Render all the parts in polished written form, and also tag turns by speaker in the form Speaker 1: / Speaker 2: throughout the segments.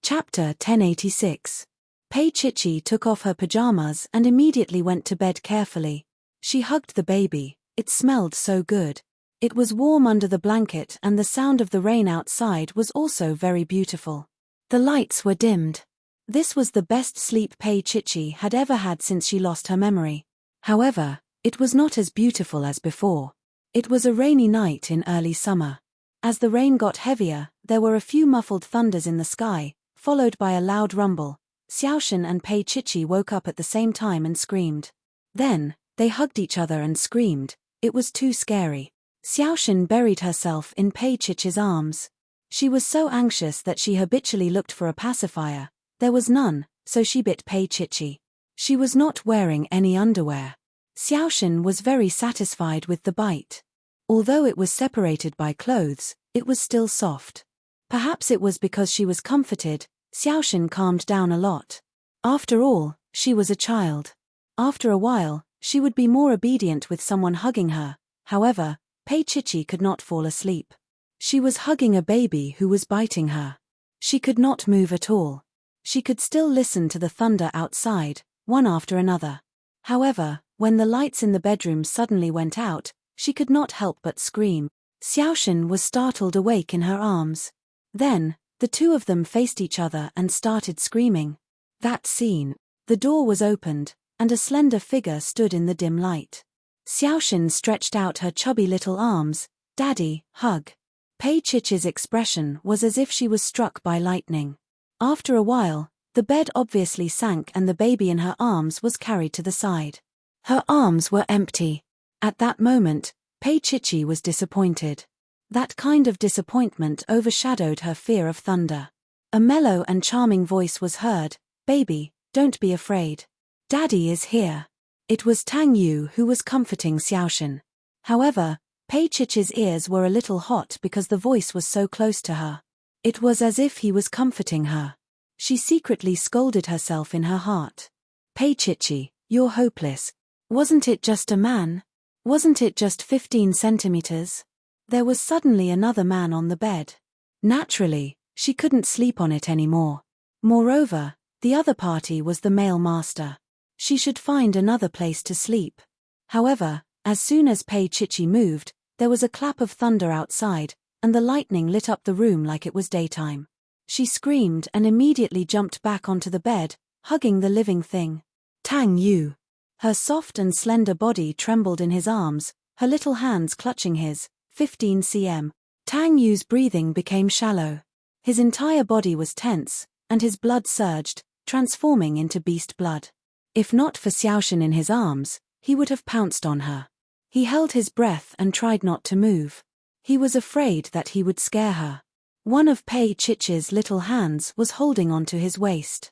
Speaker 1: Chapter 1086. Pei Chichi took off her pajamas and immediately went to bed carefully. She hugged the baby. It smelled so good. It was warm under the blanket and the sound of the rain outside was also very beautiful. The lights were dimmed. This was the best sleep Pei Chichi had ever had since she lost her memory. However, it was not as beautiful as before. It was a rainy night in early summer. As the rain got heavier, there were a few muffled thunders in the sky, followed by a loud rumble. Xiaoshen and Pei Chichi woke up at the same time and screamed. Then, they hugged each other and screamed. It was too scary. Xiaoshen buried herself in Pei Chichi's arms. She was so anxious that she habitually looked for a pacifier. There was none, so she bit Pei Chichi. She was not wearing any underwear. Xiaoshen was very satisfied with the bite. Although it was separated by clothes, it was still soft. Perhaps it was because she was comforted. Xiaoshen calmed down a lot. After all, she was a child. After a while, she would be more obedient with someone hugging her. However, Pei Chichi could not fall asleep. She was hugging a baby who was biting her. She could not move at all. She could still listen to the thunder outside, one after another. However, when the lights in the bedroom suddenly went out, she could not help but scream. Xiaoshen was startled awake in her arms. Then, the two of them faced each other and started screaming. That scene. The door was opened, and a slender figure stood in the dim light. Xiaoshen stretched out her chubby little arms. Daddy, hug. Pei Chichi's expression was as if she was struck by lightning. After a while, the bed obviously sank and the baby in her arms was carried to the side. Her arms were empty. At that moment, Pei Chichi was disappointed. That kind of disappointment overshadowed her fear of thunder. A mellow and charming voice was heard. Baby, don't be afraid. Daddy is here. It was Tang Yu who was comforting Xiaoshen. However, Pei Chichi's ears were a little hot because the voice was so close to her. It was as if he was comforting her. She secretly scolded herself in her heart. Pei Chichi, you're hopeless. Wasn't it just a man? Wasn't it just 15 centimeters? There was suddenly another man on the bed. Naturally, she couldn't sleep on it anymore. Moreover, the other party was the male master. She should find another place to sleep. However, as soon as Pei Chichi moved, there was a clap of thunder outside, and the lightning lit up the room like it was daytime. She screamed and immediately jumped back onto the bed, hugging the living thing. Tang Yu. Her soft and slender body trembled in his arms, her little hands clutching his. 15 cm. Tang Yu's breathing became shallow. His entire body was tense, and his blood surged, transforming into beast blood. If not for Xiaoshen in his arms, he would have pounced on her. He held his breath and tried not to move. He was afraid that he would scare her. One of Pei Chichi's little hands was holding onto his waist.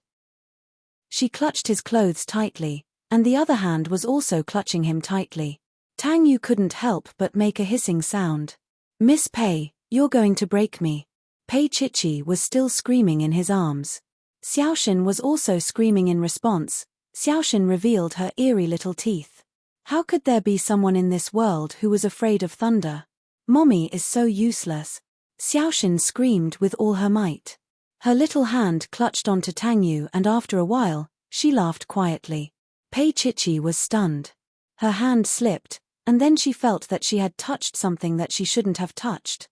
Speaker 1: She clutched his clothes tightly, and the other hand was also clutching him tightly. Tang Yu couldn't help but make a hissing sound. Miss Pei, you're going to break me. Pei Chichi was still screaming in his arms. Xiaoshen was also screaming in response. Xiaoshen revealed her eerie little teeth. How could there be someone in this world who was afraid of thunder? Mommy is so useless. Xiaoshen screamed with all her might. Her little hand clutched onto Tang Yu and after a while, she laughed quietly. Pei Chichi was stunned. Her hand slipped, and then she felt that she had touched something that she shouldn't have touched.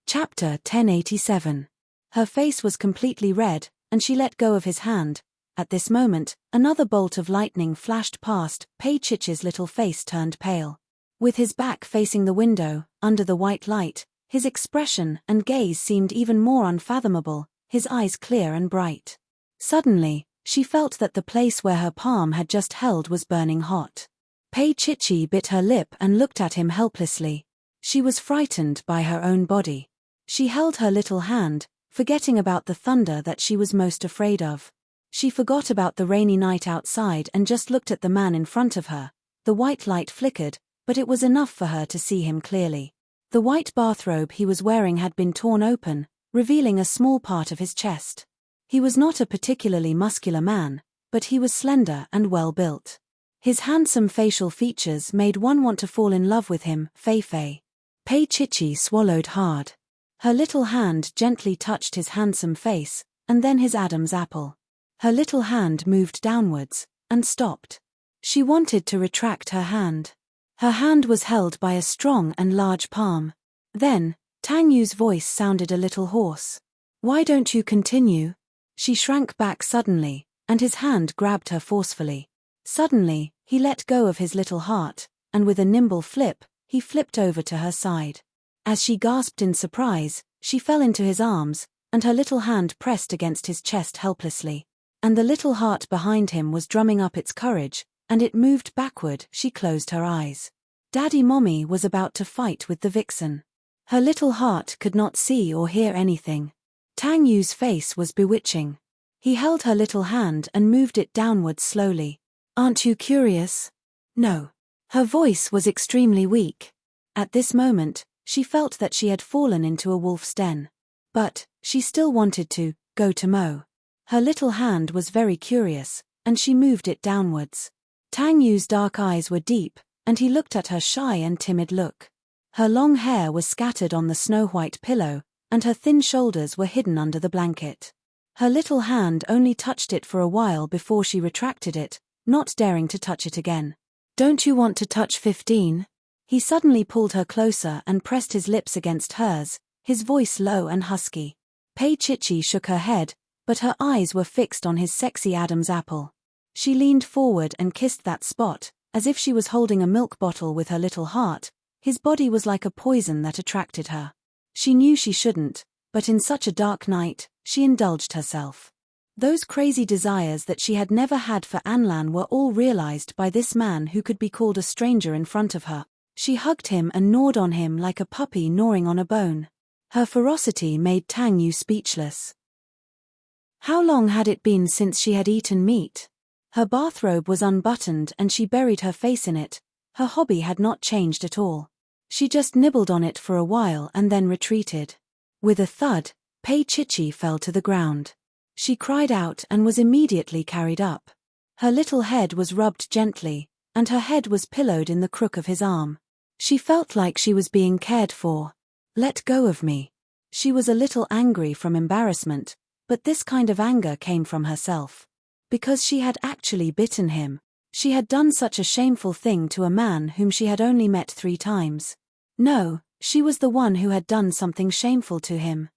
Speaker 1: Chapter 1087. Her face was completely red, and she let go of his hand. At this moment, another bolt of lightning flashed past. Pei Chichi's little face turned pale. With his back facing the window, under the white light, his expression and gaze seemed even more unfathomable, his eyes clear and bright. Suddenly, she felt that the place where her palm had just held was burning hot. Pei Chichi bit her lip and looked at him helplessly. She was frightened by her own body. She held her little hand, forgetting about the thunder that she was most afraid of. She forgot about the rainy night outside and just looked at the man in front of her. The white light flickered, but it was enough for her to see him clearly. The white bathrobe he was wearing had been torn open, revealing a small part of his chest. He was not a particularly muscular man, but he was slender and well built. His handsome facial features made one want to fall in love with him. Fei. Pei Chichi swallowed hard. Her little hand gently touched his handsome face, and then his Adam's apple. Her little hand moved downwards, and stopped. She wanted to retract her hand. Her hand was held by a strong and large palm. Then, Tang Yu's voice sounded a little hoarse. "Why don't you continue?" She shrank back suddenly, and his hand grabbed her forcefully. Suddenly, he let go of his little heart, and with a nimble flip, he flipped over to her side. As she gasped in surprise, she fell into his arms, and her little hand pressed against his chest helplessly. And the little heart behind him was drumming up its courage, and it moved backward. She closed her eyes. Daddy Mommy was about to fight with the vixen. Her little heart could not see or hear anything. Tang Yu's face was bewitching. He held her little hand and moved it downwards slowly. "Aren't you curious?" "No." Her voice was extremely weak. At this moment, she felt that she had fallen into a wolf's den. But, she still wanted to go to Mo. Her little hand was very curious, and she moved it downwards. Tang Yu's dark eyes were deep, and he looked at her shy and timid look. Her long hair was scattered on the snow-white pillow, and her thin shoulders were hidden under the blanket. Her little hand only touched it for a while before she retracted it, not daring to touch it again. "Don't you want to touch 15? He suddenly pulled her closer and pressed his lips against hers, his voice low and husky. Pei Chichi shook her head, but her eyes were fixed on his sexy Adam's apple. She leaned forward and kissed that spot, as if she was holding a milk bottle with her little heart. His body was like a poison that attracted her. She knew she shouldn't, but in such a dark night, she indulged herself. Those crazy desires that she had never had for Anlan were all realized by this man who could be called a stranger in front of her. She hugged him and gnawed on him like a puppy gnawing on a bone. Her ferocity made Tang Yu speechless. How long had it been since she had eaten meat? Her bathrobe was unbuttoned and she buried her face in it. Her hobby had not changed at all. She just nibbled on it for a while and then retreated. With a thud, Pei Chichi fell to the ground. She cried out and was immediately carried up. Her little head was rubbed gently, and her head was pillowed in the crook of his arm. She felt like she was being cared for. "Let go of me." She was a little angry from embarrassment, but this kind of anger came from herself. Because she had actually bitten him. She had done such a shameful thing to a man whom she had only met 3 times. No, she was the one who had done something shameful to him.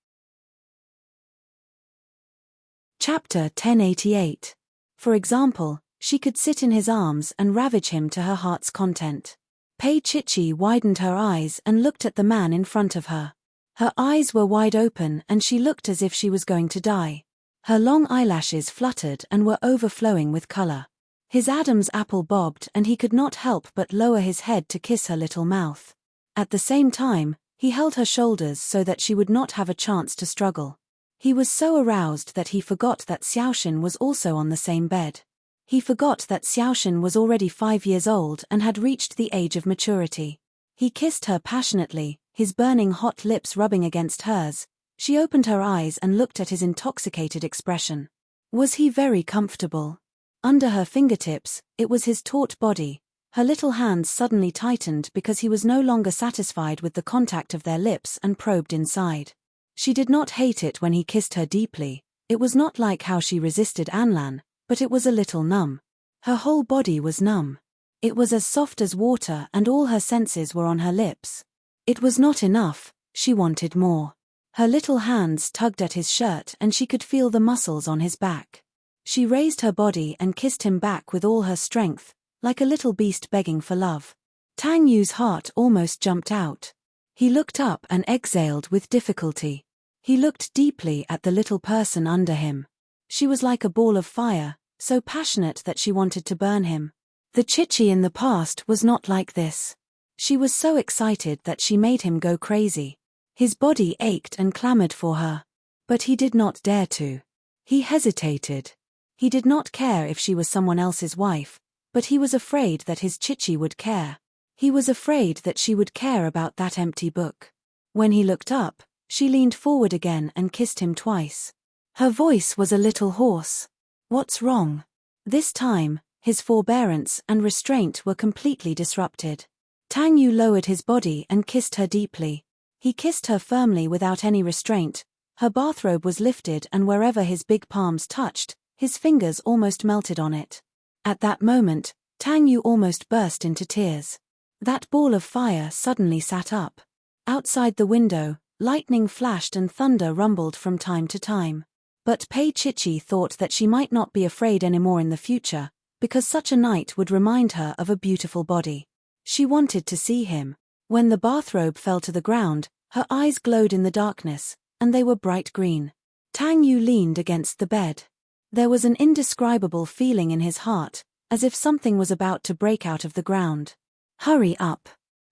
Speaker 1: Chapter 1088. For example, she could sit in his arms and ravage him to her heart's content. Pei Chichi widened her eyes and looked at the man in front of her. Her eyes were wide open and she looked as if she was going to die. Her long eyelashes fluttered and were overflowing with color. His Adam's apple bobbed and he could not help but lower his head to kiss her little mouth. At the same time, he held her shoulders so that she would not have a chance to struggle. He was so aroused that he forgot that Xiaoxin was also on the same bed. He forgot that Xiaoxin was already 5 years old and had reached the age of maturity. He kissed her passionately, his burning hot lips rubbing against hers. She opened her eyes and looked at his intoxicated expression. Was he very comfortable? Under her fingertips, it was his taut body. Her little hands suddenly tightened because he was no longer satisfied with the contact of their lips and probed inside. She did not hate it when he kissed her deeply. It was not like how she resisted Anlan, but it was a little numb. Her whole body was numb. It was as soft as water and all her senses were on her lips. It was not enough, she wanted more. Her little hands tugged at his shirt and she could feel the muscles on his back. She raised her body and kissed him back with all her strength, like a little beast begging for love. Tang Yu's heart almost jumped out. He looked up and exhaled with difficulty. He looked deeply at the little person under him. She was like a ball of fire, so passionate that she wanted to burn him. The Chichi in the past was not like this. She was so excited that she made him go crazy. His body ached and clamored for her. But he did not dare to. He hesitated. He did not care if she was someone else's wife, but he was afraid that his Chichi would care. He was afraid that she would care about that empty book. When he looked up, she leaned forward again and kissed him twice. Her voice was a little hoarse. "What's wrong?" This time, his forbearance and restraint were completely disrupted. Tang Yu lowered his body and kissed her deeply. He kissed her firmly without any restraint. Her bathrobe was lifted, and wherever his big palms touched, his fingers almost melted on it. At that moment, Tang Yu almost burst into tears. That ball of fire suddenly sat up. Outside the window, lightning flashed and thunder rumbled from time to time. But Pei Chichi thought that she might not be afraid anymore in the future, because such a night would remind her of a beautiful body. She wanted to see him. When the bathrobe fell to the ground, her eyes glowed in the darkness, and they were bright green. Tang Yu leaned against the bed. There was an indescribable feeling in his heart, as if something was about to break out of the ground. "Hurry up."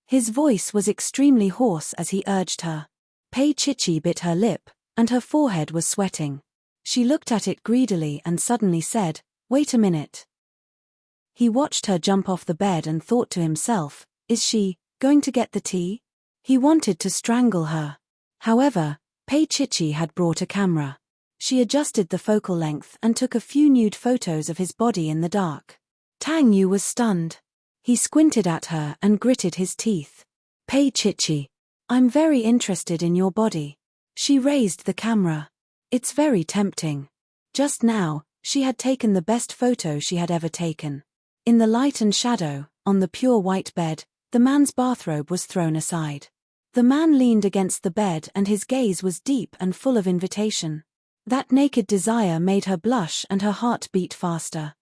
Speaker 1: His voice was extremely hoarse as he urged her. Pei Chichi bit her lip, and her forehead was sweating. She looked at it greedily and suddenly said, "Wait a minute." He watched her jump off the bed and thought to himself, "Is she going to get the tea?" He wanted to strangle her. However, Pei Chichi had brought a camera. She adjusted the focal length and took a few nude photos of his body in the dark. Tang Yu was stunned. He squinted at her and gritted his teeth. "Pei Chichi, I'm very interested in your body." She raised the camera. "It's very tempting." Just now, she had taken the best photo she had ever taken. In the light and shadow, on the pure white bed, the man's bathrobe was thrown aside. The man leaned against the bed and his gaze was deep and full of invitation. That naked desire made her blush and her heart beat faster.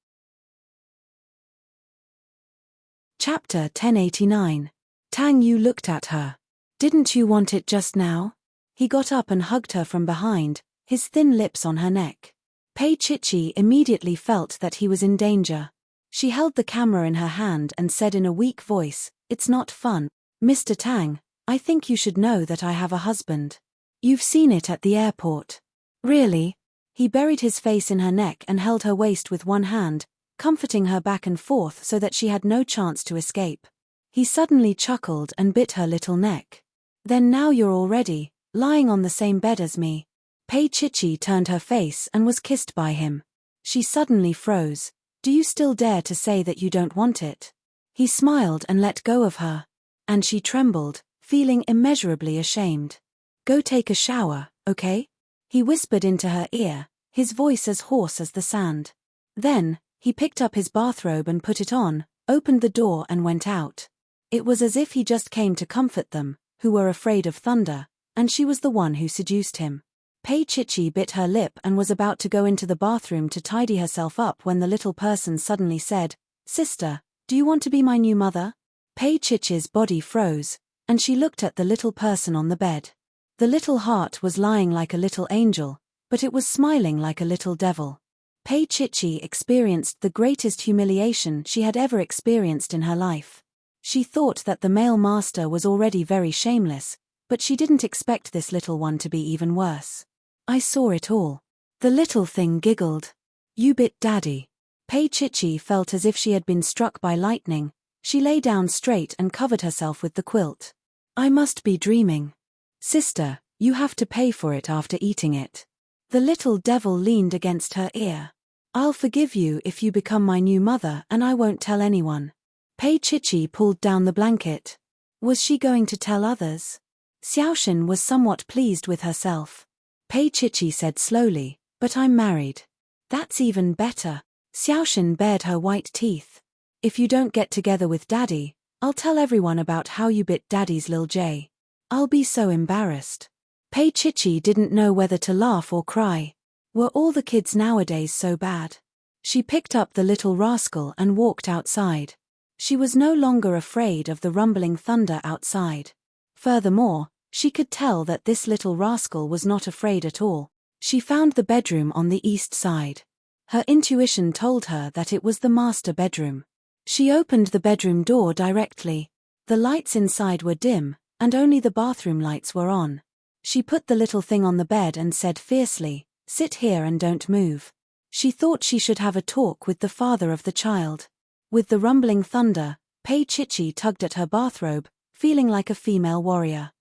Speaker 1: Chapter 1089. Tang Yu looked at her. "Didn't you want it just now?" He got up and hugged her from behind, his thin lips on her neck. Pei Chichi immediately felt that he was in danger. She held the camera in her hand and said in a weak voice, "It's not fun. Mr. Tang, I think you should know that I have a husband. You've seen it at the airport." "Really?" He buried his face in her neck and held her waist with one hand, comforting her back and forth so that she had no chance to escape. He suddenly chuckled and bit her little neck. "Then now you're already lying on the same bed as me." Pei Chichi turned her face and was kissed by him. She suddenly froze. "Do you still dare to say that you don't want it?" He smiled and let go of her. And she trembled, feeling immeasurably ashamed. "Go take a shower, okay?" He whispered into her ear, his voice as hoarse as the sand. Then, he picked up his bathrobe and put it on, opened the door and went out. It was as if he just came to comfort them, who were afraid of thunder, and she was the one who seduced him. Pei Chichi bit her lip and was about to go into the bathroom to tidy herself up when the little person suddenly said, "Sister, do you want to be my new mother?" Pei Chichi's body froze, and she looked at the little person on the bed. The little heart was lying like a little angel, but it was smiling like a little devil. Pei Chichi experienced the greatest humiliation she had ever experienced in her life. She thought that the male master was already very shameless, but she didn't expect this little one to be even worse. "I saw it all." The little thing giggled. "You bit Daddy." Pei Chichi felt as if she had been struck by lightning. She lay down straight and covered herself with the quilt. "I must be dreaming." "Sister, you have to pay for it after eating it." The little devil leaned against her ear. "I'll forgive you if you become my new mother and I won't tell anyone." Pei Chichi pulled down the blanket. Was she going to tell others? Xiaoxin was somewhat pleased with herself. Pei Chichi said slowly, "But I'm married." "That's even better." Xiaoxin bared her white teeth. "If you don't get together with Daddy, I'll tell everyone about how you bit Daddy's Lil J. I'll be so embarrassed." Pei Chichi didn't know whether to laugh or cry. Were all the kids nowadays so bad? She picked up the little rascal and walked outside. She was no longer afraid of the rumbling thunder outside. Furthermore, she could tell that this little rascal was not afraid at all. She found the bedroom on the east side. Her intuition told her that it was the master bedroom. She opened the bedroom door directly. The lights inside were dim, and only the bathroom lights were on. She put the little thing on the bed and said fiercely, "Sit here and don't move." She thought she should have a talk with the father of the child. With the rumbling thunder, Pei Chichi tugged at her bathrobe, feeling like a female warrior.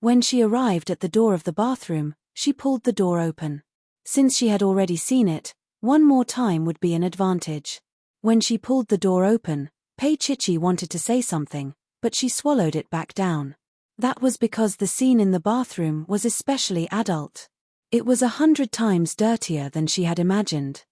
Speaker 1: When she arrived at the door of the bathroom, she pulled the door open. Since she had already seen it, one more time would be an advantage. When she pulled the door open, Pei Chichi wanted to say something, but she swallowed it back down. That was because the scene in the bathroom was especially adult. It was 100 times dirtier than she had imagined.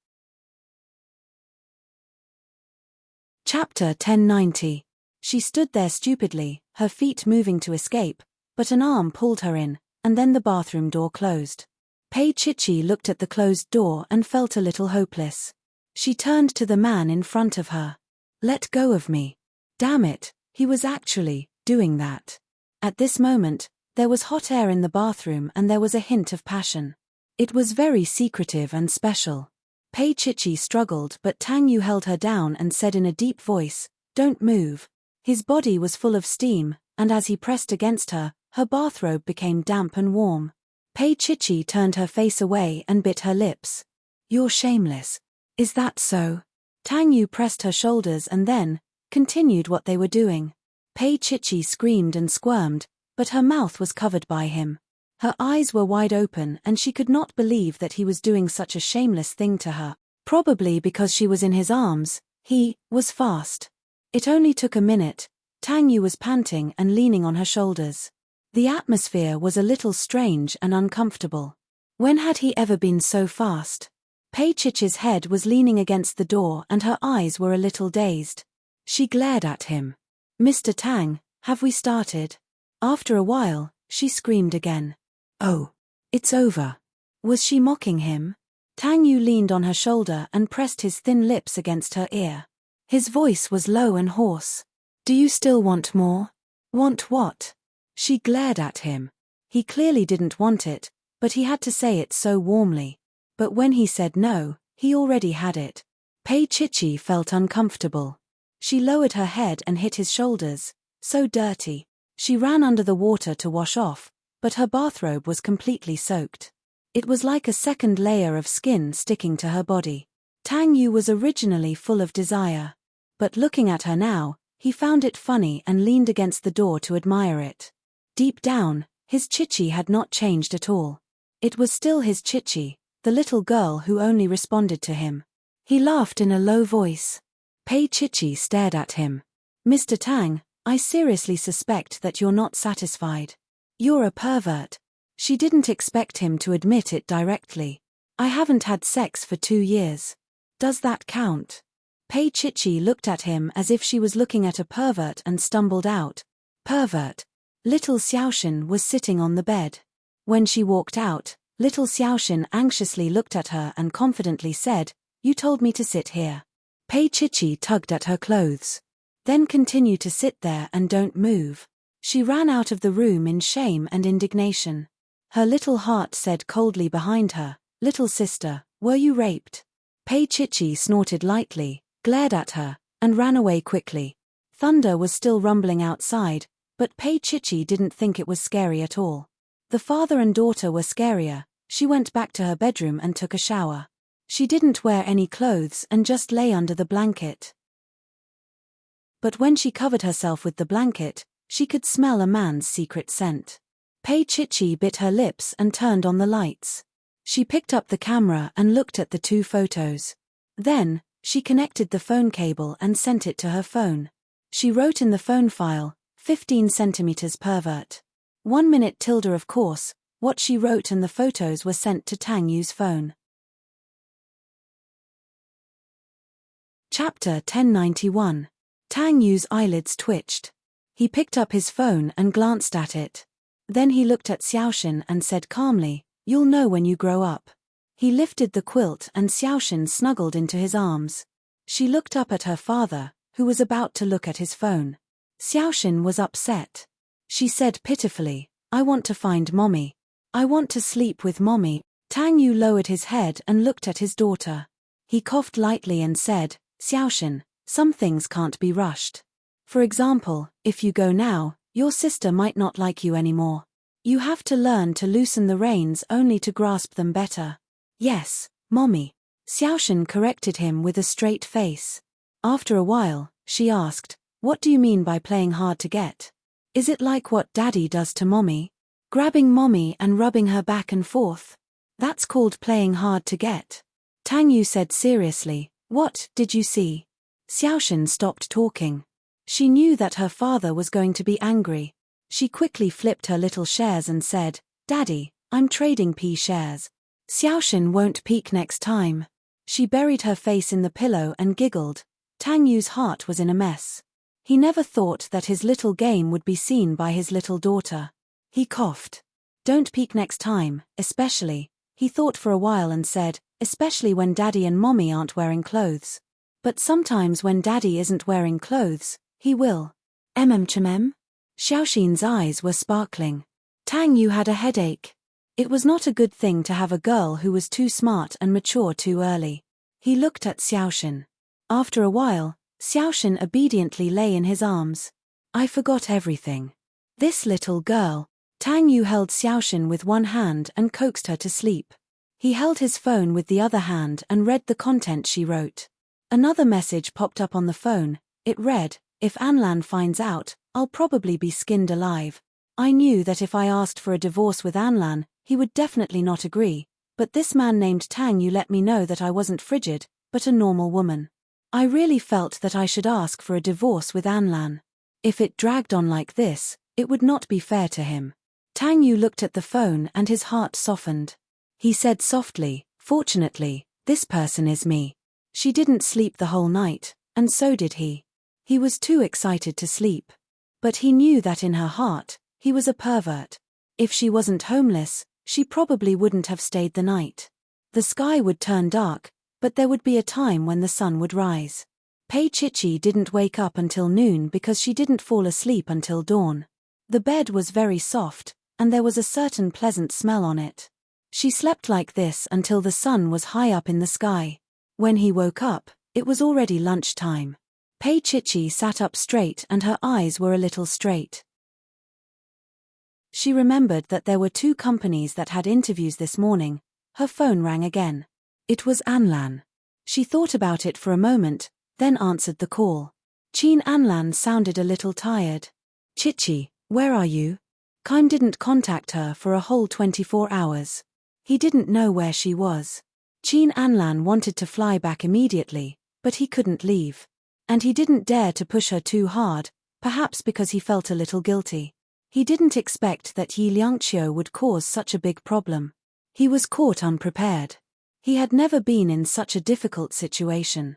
Speaker 1: Chapter 1090. She stood there stupidly, her feet moving to escape, but an arm pulled her in, and then the bathroom door closed. Pei Chichi looked at the closed door and felt a little hopeless. She turned to the man in front of her. "Let go of me." Damn it, he was actually doing that. At this moment, there was hot air in the bathroom and there was a hint of passion. It was very secretive and special. Pei Chichi struggled, but Tang Yu held her down and said in a deep voice, "Don't move." His body was full of steam, and as he pressed against her, her bathrobe became damp and warm. Pei Chichi turned her face away and bit her lips. "You're shameless. Is that so?" Tang Yu pressed her shoulders and then continued what they were doing. Pei Chichi screamed and squirmed, but her mouth was covered by him. Her eyes were wide open and she could not believe that he was doing such a shameless thing to her. Probably because she was in his arms, he was fast. It only took a minute. Tang Yu was panting and leaning on her shoulders. The atmosphere was a little strange and uncomfortable. When had he ever been so fast? Pei Chichi's head was leaning against the door and her eyes were a little dazed. She glared at him. "Mr. Tang, have we started?" After a while, she screamed again. "Oh, it's over." Was she mocking him? Tang Yu leaned on her shoulder and pressed his thin lips against her ear. His voice was low and hoarse. "Do you still want more?" "Want what?" She glared at him. He clearly didn't want it, but he had to say it so warmly. But when he said no, he already had it. Pei Chichi felt uncomfortable. She lowered her head and hit his shoulders. So dirty. She ran under the water to wash off, but her bathrobe was completely soaked. It was like a second layer of skin sticking to her body. Tang Yu was originally full of desire. But looking at her now, he found it funny and leaned against the door to admire it. Deep down, his Chichi had not changed at all. It was still his Chichi, the little girl who only responded to him. He laughed in a low voice. Pei Chichi stared at him. "Mr. Tang, I seriously suspect that you're not satisfied. You're a pervert." She didn't expect him to admit it directly. "I haven't had sex for 2 years. Does that count?" Pei Chichi looked at him as if she was looking at a pervert and stumbled out. "Pervert." Little Xiaoshan was sitting on the bed. When she walked out, little Xiaoshan anxiously looked at her and confidently said, "You told me to sit here." Pei Chichi tugged at her clothes. "Then continue to sit there and don't move." She ran out of the room in shame and indignation. Her little heart said coldly behind her, "Little sister, were you raped?" Pei Chichi snorted lightly, glared at her, and ran away quickly. Thunder was still rumbling outside, but Pei Chichi didn't think it was scary at all. The father and daughter were scarier. She went back to her bedroom and took a shower. She didn't wear any clothes and just lay under the blanket. But when she covered herself with the blanket, she could smell a man's secret scent. Pei Chichi bit her lips and turned on the lights. She picked up the camera and looked at the 2 photos. Then, she connected the phone cable and sent it to her phone. She wrote in the phone file, 15 centimeters pervert. 1 minute tilde of course, what she wrote and the photos were sent to Tang Yu's phone. Chapter 1091. Tang Yu's eyelids twitched. He picked up his phone and glanced at it. Then he looked at Xiaoshan and said calmly, "You'll know when you grow up." He lifted the quilt and Xiaoshan snuggled into his arms. She looked up at her father, who was about to look at his phone. Xiaoshan was upset. She said pitifully, "I want to find mommy. I want to sleep with mommy." Tang Yu lowered his head and looked at his daughter. He coughed lightly and said, "Xiaoshan, some things can't be rushed. For example, if you go now, your sister might not like you anymore. You have to learn to loosen the reins only to grasp them better." "Yes, mommy." Xiaoshan corrected him with a straight face. After a while, she asked, "What do you mean by playing hard to get? Is it like what daddy does to mommy? Grabbing mommy and rubbing her back and forth? That's called playing hard to get." Tang Yu said seriously, "What did you see?" Xiaoshan stopped talking. She knew that her father was going to be angry. She quickly flipped her little shares and said, "Daddy, I'm trading P shares. Xiaoxin won't peek next time." She buried her face in the pillow and giggled. Tang Yu's heart was in a mess. He never thought that his little game would be seen by his little daughter. He coughed. "Don't peek next time, especially," he thought for a while and said, "especially when Daddy and Mommy aren't wearing clothes. But sometimes when Daddy isn't wearing clothes, he will." Chmem? Xiaoxin's eyes were sparkling. Tang Yu had a headache. It was not a good thing to have a girl who was too smart and mature too early. He looked at Xiaoxin. After a while, Xiaoxin obediently lay in his arms. "I forgot everything." This little girl. Tang Yu held Xiaoxin with one hand and coaxed her to sleep. He held his phone with the other hand and read the content she wrote. Another message popped up on the phone. It read, "If Anlan finds out, I'll probably be skinned alive. I knew that if I asked for a divorce with Anlan, he would definitely not agree, but this man named Tang Yu let me know that I wasn't frigid, but a normal woman. I really felt that I should ask for a divorce with Anlan. If it dragged on like this, it would not be fair to him." Tang Yu looked at the phone and his heart softened. He said softly, "Fortunately, this person is me." She didn't sleep the whole night, and so did he. He was too excited to sleep. But he knew that in her heart, he was a pervert. If she wasn't homeless, she probably wouldn't have stayed the night. The sky would turn dark, but there would be a time when the sun would rise. Pei Chichi didn't wake up until noon because she didn't fall asleep until dawn. The bed was very soft, and there was a certain pleasant smell on it. She slept like this until the sun was high up in the sky. When he woke up, it was already lunchtime. Pei Chichi sat up straight and her eyes were a little straight. She remembered that there were 2 companies that had interviews this morning. Her phone rang again. It was Anlan. She thought about it for a moment, then answered the call. Qin Anlan sounded a little tired. "Chichi, where are you?" Kaim didn't contact her for a whole 24 hours. He didn't know where she was. Qin Anlan wanted to fly back immediately, but he couldn't leave. And he didn't dare to push her too hard, perhaps because he felt a little guilty. He didn't expect that Yi Liangqiu would cause such a big problem. He was caught unprepared. He had never been in such a difficult situation.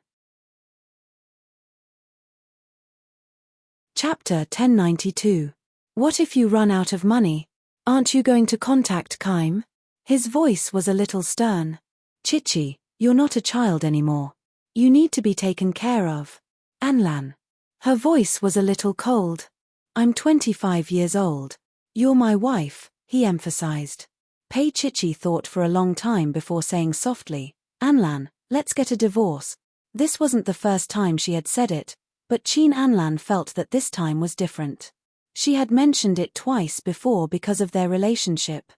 Speaker 1: Chapter 1092. What if you run out of money? Aren't you going to contact Kaim? His voice was a little stern. "Chichi, you're not a child anymore. You need to be taken care of." Anlan. Her voice was a little cold. "I'm 25 years old. You're my wife," he emphasized. Pei Chichi thought for a long time before saying softly, "Anlan, let's get a divorce." This wasn't the first time she had said it, but Qin Anlan felt that this time was different. She had mentioned it twice before because of their relationship.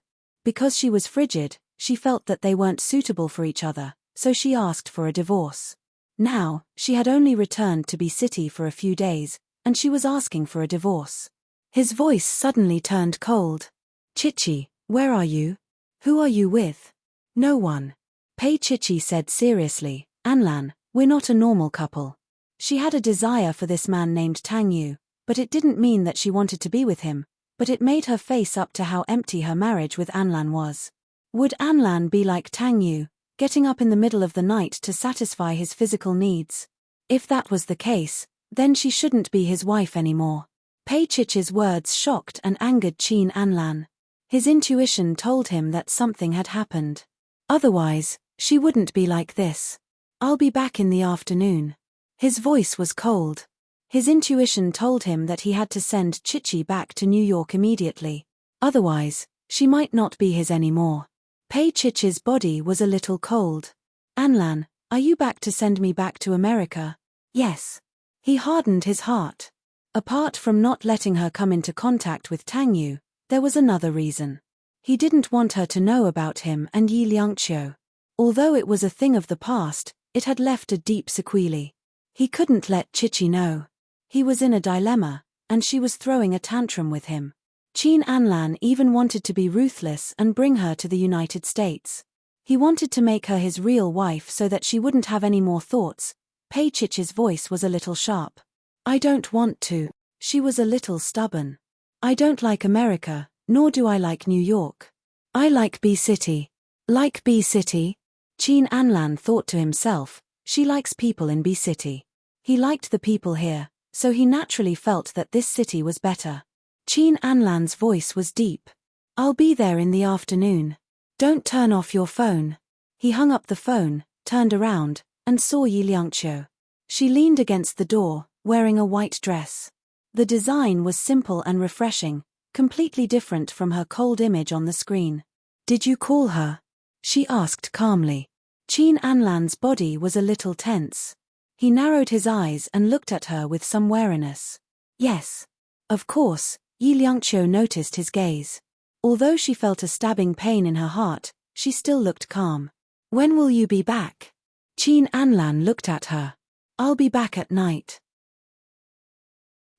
Speaker 1: Because she was frigid, she felt that they weren't suitable for each other, so she asked for a divorce. Now, she had only returned to B City for a few days, and she was asking for a divorce. His voice suddenly turned cold. "Chichi, where are you? Who are you with?" "No one." Pei Chichi said seriously, "Anlan, we're not a normal couple." She had a desire for this man named Tang Yu, but it didn't mean that she wanted to be with him, but it made her face up to how empty her marriage with Anlan was. Would Anlan be like Tang Yu, getting up in the middle of the night to satisfy his physical needs? If that was the case, then she shouldn't be his wife anymore. Pei Chichi's words shocked and angered Qin Anlan. His intuition told him that something had happened. Otherwise, she wouldn't be like this. "I'll be back in the afternoon." His voice was cold. His intuition told him that he had to send Chichi back to New York immediately. Otherwise, she might not be his anymore. Pei Chichi's body was a little cold. "Anlan, are you back to send me back to America?" "Yes." He hardened his heart. Apart from not letting her come into contact with Tang Yu, there was another reason. He didn't want her to know about him and Yi Liangqiu. Although it was a thing of the past, it had left a deep sequelae. He couldn't let Chichi know. He was in a dilemma, and she was throwing a tantrum with him. Qin Anlan even wanted to be ruthless and bring her to the United States. He wanted to make her his real wife so that she wouldn't have any more thoughts. Pei Chichi's voice was a little sharp. "I don't want to." She was a little stubborn. I don't like America, nor do I like New York. I like B-City. Like B-City? Qin Anlan thought to himself, she likes people in B-City. He liked the people here, so he naturally felt that this city was better. Qin Anlan's voice was deep. I'll be there in the afternoon. Don't turn off your phone. He hung up the phone, turned around, and saw Yi Liangqiu. She leaned against the door, wearing a white dress. The design was simple and refreshing, completely different from her cold image on the screen. Did you call her? She asked calmly. Qin Anlan's body was a little tense. He narrowed his eyes and looked at her with some wariness. Yes. Of course, Yi Liangqiu noticed his gaze. Although she felt a stabbing pain in her heart, she still looked calm. When will you be back? Qin Anlan looked at her. I'll be back at night.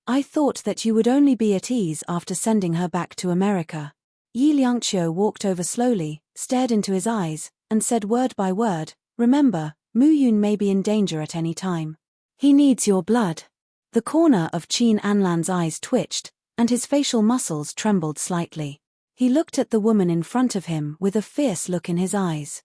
Speaker 1: I thought that you would only be at ease after sending her back to America. Yi Liangqiu walked over slowly, stared into his eyes, and said word by word, remember, Mu Yun may be in danger at any time. He needs your blood. The corner of Qin Anlan's eyes twitched, and his facial muscles trembled slightly. He looked at the woman in front of him with a fierce look in his eyes.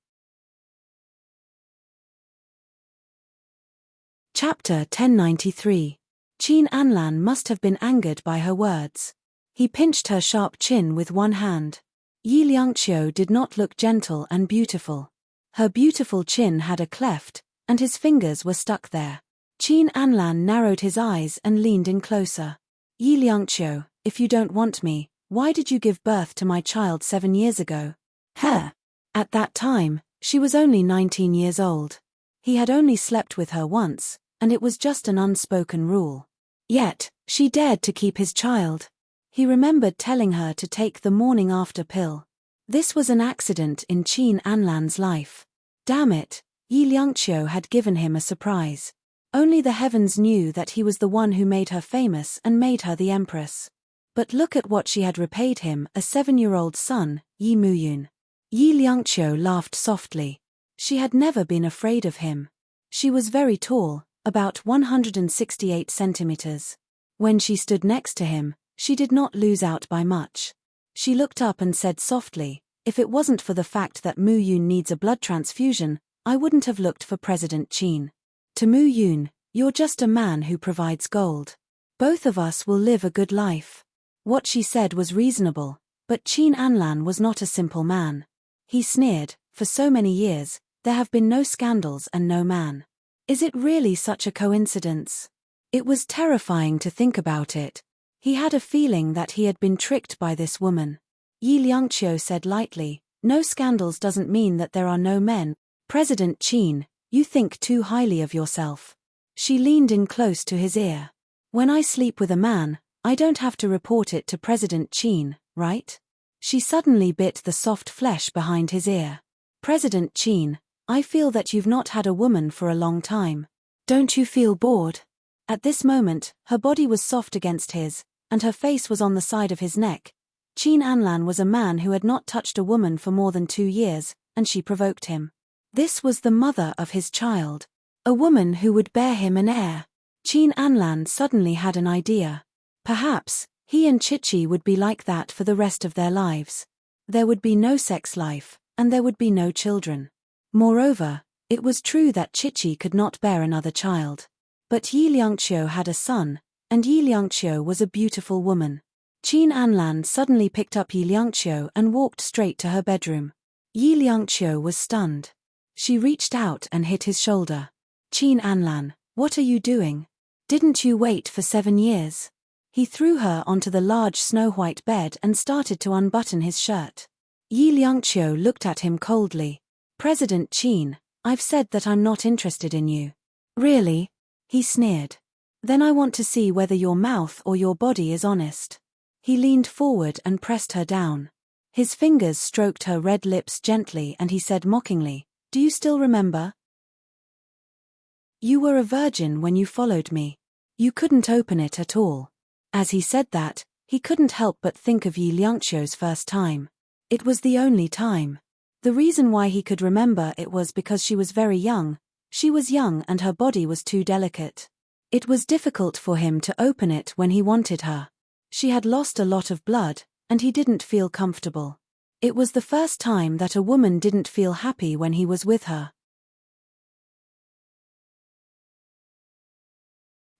Speaker 1: Chapter 1093. Qin Anlan must have been angered by her words. He pinched her sharp chin with one hand. Yi Liangqiu did not look gentle and beautiful. Her beautiful chin had a cleft, and his fingers were stuck there. Qin Anlan narrowed his eyes and leaned in closer. Yi Liangqiu, if you don't want me, why did you give birth to my child 7 years ago? Her. At that time, she was only 19 years old. He had only slept with her once, and it was just an unspoken rule. Yet, she dared to keep his child. He remembered telling her to take the morning after pill. This was an accident in Qin Anlan's life. Damn it, Yi Liangqiu had given him a surprise. Only the heavens knew that he was the one who made her famous and made her the empress. But look at what she had repaid him, a 7-year-old son, Yi Muyun. Yi Liangqiu laughed softly. She had never been afraid of him. She was very tall, about 168 centimeters. When she stood next to him, she did not lose out by much. She looked up and said softly, if it wasn't for the fact that Mu Yun needs a blood transfusion, I wouldn't have looked for President Qin. To Mu Yun, you're just a man who provides gold. Both of us will live a good life. What she said was reasonable, but Qin Anlan was not a simple man. He sneered, for so many years, there have been no scandals and no man. Is it really such a coincidence? It was terrifying to think about it. He had a feeling that he had been tricked by this woman. Yi Liangqiu said lightly, no scandals doesn't mean that there are no men. President Qin, you think too highly of yourself. She leaned in close to his ear. When I sleep with a man, I don't have to report it to President Qin, right? She suddenly bit the soft flesh behind his ear. President Qin, I feel that you've not had a woman for a long time. Don't you feel bored? At this moment, her body was soft against his, and her face was on the side of his neck. Qin Anlan was a man who had not touched a woman for more than 2 years, and she provoked him. This was the mother of his child. A woman who would bear him an heir. Qin Anlan suddenly had an idea. Perhaps, he and Chichi would be like that for the rest of their lives. There would be no sex life, and there would be no children. Moreover, it was true that Chichi could not bear another child. But Yi Liangqiu had a son, and Yi Liangqiu was a beautiful woman. Qin Anlan suddenly picked up Yi Liangqiu and walked straight to her bedroom. Yi Liangqiu was stunned. She reached out and hit his shoulder. Qin Anlan, what are you doing? Didn't you wait for 7 years? He threw her onto the large snow-white bed and started to unbutton his shirt. Yi Liangqiu looked at him coldly. President Qin, I've said that I'm not interested in you. Really? He sneered. Then I want to see whether your mouth or your body is honest. He leaned forward and pressed her down. His fingers stroked her red lips gently and he said mockingly, do you still remember? You were a virgin when you followed me. You couldn't open it at all. As he said that, he couldn't help but think of Yi Liangqiu's first time. It was the only time. The reason why he could remember it was because she was very young. She was young and her body was too delicate. It was difficult for him to open it when he wanted her. She had lost a lot of blood, and he didn't feel comfortable. It was the first time that a woman didn't feel happy when he was with her.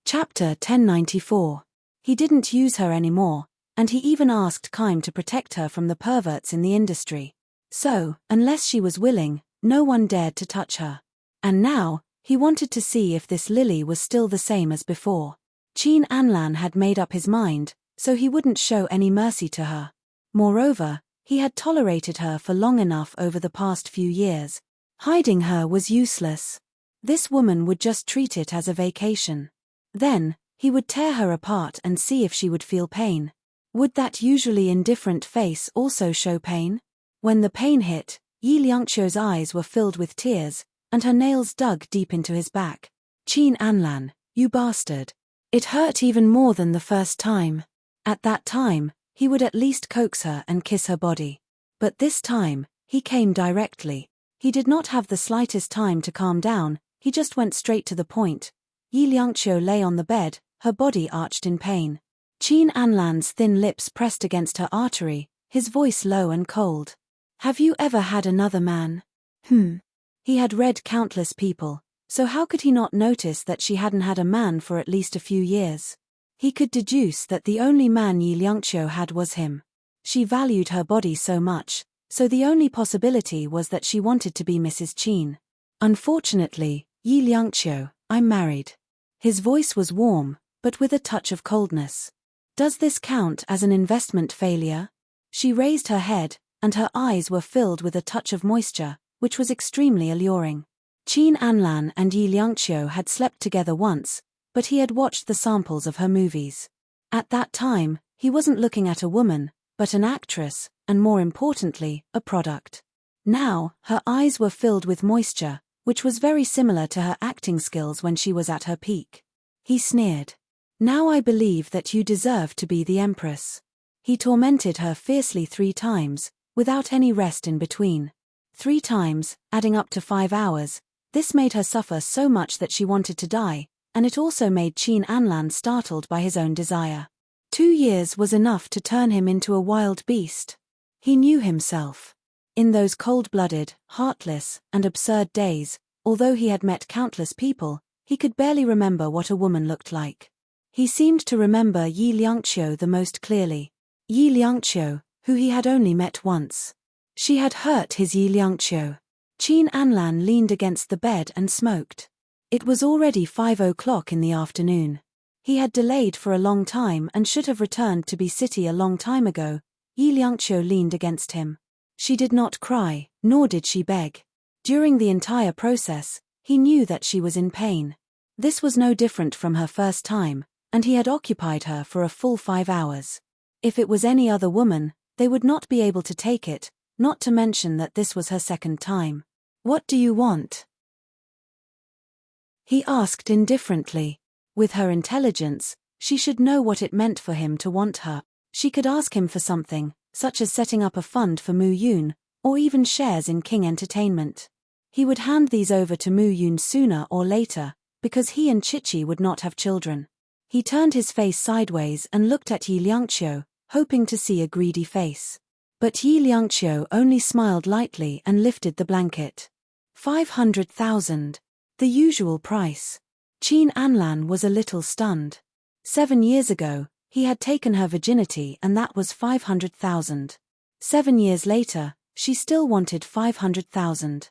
Speaker 1: Chapter 1094. He didn't use her anymore, and he even asked Kime to protect her from the perverts in the industry. So, unless she was willing, no one dared to touch her. And now, he wanted to see if this Lily was still the same as before. Qin Anlan had made up his mind, so he wouldn't show any mercy to her. Moreover, he had tolerated her for long enough over the past few years. Hiding her was useless. This woman would just treat it as a vacation. Then, he would tear her apart and see if she would feel pain. Would that usually indifferent face also show pain? When the pain hit, Yi Liangqiu's eyes were filled with tears, and her nails dug deep into his back. Qin Anlan, you bastard. It hurt even more than the first time. At that time, he would at least coax her and kiss her body. But this time, he came directly. He did not have the slightest time to calm down, he just went straight to the point. Yi Liangqiu lay on the bed, her body arched in pain. Qin Anlan's thin lips pressed against her artery, his voice low and cold. Have you ever had another man? He had read countless people, so how could he not notice that she hadn't had a man for at least a few years? He could deduce that the only man Yi Liangqiu had was him. She valued her body so much, so the only possibility was that she wanted to be Mrs. Qin. Unfortunately, Yi Liangqiu, I'm married. His voice was warm, but with a touch of coldness. Does this count as an investment failure? She raised her head, and her eyes were filled with a touch of moisture, which was extremely alluring. Qin Anlan and Yi Liangqiu had slept together once, but he had watched the samples of her movies. At that time, he wasn't looking at a woman, but an actress, and more importantly, a product. Now, her eyes were filled with moisture, which was very similar to her acting skills when she was at her peak. He sneered. Now I believe that you deserve to be the Empress. He tormented her fiercely 3 times, without any rest in between. 3 times, adding up to 5 hours, this made her suffer so much that she wanted to die, and it also made Qin Anlan startled by his own desire. 2 years was enough to turn him into a wild beast. He knew himself. In those cold-blooded, heartless, and absurd days, although he had met countless people, he could barely remember what a woman looked like. He seemed to remember Yi Liangqiu the most clearly. Yi Liangqiu, who he had only met once. She had hurt his Yi Liangqiu. Qin Anlan leaned against the bed and smoked. It was already 5 o'clock in the afternoon. He had delayed for a long time and should have returned to B City a long time ago. Yi Liangqiu leaned against him. She did not cry, nor did she beg. During the entire process, he knew that she was in pain. This was no different from her first time, and he had occupied her for a full 5 hours. If it was any other woman, they would not be able to take it, not to mention that this was her second time. What do you want? He asked indifferently. With her intelligence, she should know what it meant for him to want her. She could ask him for something, such as setting up a fund for Mu Yun, or even shares in King Entertainment. He would hand these over to Mu Yun sooner or later, because he and Chichi would not have children. He turned his face sideways and looked at Yi Liangqiu, hoping to see a greedy face. But Yi Liangqiu only smiled lightly and lifted the blanket. 500,000. The usual price. Qin Anlan was a little stunned. 7 years ago, he had taken her virginity and that was 500,000. 7 years later, she still wanted 500,000.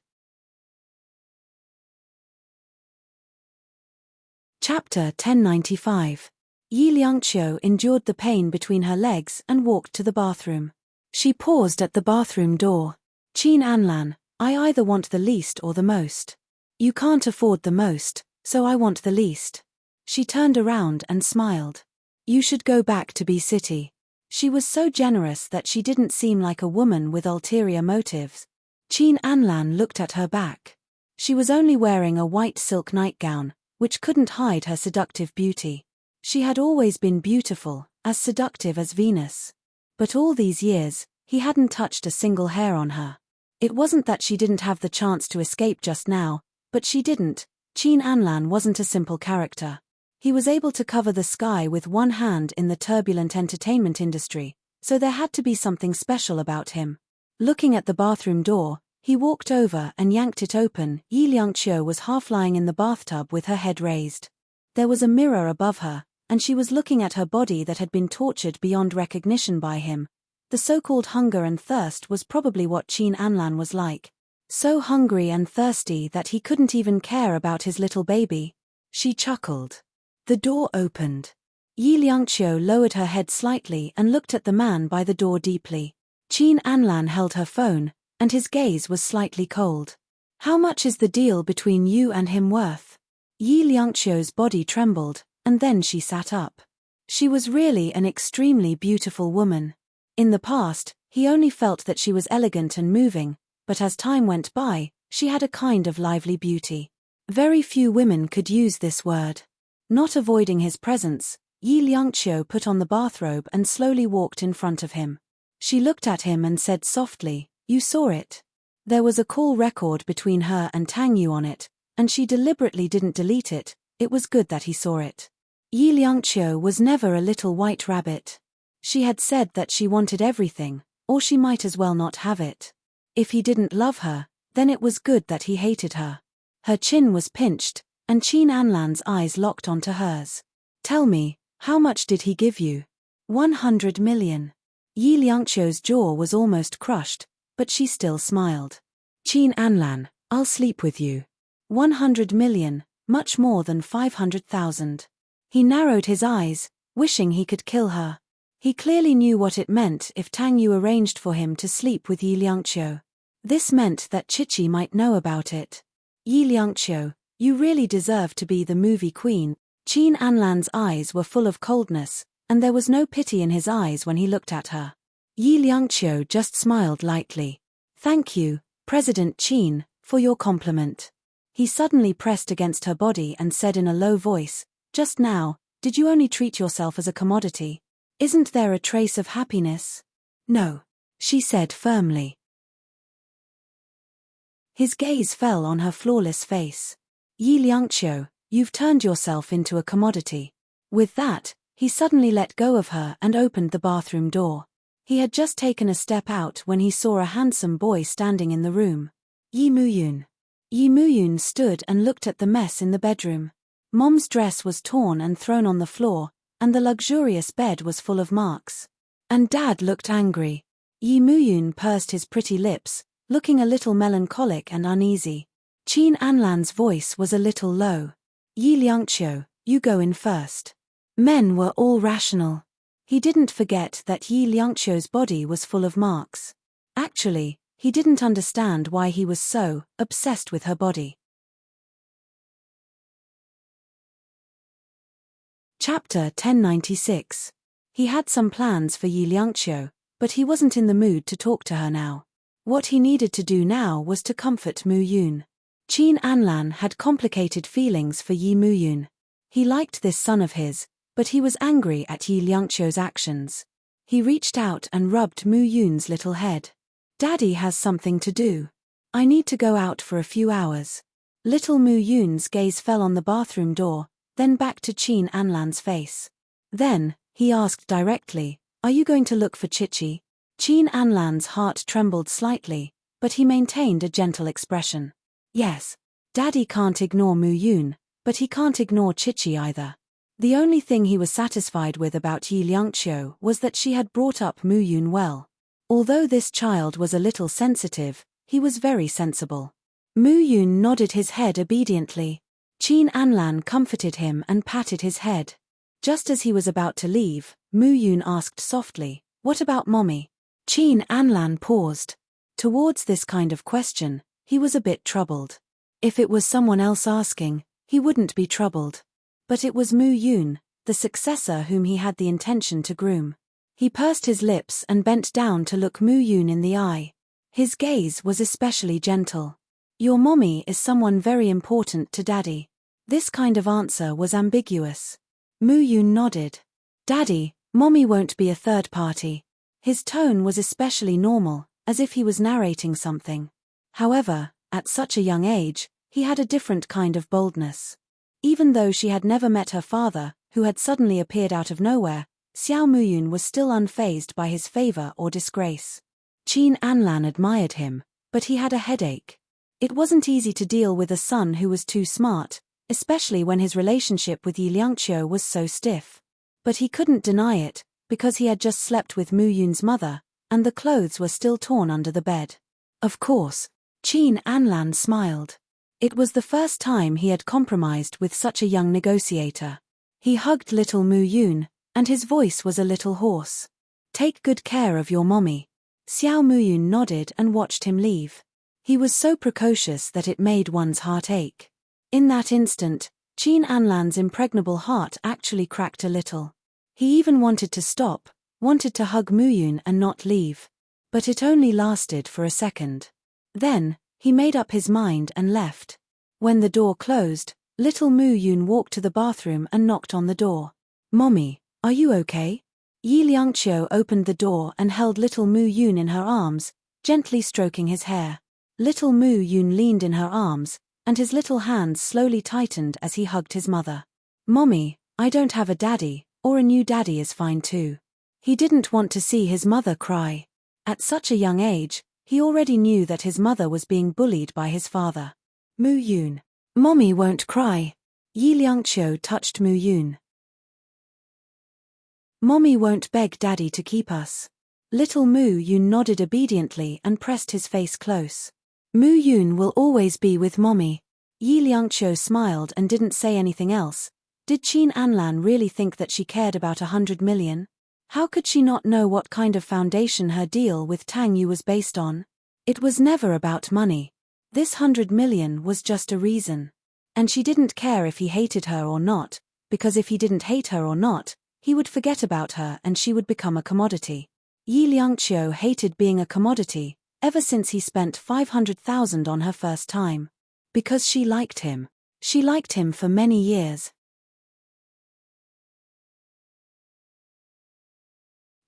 Speaker 1: Chapter 1095. Yi Liangqiu endured the pain between her legs and walked to the bathroom. She paused at the bathroom door. Qin Anlan, I either want the least or the most. You can't afford the most, so I want the least. She turned around and smiled. You should go back to B City. She was so generous that she didn't seem like a woman with ulterior motives. Qin Anlan looked at her back. She was only wearing a white silk nightgown, which couldn't hide her seductive beauty. She had always been beautiful, as seductive as Venus. But all these years, he hadn't touched a single hair on her. It wasn't that she didn't have the chance to escape just now, but she didn't. Qin Anlan wasn't a simple character. He was able to cover the sky with one hand in the turbulent entertainment industry, so there had to be something special about him. Looking at the bathroom door, he walked over and yanked it open. Yi Liangqiu was half lying in the bathtub with her head raised. There was a mirror above her, and she was looking at her body that had been tortured beyond recognition by him. The so-called hunger and thirst was probably what Qin Anlan was like. So hungry and thirsty that he couldn't even care about his little baby. She chuckled. The door opened. Yi Liangqiu lowered her head slightly and looked at the man by the door deeply. Qin Anlan held her phone, and his gaze was slightly cold. How much is the deal between you and him worth? Yi Liangqiu's body trembled, and then she sat up. She was really an extremely beautiful woman. In the past, he only felt that she was elegant and moving, but as time went by, she had a kind of lively beauty. Very few women could use this word. Not avoiding his presence, Yi Liangqiu put on the bathrobe and slowly walked in front of him. She looked at him and said softly, "You saw it." There was a call record between her and Tang Yu on it, and she deliberately didn't delete it. It was good that he saw it. Yi Liangqiu was never a little white rabbit. She had said that she wanted everything, or she might as well not have it. If he didn't love her, then it was good that he hated her. Her chin was pinched, and Qin Anlan's eyes locked onto hers. "Tell me, how much did he give you?" 100 million. Yi Liangqiu's jaw was almost crushed, but she still smiled. "Qin Anlan, I'll sleep with you." 100 million, much more than 500,000. He narrowed his eyes, wishing he could kill her. He clearly knew what it meant if Tang Yu arranged for him to sleep with Yi Liangqiu. This meant that Chichi might know about it. "Yi Liangqiu, you really deserve to be the movie queen." Qin Anlan's eyes were full of coldness, and there was no pity in his eyes when he looked at her. Yi Liangqiu just smiled lightly. "Thank you, President Qin, for your compliment." He suddenly pressed against her body and said in a low voice, "Just now, did you only treat yourself as a commodity? Isn't there a trace of happiness?" "No," she said firmly. His gaze fell on her flawless face. "Yi Liangqiu, you've turned yourself into a commodity." With that, he suddenly let go of her and opened the bathroom door. He had just taken a step out when he saw a handsome boy standing in the room. Yi Muyun. Yi Muyun stood and looked at the mess in the bedroom. Mom's dress was torn and thrown on the floor, and the luxurious bed was full of marks. And Dad looked angry. Yi Muyun pursed his pretty lips, looking a little melancholic and uneasy. Qin Anlan's voice was a little low. "Yi Liangqiu, you go in first." Men were all rational. He didn't forget that Yi Liangqiu's body was full of marks. Actually, he didn't understand why he was so obsessed with her body. Chapter 1096. He had some plans for Yi Liangqiu, but he wasn't in the mood to talk to her now. What he needed to do now was to comfort Mu Yun. Qin Anlan had complicated feelings for Yi Muyun. He liked this son of his, but he was angry at Yi Liangqiu's actions. He reached out and rubbed Mu Yun's little head. "Daddy has something to do. I need to go out for a few hours." Little Mu Yun's gaze fell on the bathroom door, then back to Qin Anlan's face. Then, he asked directly, "Are you going to look for Chichi?" Qin Anlan's heart trembled slightly, but he maintained a gentle expression. "Yes. Daddy can't ignore Mu Yun, but he can't ignore Chichi either." The only thing he was satisfied with about Yi Liangqiu was that she had brought up Mu Yun well. Although this child was a little sensitive, he was very sensible. Mu Yun nodded his head obediently. Qin Anlan comforted him and patted his head. Just as he was about to leave, Mu Yun asked softly, "What about Mommy?" Qin Anlan paused. Towards this kind of question, he was a bit troubled. If it was someone else asking, he wouldn't be troubled. But it was Mu Yun, the successor whom he had the intention to groom. He pursed his lips and bent down to look Mu Yun in the eye. His gaze was especially gentle. "Your mommy is someone very important to Daddy." This kind of answer was ambiguous. Mu Yun nodded. "Daddy, Mommy won't be a third party." His tone was especially normal, as if he was narrating something. However, at such a young age, he had a different kind of boldness. Even though she had never met her father, who had suddenly appeared out of nowhere, Xiao Muyun was still unfazed by his favor or disgrace. Qin Anlan admired him, but he had a headache. It wasn't easy to deal with a son who was too smart, especially when his relationship with Yi Liangqiu was so stiff. But he couldn't deny it, because he had just slept with Muyun's mother, and the clothes were still torn under the bed. Of course, Qin Anlan smiled. It was the first time he had compromised with such a young negotiator. He hugged little Muyun, and his voice was a little hoarse. "Take good care of your mommy." Xiao Muyun nodded and watched him leave. He was so precocious that it made one's heart ache. In that instant, Qin Anlan's impregnable heart actually cracked a little. He even wanted to stop, wanted to hug Muyun and not leave. But it only lasted for a second. Then, he made up his mind and left. When the door closed, little Muyun walked to the bathroom and knocked on the door. "Mommy, are you okay?" Yi Liangqiu opened the door and held little Muyun in her arms, gently stroking his hair. Little Muyun leaned in her arms, and his little hands slowly tightened as he hugged his mother. "Mommy, I don't have a daddy, or a new daddy is fine too." He didn't want to see his mother cry. At such a young age, he already knew that his mother was being bullied by his father. "Muyun, Mommy won't cry." Yi Liangqiu touched Muyun. "Mommy won't beg Daddy to keep us." Little Muyun nodded obediently and pressed his face close. "Muyun will always be with Mommy." Yi Liangqiu smiled and didn't say anything else. Did Qin Anlan really think that she cared about 100 million? How could she not know what kind of foundation her deal with Tang Yu was based on? It was never about money. This 100 million was just a reason. And she didn't care if he hated her or not, because if he didn't hate her or not, he would forget about her and she would become a commodity. Yi Liangqiu hated being a commodity, ever since he spent 500,000 on her first time. Because she liked him. She liked him for many years.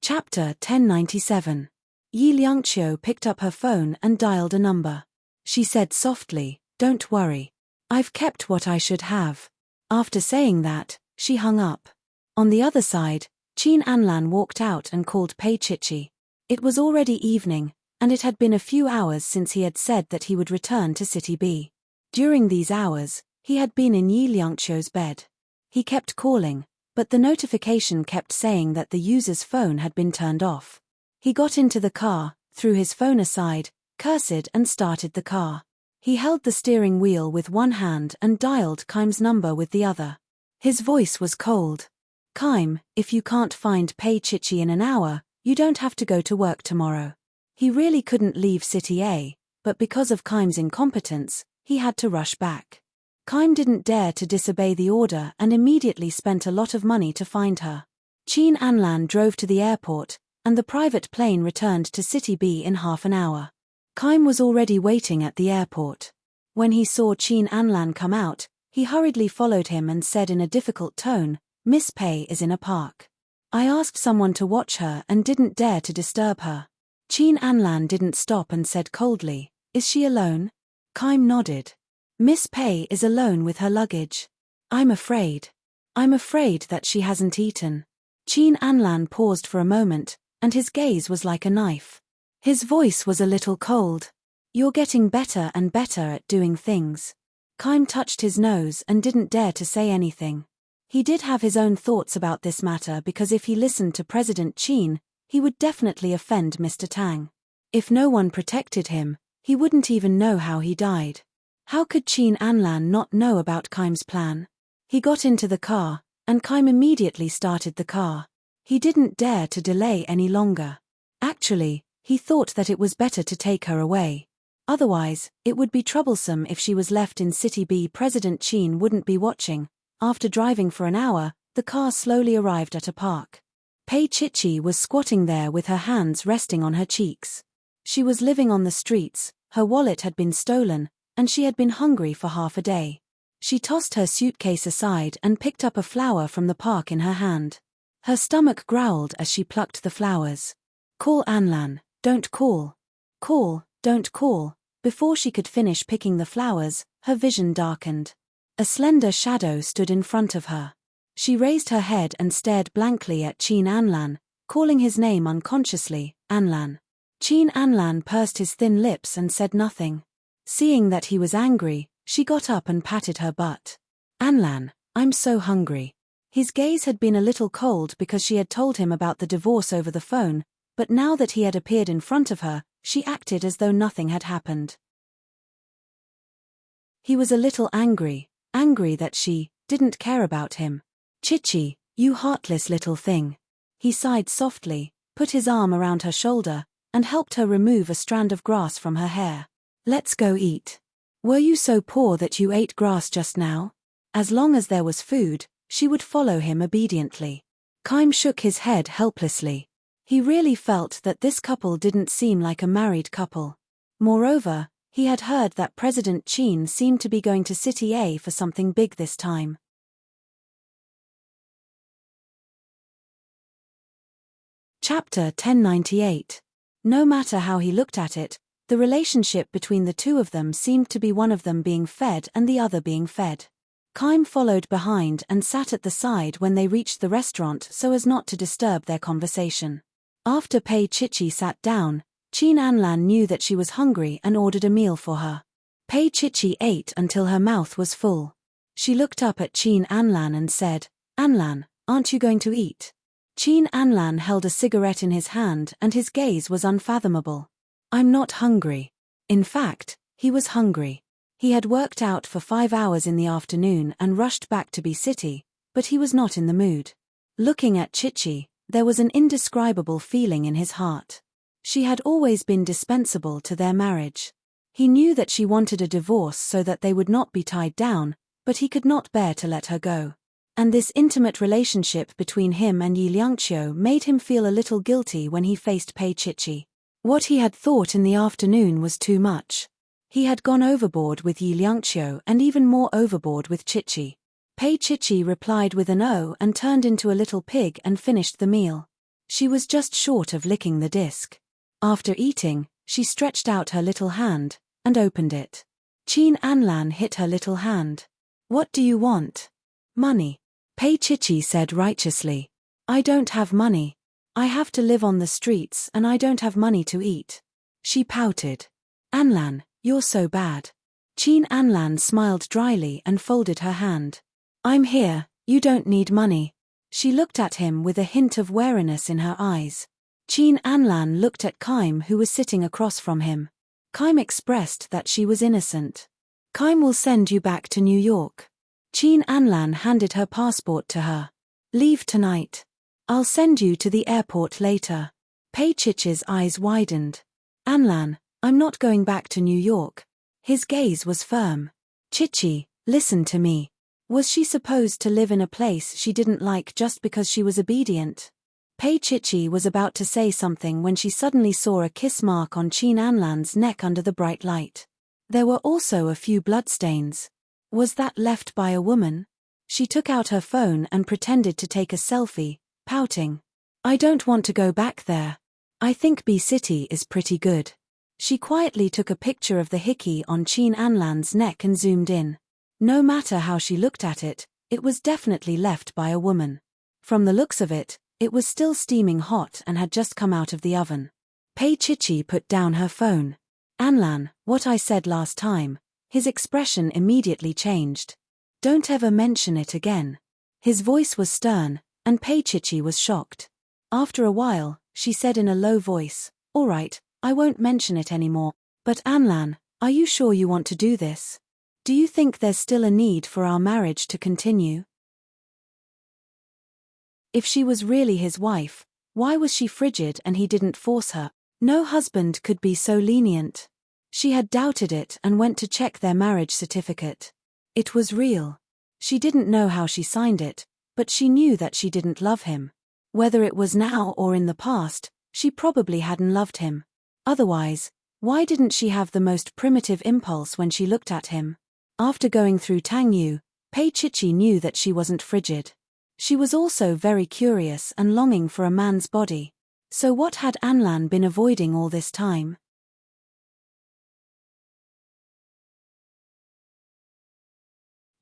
Speaker 1: Chapter 1097. Yi Liangqiu picked up her phone and dialed a number. She said softly, "Don't worry. I've kept what I should have." After saying that, she hung up. On the other side, Qin Anlan walked out and called Pei Chichi. It was already evening, and it had been a few hours since he had said that he would return to City B. During these hours, he had been in Yi Liangqiu's bed. He kept calling, but the notification kept saying that the user's phone had been turned off. He got into the car, threw his phone aside, cursed and started the car. He held the steering wheel with one hand and dialed Kaim's number with the other. His voice was cold. "Kaim, if you can't find Pei Chichi in an hour, you don't have to go to work tomorrow." He really couldn't leave City A, but because of Kaim's incompetence, he had to rush back. Kaim didn't dare to disobey the order and immediately spent a lot of money to find her. Qin Anlan drove to the airport, and the private plane returned to City B in half an hour. Kaim was already waiting at the airport. When he saw Qin Anlan come out, he hurriedly followed him and said in a difficult tone, "Miss Pei is in a park. I asked someone to watch her and didn't dare to disturb her." Qin Anlan didn't stop and said coldly, "Is she alone?" Kaim nodded. "Miss Pei is alone with her luggage. I'm afraid that she hasn't eaten." Qin Anlan paused for a moment, and his gaze was like a knife. His voice was a little cold. "You're getting better and better at doing things." Kaim touched his nose and didn't dare to say anything. He did have his own thoughts about this matter because if he listened to President Qin, he would definitely offend Mr. Tang. If no one protected him, he wouldn't even know how he died. How could Qin Anlan not know about Kaim's plan? He got into the car, and Kaim immediately started the car. He didn't dare to delay any longer. Actually, he thought that it was better to take her away. Otherwise, it would be troublesome if she was left in City B. President Qin wouldn't be watching. After driving for an hour, the car slowly arrived at a park. Pei Chichi was squatting there with her hands resting on her cheeks. She was living on the streets, her wallet had been stolen, and she had been hungry for half a day. She tossed her suitcase aside and picked up a flower from the park in her hand. Her stomach growled as she plucked the flowers. "Call Anlan, don't call. Call, don't call." Before she could finish picking the flowers, her vision darkened. A slender shadow stood in front of her. She raised her head and stared blankly at Qin Anlan, calling his name unconsciously, Anlan. Qin Anlan pursed his thin lips and said nothing. Seeing that he was angry, she got up and patted her butt. Anlan, I'm so hungry. His gaze had been a little cold because she had told him about the divorce over the phone, but now that he had appeared in front of her, she acted as though nothing had happened. He was a little angry that she didn't care about him. Chichi, you heartless little thing. He sighed softly, put his arm around her shoulder, and helped her remove a strand of grass from her hair. Let's go eat. Were you so poor that you ate grass just now? As long as there was food, she would follow him obediently. Kaim shook his head helplessly. He really felt that this couple didn't seem like a married couple. Moreover, he had heard that President Qin seemed to be going to City A for something big this time. Chapter 1098. No matter how he looked at it, the relationship between the two of them seemed to be one of them being fed and the other being fed. Kaim followed behind and sat at the side when they reached the restaurant so as not to disturb their conversation. After Pei Chichi sat down, Qin Anlan knew that she was hungry and ordered a meal for her. Pei Chichi ate until her mouth was full. She looked up at Qin Anlan and said, Anlan, aren't you going to eat? Qin Anlan held a cigarette in his hand and his gaze was unfathomable. I'm not hungry. In fact, he was hungry. He had worked out for 5 hours in the afternoon and rushed back to B-City, but he was not in the mood. Looking at Chichi, there was an indescribable feeling in his heart. She had always been dispensable to their marriage. He knew that she wanted a divorce so that they would not be tied down, but he could not bear to let her go. And this intimate relationship between him and Yi Liangqiu made him feel a little guilty when he faced Pei Chichi. What he had thought in the afternoon was too much. He had gone overboard with Yi Liangqiu and even more overboard with Chichi. Pei Chichi replied with an "oh" and turned into a little pig and finished the meal. She was just short of licking the disc. After eating, she stretched out her little hand and opened it. Qin Anlan hit her little hand. What do you want? Money. Pei Chichi said righteously. I don't have money. I have to live on the streets and I don't have money to eat. She pouted. Anlan, you're so bad. Qin Anlan smiled dryly and folded her hand. I'm here, you don't need money. She looked at him with a hint of wariness in her eyes. Qin Anlan looked at Kaim who was sitting across from him. Kaim expressed that she was innocent. Kaim will send you back to New York. Qin Anlan handed her passport to her. Leave tonight. I'll send you to the airport later. Pei Chichi's eyes widened. Anlan, I'm not going back to New York. His gaze was firm. Chichi, listen to me. Was she supposed to live in a place she didn't like just because she was obedient? Pei Chichi was about to say something when she suddenly saw a kiss mark on Qin Anlan's neck under the bright light. There were also a few bloodstains. Was that left by a woman? She took out her phone and pretended to take a selfie, pouting. I don't want to go back there. I think B-City is pretty good. She quietly took a picture of the hickey on Qin Anlan's neck and zoomed in. No matter how she looked at it, it was definitely left by a woman. From the looks of it, it was still steaming hot and had just come out of the oven. Pei Chichi put down her phone. Anlan, what I said last time. His expression immediately changed. Don't ever mention it again. His voice was stern, and Pei Chichi was shocked. After a while, she said in a low voice, All right, I won't mention it anymore. But Anlan, are you sure you want to do this? Do you think there's still a need for our marriage to continue? If she was really his wife, why was she frigid and he didn't force her? No husband could be so lenient. She had doubted it and went to check their marriage certificate. It was real. She didn't know how she signed it, but she knew that she didn't love him. Whether it was now or in the past, she probably hadn't loved him. Otherwise, why didn't she have the most primitive impulse when she looked at him? After going through Tangyu, Pei Chichi knew that she wasn't frigid. She was also very curious and longing for a man's body. So what had Anlan been avoiding all this time?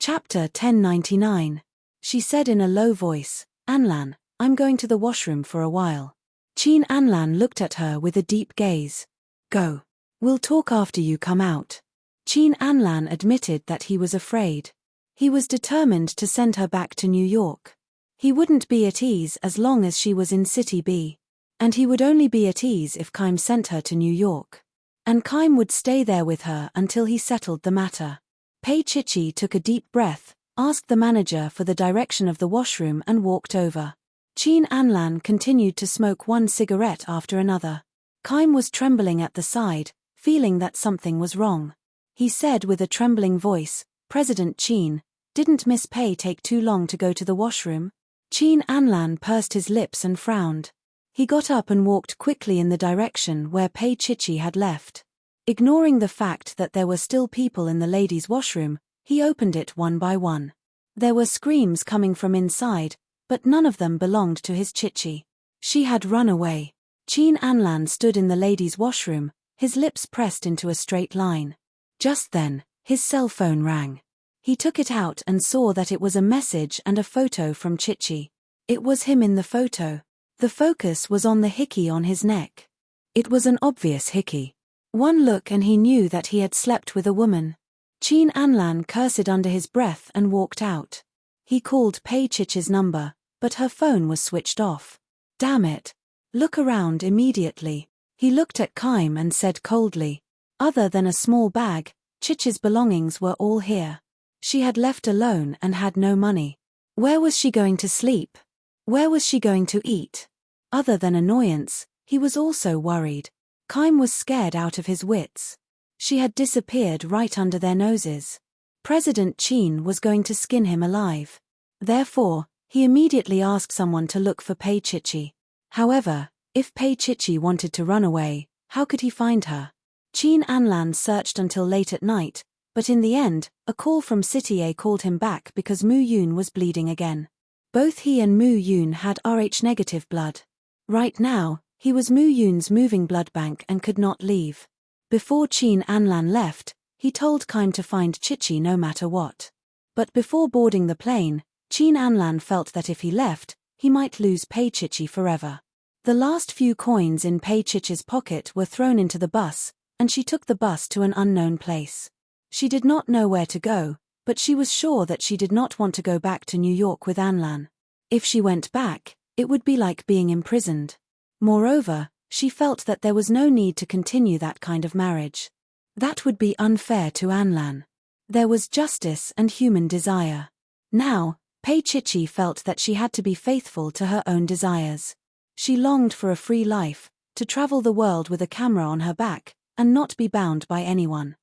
Speaker 1: Chapter 1099. She said in a low voice, "Anlan, I'm going to the washroom for a while." Chin Anlan looked at her with a deep gaze. "Go. We'll talk after you come out." Chin Anlan admitted that he was afraid. He was determined to send her back to New York. He wouldn't be at ease as long as she was in City B. And he would only be at ease if Kaim sent her to New York. And Kaim would stay there with her until he settled the matter. Pei Chichi took a deep breath, asked the manager for the direction of the washroom and walked over. Chin Anlan continued to smoke one cigarette after another. Kaim was trembling at the side, feeling that something was wrong. He said with a trembling voice, "President Chin, didn't Miss Pei take too long to go to the washroom?" Chin Anlan pursed his lips and frowned. He got up and walked quickly in the direction where Pei Chichi had left. Ignoring the fact that there were still people in the ladies' washroom, he opened it one by one. There were screams coming from inside, but none of them belonged to his Chichi. She had run away. Chin Anlan stood in the ladies' washroom, his lips pressed into a straight line. Just then, his cell phone rang. He took it out and saw that it was a message and a photo from Chichi. It was him in the photo. The focus was on the hickey on his neck. It was an obvious hickey. One look and he knew that he had slept with a woman. Chin Anlan cursed under his breath and walked out. He called Pei Chichi's number, but her phone was switched off. "Damn it. Look around immediately." He looked at Kaim and said coldly. Other than a small bag, Chichi's belongings were all here. She had left alone and had no money. Where was she going to sleep? Where was she going to eat? Other than annoyance, he was also worried. Kaim was scared out of his wits. She had disappeared right under their noses. President Chin was going to skin him alive. Therefore, he immediately asked someone to look for Pei Chichi. However, if Pei Chichi wanted to run away, how could he find her? Chin Anlan searched until late at night, but in the end, a call from City A called him back because Mu Yun was bleeding again. Both he and Mu Yun had Rh-negative blood. Right now, he was Mu Yun's moving blood bank and could not leave. Before Chin Anlan left, he told Kaim to find Chichi no matter what. But before boarding the plane, Chin Anlan felt that if he left, he might lose Pei Chichi forever. The last few coins in Pei Chichi's pocket were thrown into the bus, and she took the bus to an unknown place. She did not know where to go, but she was sure that she did not want to go back to New York with Anlan. If she went back, it would be like being imprisoned. Moreover, she felt that there was no need to continue that kind of marriage. That would be unfair to Anlan. There was justice and human desire. Now, Pei Chichi felt that she had to be faithful to her own desires. She longed for a free life, to travel the world with a camera on her back, and not be bound by anyone.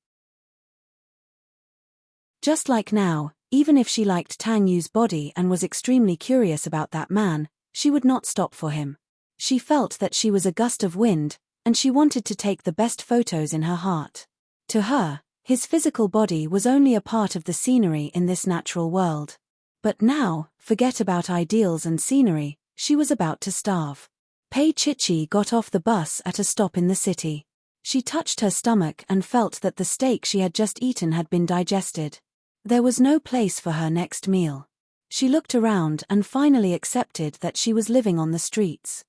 Speaker 1: Just like now, even if she liked Tang Yu's body and was extremely curious about that man, she would not stop for him. She felt that she was a gust of wind, and she wanted to take the best photos in her heart. To her, his physical body was only a part of the scenery in this natural world. But now, forget about ideals and scenery, she was about to starve. Pei Chichi got off the bus at a stop in the city. She touched her stomach and felt that the steak she had just eaten had been digested. There was no place for her next meal. She looked around and finally accepted that she was living on the streets.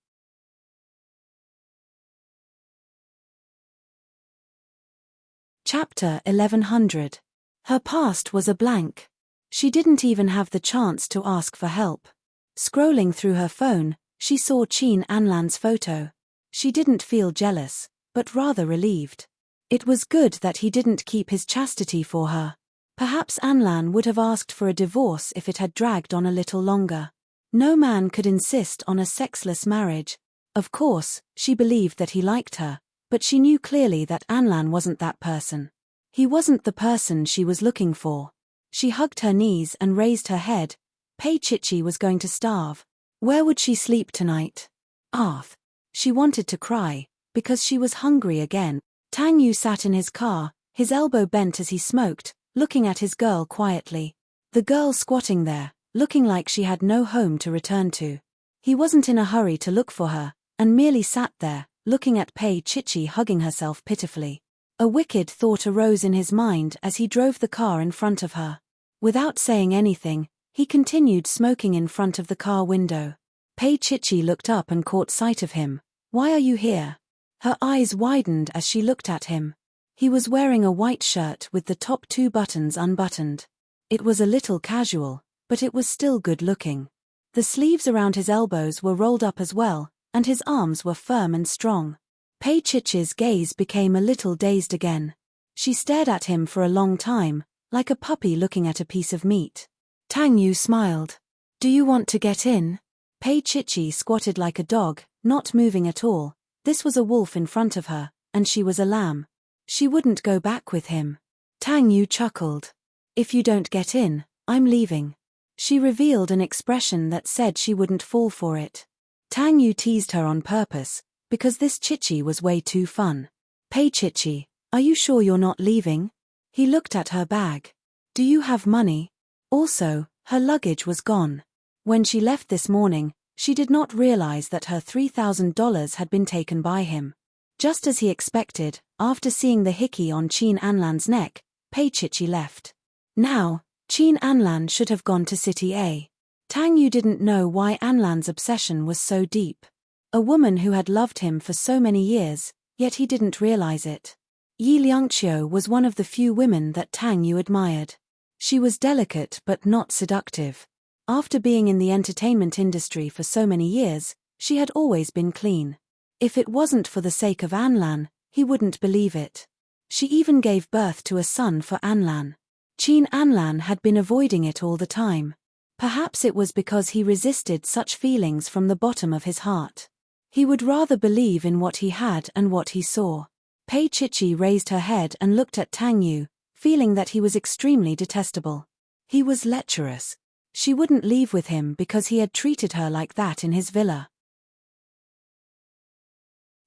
Speaker 1: Chapter 1100. Her past was a blank. She didn't even have the chance to ask for help. Scrolling through her phone, she saw Chin Anlan's photo. She didn't feel jealous, but rather relieved. It was good that he didn't keep his chastity for her. Perhaps Anlan would have asked for a divorce if it had dragged on a little longer. No man could insist on a sexless marriage. Of course, she believed that he liked her, but she knew clearly that Anlan wasn't that person. He wasn't the person she was looking for. She hugged her knees and raised her head. Pei Chichi was going to starve. Where would she sleep tonight? Arth. She wanted to cry, because she was hungry again. Tang Yu sat in his car, his elbow bent as he smoked, looking at his girl quietly. The girl squatting there, looking like she had no home to return to. He wasn't in a hurry to look for her, and merely sat there, looking at Pei Chichi hugging herself pitifully. A wicked thought arose in his mind as he drove the car in front of her. Without saying anything, he continued smoking in front of the car window. Pei Chichi looked up and caught sight of him. "Why are you here?" Her eyes widened as she looked at him. He was wearing a white shirt with the top 2 buttons unbuttoned. It was a little casual, but it was still good-looking. The sleeves around his elbows were rolled up as well, and his arms were firm and strong. Pei Chichi's gaze became a little dazed again. She stared at him for a long time, like a puppy looking at a piece of meat. Tang Yu smiled. "Do you want to get in?" Pei Chichi squatted like a dog, not moving at all. This was a wolf in front of her, and she was a lamb. She wouldn't go back with him. Tang Yu chuckled. "If you don't get in, I'm leaving." She revealed an expression that said she wouldn't fall for it. Tang Yu teased her on purpose, because this Chichi was way too fun. "Pei Chichi, are you sure you're not leaving?" He looked at her bag. "Do you have money?" Also, her luggage was gone. When she left this morning, she did not realize that her $3,000 had been taken by him. Just as he expected, after seeing the hickey on Qin Anlan's neck, Pei Chichi left. Now, Qin Anlan should have gone to City A. Tang Yu didn't know why Anlan's obsession was so deep. A woman who had loved him for so many years, yet he didn't realize it. Yi Liangqiu was one of the few women that Tang Yu admired. She was delicate but not seductive. After being in the entertainment industry for so many years, she had always been clean. If it wasn't for the sake of Anlan, he wouldn't believe it. She even gave birth to a son for Anlan. Qin Anlan had been avoiding it all the time. Perhaps it was because he resisted such feelings from the bottom of his heart. He would rather believe in what he had and what he saw. Pei Chichi raised her head and looked at Tang Yu, feeling that he was extremely detestable. He was lecherous. She wouldn't leave with him because he had treated her like that in his villa.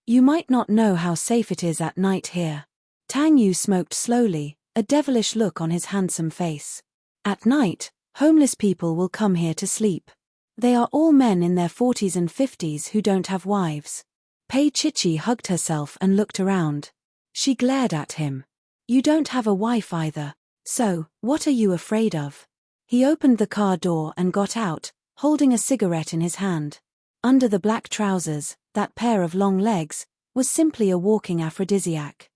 Speaker 1: "You might not know how safe it is at night here." Tang Yu smoked slowly, a devilish look on his handsome face. "At night, homeless people will come here to sleep. They are all men in their 40s and 50s who don't have wives." Pei Chichi hugged herself and looked around. She glared at him. "You don't have a wife either. So, what are you afraid of?" He opened the car door and got out, holding a cigarette in his hand. Under the black trousers, that pair of long legs, was simply a walking aphrodisiac.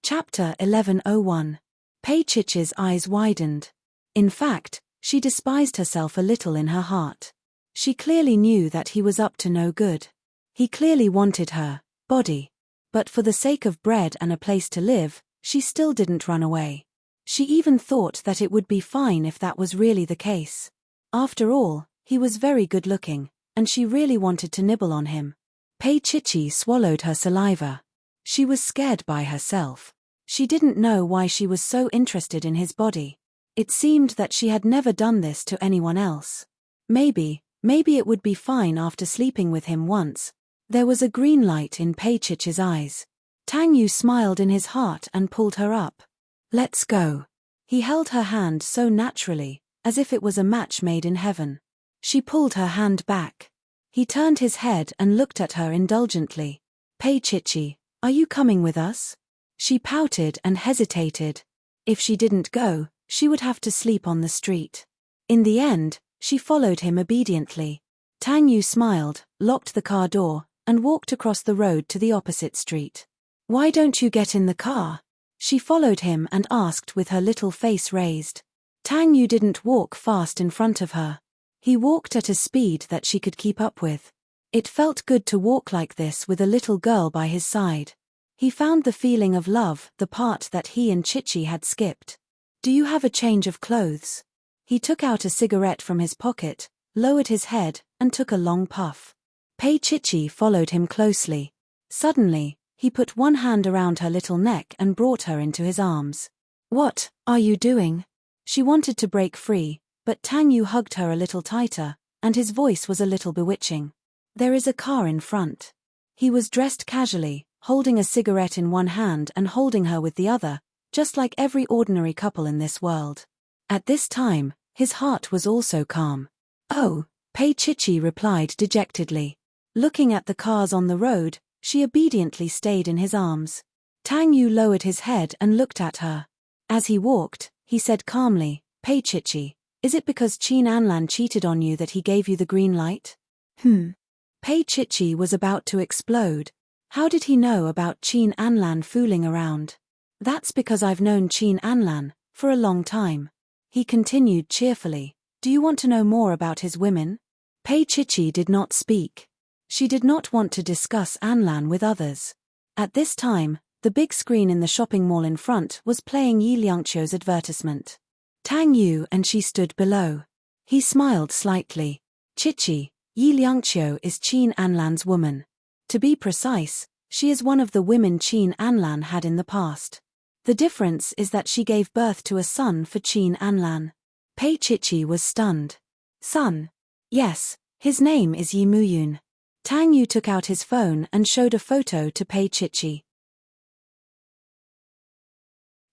Speaker 1: Chapter 1101. Pei Chichi's eyes widened. In fact, she despised herself a little in her heart. She clearly knew that he was up to no good. He clearly wanted her body. But for the sake of bread and a place to live, she still didn't run away. She even thought that it would be fine if that was really the case. After all, he was very good-looking, and she really wanted to nibble on him. Pei Chichi swallowed her saliva. She was scared by herself. She didn't know why she was so interested in his body. It seemed that she had never done this to anyone else. Maybe it would be fine after sleeping with him once. There was a green light in Pei Chichi's eyes. Tang Yu smiled in his heart and pulled her up. "Let's go." He held her hand so naturally, as if it was a match made in heaven. She pulled her hand back. He turned his head and looked at her indulgently. "Pei Chichi, are you coming with us?" She pouted and hesitated. If she didn't go, she would have to sleep on the street. In the end, she followed him obediently. Tang Yu smiled, locked the car door, and walked across the road to the opposite street. "Why don't you get in the car?" She followed him and asked with her little face raised. Tang Yu didn't walk fast in front of her. He walked at a speed that she could keep up with. It felt good to walk like this with a little girl by his side. He found the feeling of love, the part that he and Chichi had skipped. "Do you have a change of clothes?" He took out a cigarette from his pocket, lowered his head, and took a long puff. Pei Chichi followed him closely. Suddenly, he put one hand around her little neck and brought her into his arms. "What are you doing?" She wanted to break free, but Tang Yu hugged her a little tighter, and his voice was a little bewitching. "There is a car in front." He was dressed casually, holding a cigarette in one hand and holding her with the other, just like every ordinary couple in this world. At this time, his heart was also calm. "Oh," Pei Chichi replied dejectedly. Looking at the cars on the road, she obediently stayed in his arms. Tang Yu lowered his head and looked at her. As he walked, he said calmly, Pei Chichi, is it because Qin Anlan cheated on you that he gave you the green light? Pei Chichi was about to explode. How did he know about Qin Anlan fooling around? That's because I've known Qin Anlan for a long time. He continued cheerfully. Do you want to know more about his women? Pei Chichi did not speak. She did not want to discuss Anlan with others. At this time, the big screen in the shopping mall in front was playing Yi Liangqiu's advertisement. Tang Yu and she stood below. He smiled slightly. Chichi, Yi Liangqiu is Qin Anlan's woman. To be precise, she is one of the women Qin Anlan had in the past. The difference is that she gave birth to a son for Qin Anlan. Pei Chichi was stunned. Son? Yes, his name is Yi Muyun. Tang Yu took out his phone and showed a photo to Pei Chichi.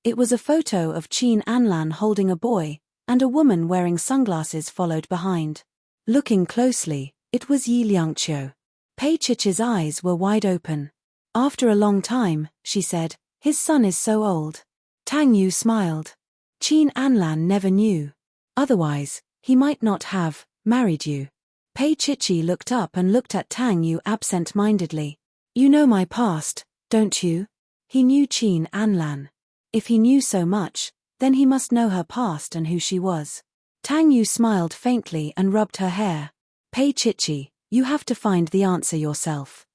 Speaker 1: It was a photo of Qin Anlan holding a boy, and a woman wearing sunglasses followed behind. Looking closely, it was Yi Liangqiu. Pei Chichi's eyes were wide open. After a long time, she said, his son is so old. Tang Yu smiled. Qin Anlan never knew. Otherwise, he might not have married you. Pei Chichi looked up and looked at Tang Yu absent-mindedly. You know my past, don't you? He knew Qin Anlan. If he knew so much, then he must know her past and who she was. Tang Yu smiled faintly and rubbed her hair. Pei Chichi, you have to find the answer yourself.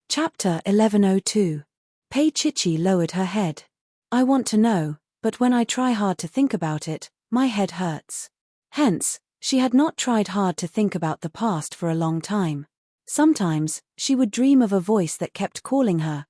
Speaker 1: Chapter 1102. Pei Chichi lowered her head. I want to know, but when I try hard to think about it, my head hurts. Hence, she had not tried hard to think about the past for a long time. Sometimes, she would dream of a voice that kept calling her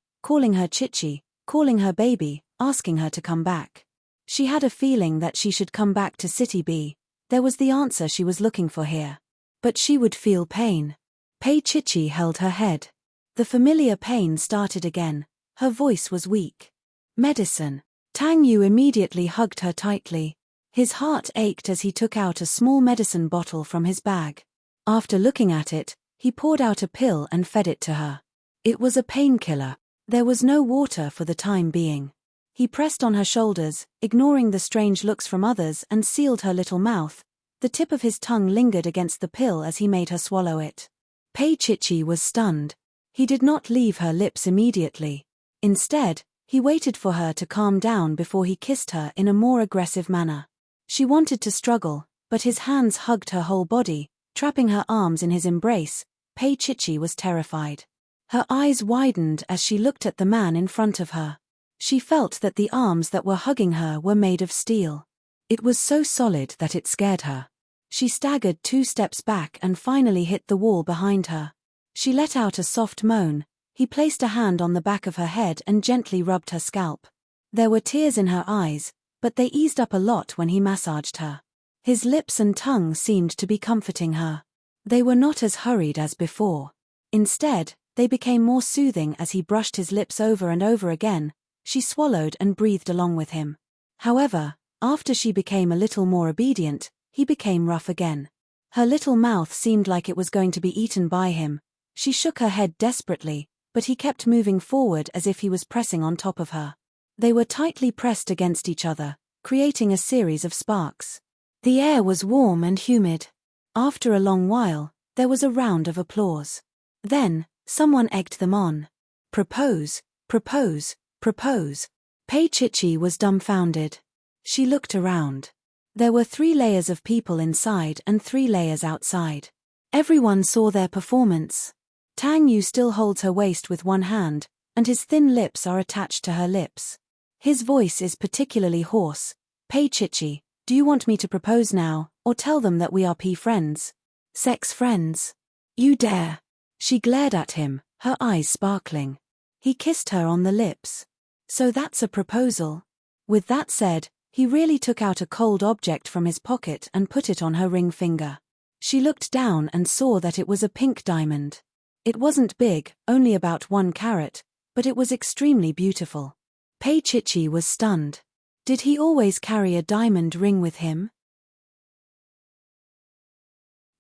Speaker 1: Chichi, calling her baby, asking her to come back. She had a feeling that she should come back to City B. There was the answer she was looking for here. But she would feel pain. Pei Chichi held her head. The familiar pain started again. Her voice was weak. Medicine. Tang Yu immediately hugged her tightly. His heart ached as he took out a small medicine bottle from his bag. After looking at it, he poured out a pill and fed it to her. It was a painkiller. There was no water for the time being. He pressed on her shoulders, ignoring the strange looks from others, and sealed her little mouth. The tip of his tongue lingered against the pill as he made her swallow it. Pei Chichi was stunned. He did not leave her lips immediately. Instead, he waited for her to calm down before he kissed her in a more aggressive manner. She wanted to struggle, but his hands hugged her whole body, trapping her arms in his embrace. Pei Chichi was terrified. Her eyes widened as she looked at the man in front of her. She felt that the arms that were hugging her were made of steel. It was so solid that it scared her. She staggered 2 steps back and finally hit the wall behind her. She let out a soft moan. He placed a hand on the back of her head and gently rubbed her scalp. There were tears in her eyes, but they eased up a lot when he massaged her. His lips and tongue seemed to be comforting her. They were not as hurried as before. Instead, they became more soothing as he brushed his lips over and over again. She swallowed and breathed along with him. However, after she became a little more obedient, he became rough again. Her little mouth seemed like it was going to be eaten by him. She shook her head desperately, but he kept moving forward as if he was pressing on top of her. They were tightly pressed against each other, creating a series of sparks. The air was warm and humid. After a long while, there was a round of applause. Then, someone egged them on. Propose, propose, propose. Pei Chichi was dumbfounded. She looked around. There were 3 layers of people inside and 3 layers outside. Everyone saw their performance. Tang Yu still holds her waist with one hand, and his thin lips are attached to her lips. His voice is particularly hoarse. Pei Chichi, do you want me to propose now, or tell them that we are friends? Sex friends? You dare. She glared at him, her eyes sparkling. He kissed her on the lips. So that's a proposal. With that said, he really took out a cold object from his pocket and put it on her ring finger. She looked down and saw that it was a pink diamond. It wasn't big, only about 1 carat, but it was extremely beautiful. Pei Chichi was stunned. Did he always carry a diamond ring with him?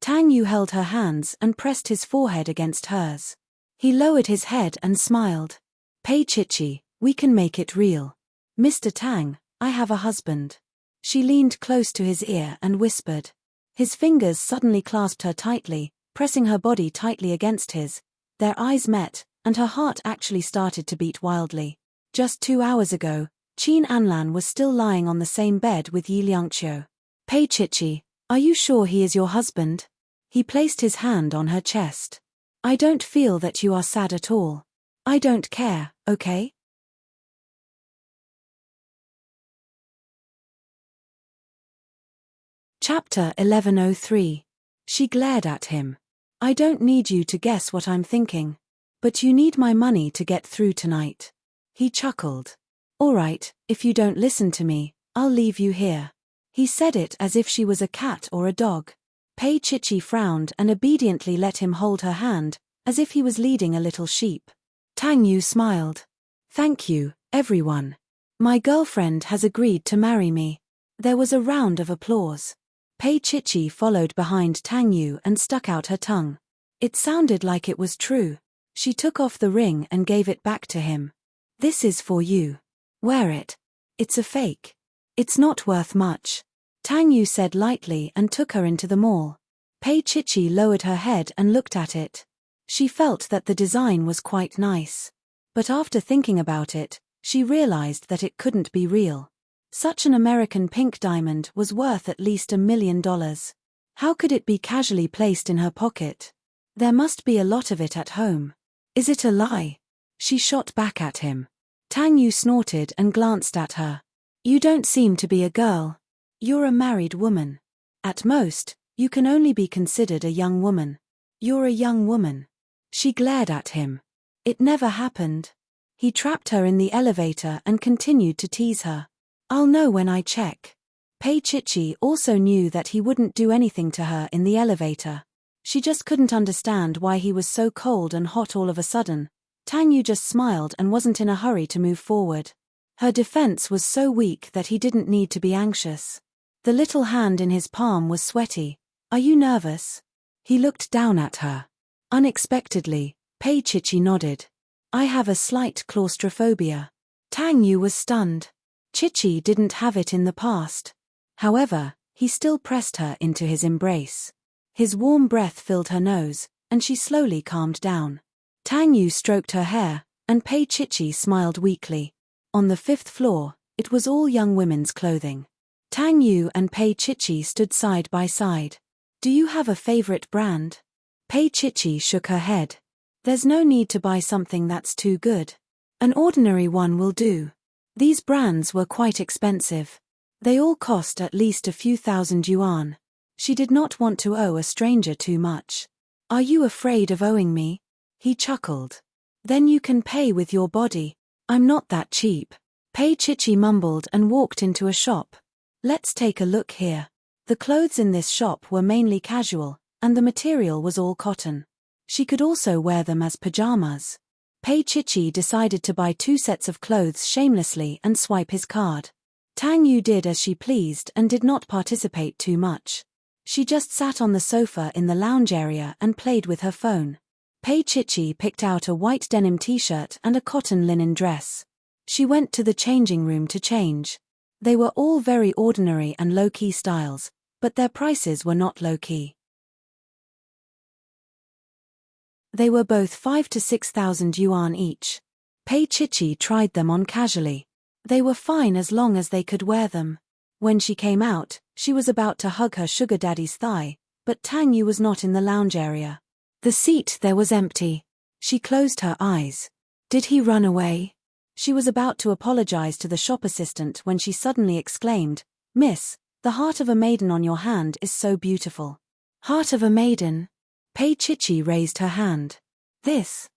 Speaker 1: Tang Yu held her hands and pressed his forehead against hers. He lowered his head and smiled. Pei Chichi, we can make it real. Mr. Tang, I have a husband. She leaned close to his ear and whispered. His fingers suddenly clasped her tightly, pressing her body tightly against his. Their eyes met, and her heart actually started to beat wildly. Just 2 hours ago, Qin Anlan was still lying on the same bed with Yi Liangqiu. Pei Chichi, are you sure he is your husband? He placed his hand on her chest. I don't feel that you are sad at all. I don't care, okay? Chapter 1103. She glared at him. I don't need you to guess what I'm thinking. But you need my money to get through tonight. He chuckled. All right, if you don't listen to me, I'll leave you here. He said it as if she was a cat or a dog. Pei Chichi frowned and obediently let him hold her hand, as if he was leading a little sheep. Tang Yu smiled. Thank you, everyone. My girlfriend has agreed to marry me. There was a round of applause. Pei Chichi followed behind Tang Yu and stuck out her tongue. It sounded like it was true. She took off the ring and gave it back to him. This is for you. Wear it. It's a fake. It's not worth much. Tang Yu said lightly and took her into the mall. Pei Chichi lowered her head and looked at it. She felt that the design was quite nice. But after thinking about it, she realized that it couldn't be real. Such an American pink diamond was worth at least $1 million. How could it be casually placed in her pocket? There must be a lot of it at home. Is it a lie? She shot back at him. Tang Yu snorted and glanced at her. You don't seem to be a girl. You're a married woman. At most, you can only be considered a young woman. You're a young woman. She glared at him. It never happened. He trapped her in the elevator and continued to tease her. I'll know when I check. Pei Chichi also knew that he wouldn't do anything to her in the elevator. She just couldn't understand why he was so cold and hot all of a sudden. Tang Yu just smiled and wasn't in a hurry to move forward. Her defense was so weak that he didn't need to be anxious. The little hand in his palm was sweaty. Are you nervous? He looked down at her. Unexpectedly, Pei Chichi nodded. I have a slight claustrophobia. Tang Yu was stunned. Chichi didn't have it in the past. However, he still pressed her into his embrace. His warm breath filled her nose, and she slowly calmed down. Tang Yu stroked her hair, and Pei Chichi smiled weakly. On the 5th floor, it was all young women's clothing. Tang Yu and Pei Chichi stood side by side. Do you have a favorite brand? Pei Chichi shook her head. There's no need to buy something that's too good. An ordinary one will do. These brands were quite expensive. They all cost at least a few thousand yuan. She did not want to owe a stranger too much. Are you afraid of owing me? He chuckled. Then you can pay with your body. I'm not that cheap. Pei Chichi mumbled and walked into a shop. Let's take a look here. The clothes in this shop were mainly casual, and the material was all cotton. She could also wear them as pajamas. Pei Chichi decided to buy 2 sets of clothes shamelessly and swipe his card. Tang Yu did as she pleased and did not participate too much. She just sat on the sofa in the lounge area and played with her phone. Pei Chichi picked out a white denim t-shirt and a cotton linen dress. She went to the changing room to change. They were all very ordinary and low-key styles, but their prices were not low-key. They were both 5,000 to 6,000 yuan each. Pei Chichi tried them on casually. They were fine as long as they could wear them. When she came out, she was about to hug her sugar daddy's thigh, but Tang Yu was not in the lounge area. The seat there was empty. She closed her eyes. Did he run away? She was about to apologize to the shop assistant when she suddenly exclaimed, Miss, the heart of a maiden on your hand is so beautiful. Heart of a maiden? Pei Chichi raised her hand. This.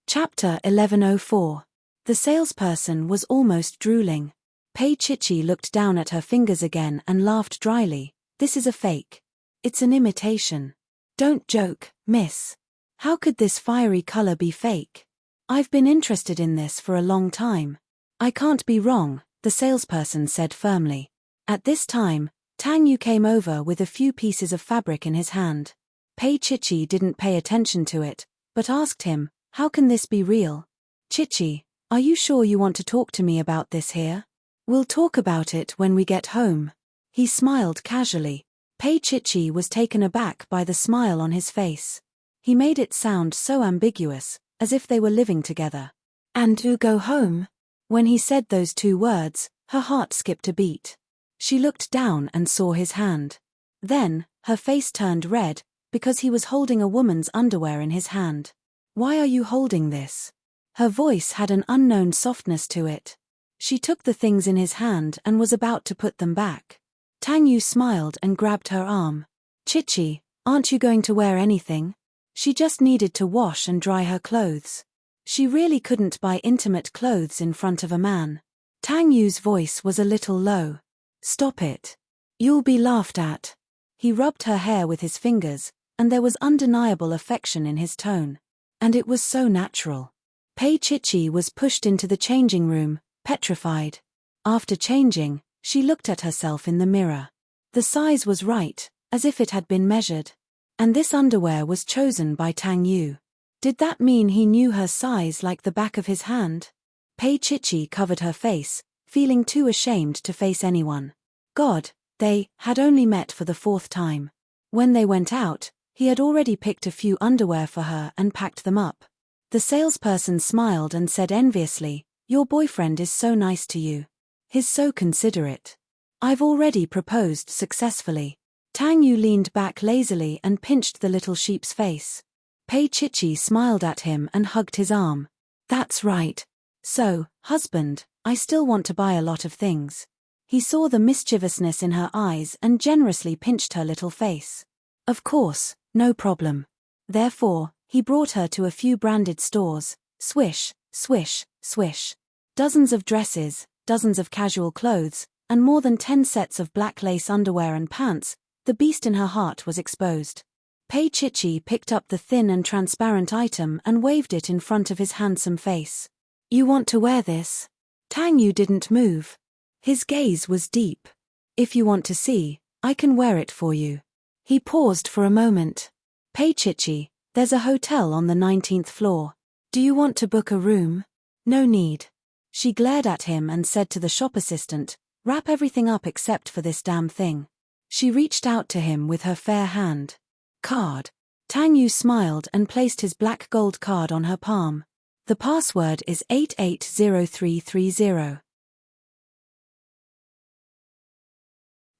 Speaker 1: Chapter 1104. The salesperson was almost drooling. Pei Chichi looked down at her fingers again and laughed dryly. This is a fake. It's an imitation. Don't joke, miss. How could this fiery color be fake? I've been interested in this for a long time. I can't be wrong, the salesperson said firmly. At this time, Tang Yu came over with a few pieces of fabric in his hand. Pei Chichi didn't pay attention to it, but asked him, "How can this be real? Chichi, are you sure you want to talk to me about this here? We'll talk about it when we get home." He smiled casually. Pei Chichi was taken aback by the smile on his face. He made it sound so ambiguous, as if they were living together. "And to go home?" When he said those two words, her heart skipped a beat. She looked down and saw his hand. Then, her face turned red, because he was holding a woman's underwear in his hand. "Why are you holding this?" Her voice had an unknown softness to it. She took the things in his hand and was about to put them back. Tang Yu smiled and grabbed her arm. "Chichi, aren't you going to wear anything?" She just needed to wash and dry her clothes. She really couldn't buy intimate clothes in front of a man. Tang Yu's voice was a little low. "Stop it. You'll be laughed at." He rubbed her hair with his fingers, and there was undeniable affection in his tone. And it was so natural. Pei Chichi was pushed into the changing room, petrified. After changing, she looked at herself in the mirror. The size was right, as if it had been measured. And this underwear was chosen by Tang Yu. Did that mean he knew her size like the back of his hand? Pei Chichi covered her face, feeling too ashamed to face anyone. God, they had only met for the 4th time. When they went out, he had already picked a few underwear for her and packed them up. The salesperson smiled and said enviously, "Your boyfriend is so nice to you. He's so considerate. I've already proposed successfully." Tang Yu leaned back lazily and pinched the little sheep's face. Pei Chichi smiled at him and hugged his arm. "That's right. So, husband, I still want to buy a lot of things." He saw the mischievousness in her eyes and generously pinched her little face. "Of course, no problem." Therefore, he brought her to a few branded stores. Swish, swish, swish. Dozens of dresses, dozens of casual clothes, and more than 10 sets of black lace underwear and pants. The beast in her heart was exposed. Pei Chichi picked up the thin and transparent item and waved it in front of his handsome face. "You want to wear this?" Tang Yu didn't move. His gaze was deep. "If you want to see, I can wear it for you." He paused for a moment. "Pei Chichi, there's a hotel on the 19th floor. Do you want to book a room?" "No need." She glared at him and said to the shop assistant, "Wrap everything up except for this damn thing." She reached out to him with her fair hand. "Card." Tang Yu smiled and placed his black gold card on her palm. "The password is 880330.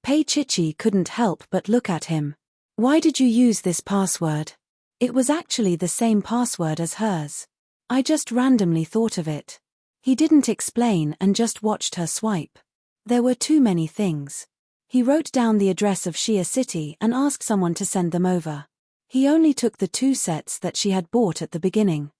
Speaker 1: Pei Chichi couldn't help but look at him. "Why did you use this password?" It was actually the same password as hers. "I just randomly thought of it." He didn't explain and just watched her swipe. There were too many things. He wrote down the address of Shia City and asked someone to send them over. He only took the 2 sets that she had bought at the beginning.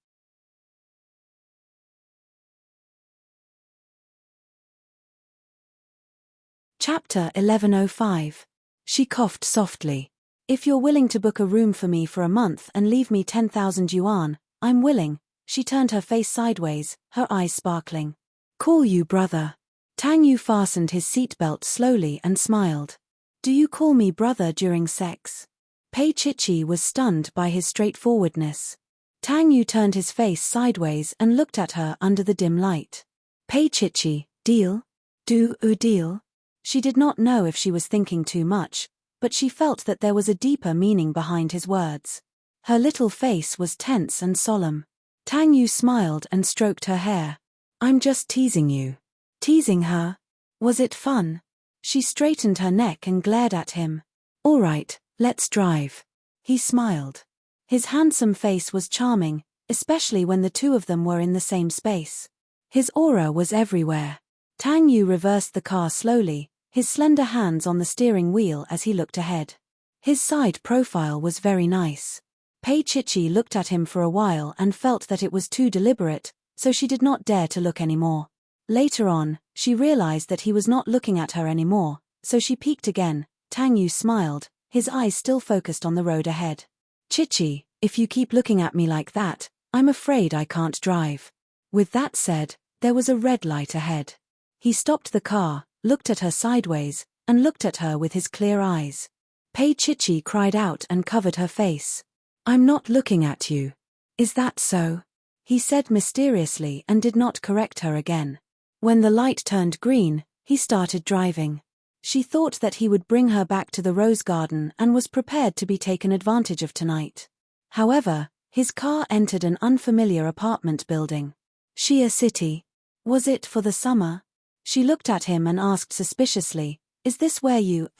Speaker 1: Chapter 1105. She coughed softly. "If you're willing to book a room for me for a month and leave me 10,000 yuan, I'm willing." She turned her face sideways, her eyes sparkling. "Call you brother." Tang Yu fastened his seatbelt slowly and smiled. "Do you call me brother during sex?" Pei Chichi was stunned by his straightforwardness. Tang Yu turned his face sideways and looked at her under the dim light. "Pei Chichi, deal? Deal?" She did not know if she was thinking too much, but she felt that there was a deeper meaning behind his words. Her little face was tense and solemn. Tang Yu smiled and stroked her hair. "I'm just teasing you." Teasing her? Was it fun? She straightened her neck and glared at him. "All right, let's drive." He smiled. His handsome face was charming, especially when the two of them were in the same space. His aura was everywhere. Tang Yu reversed the car slowly, his slender hands on the steering wheel as he looked ahead. His side profile was very nice. Pei Chichi looked at him for a while and felt that it was too deliberate, so she did not dare to look anymore. Later on, she realized that he was not looking at her anymore, so she peeked again. Tang Yu smiled, his eyes still focused on the road ahead. "Chichi, if you keep looking at me like that, I'm afraid I can't drive." With that said, there was a red light ahead. He stopped the car, looked at her sideways, and looked at her with his clear eyes. Pei Chichi cried out and covered her face. "I'm not looking at you." "Is that so?" he said mysteriously and did not correct her again. When the light turned green, he started driving. She thought that he would bring her back to the rose garden and was prepared to be taken advantage of tonight. However, his car entered an unfamiliar apartment building. Shia City. Was it for the summer? She looked at him and asked suspiciously, "Is this where you,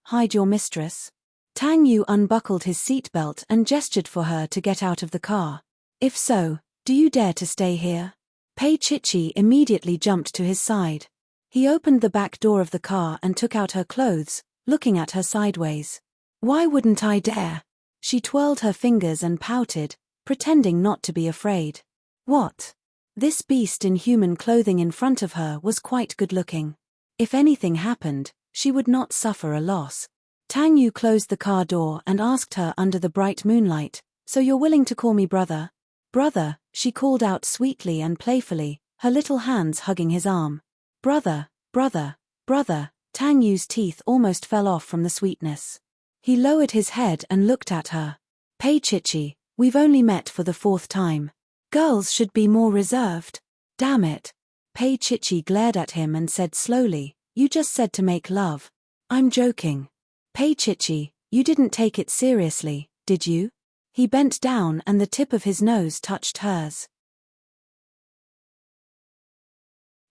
Speaker 1: hide your mistress?" Tang Yu unbuckled his seatbelt and gestured for her to get out of the car. "If so, do you dare to stay here?" Pei Chichi immediately jumped to his side. He opened the back door of the car and took out her clothes, looking at her sideways. "Why wouldn't I dare?" She twirled her fingers and pouted, pretending not to be afraid. What? This beast in human clothing in front of her was quite good-looking. If anything happened, she would not suffer a loss. Tang Yu closed the car door and asked her under the bright moonlight, "So you're willing to call me brother?" "Brother," she called out sweetly and playfully, her little hands hugging his arm. "Brother, brother, brother." Tang Yu's teeth almost fell off from the sweetness. He lowered his head and looked at her. "Pei Chichi, we've only met for the 4th time. Girls should be more reserved." "Damn it." Pei Chichi glared at him and said slowly, "You just said to make love." "I'm joking." "Pei Chichi, you didn't take it seriously, did you?" He bent down and the tip of his nose touched hers.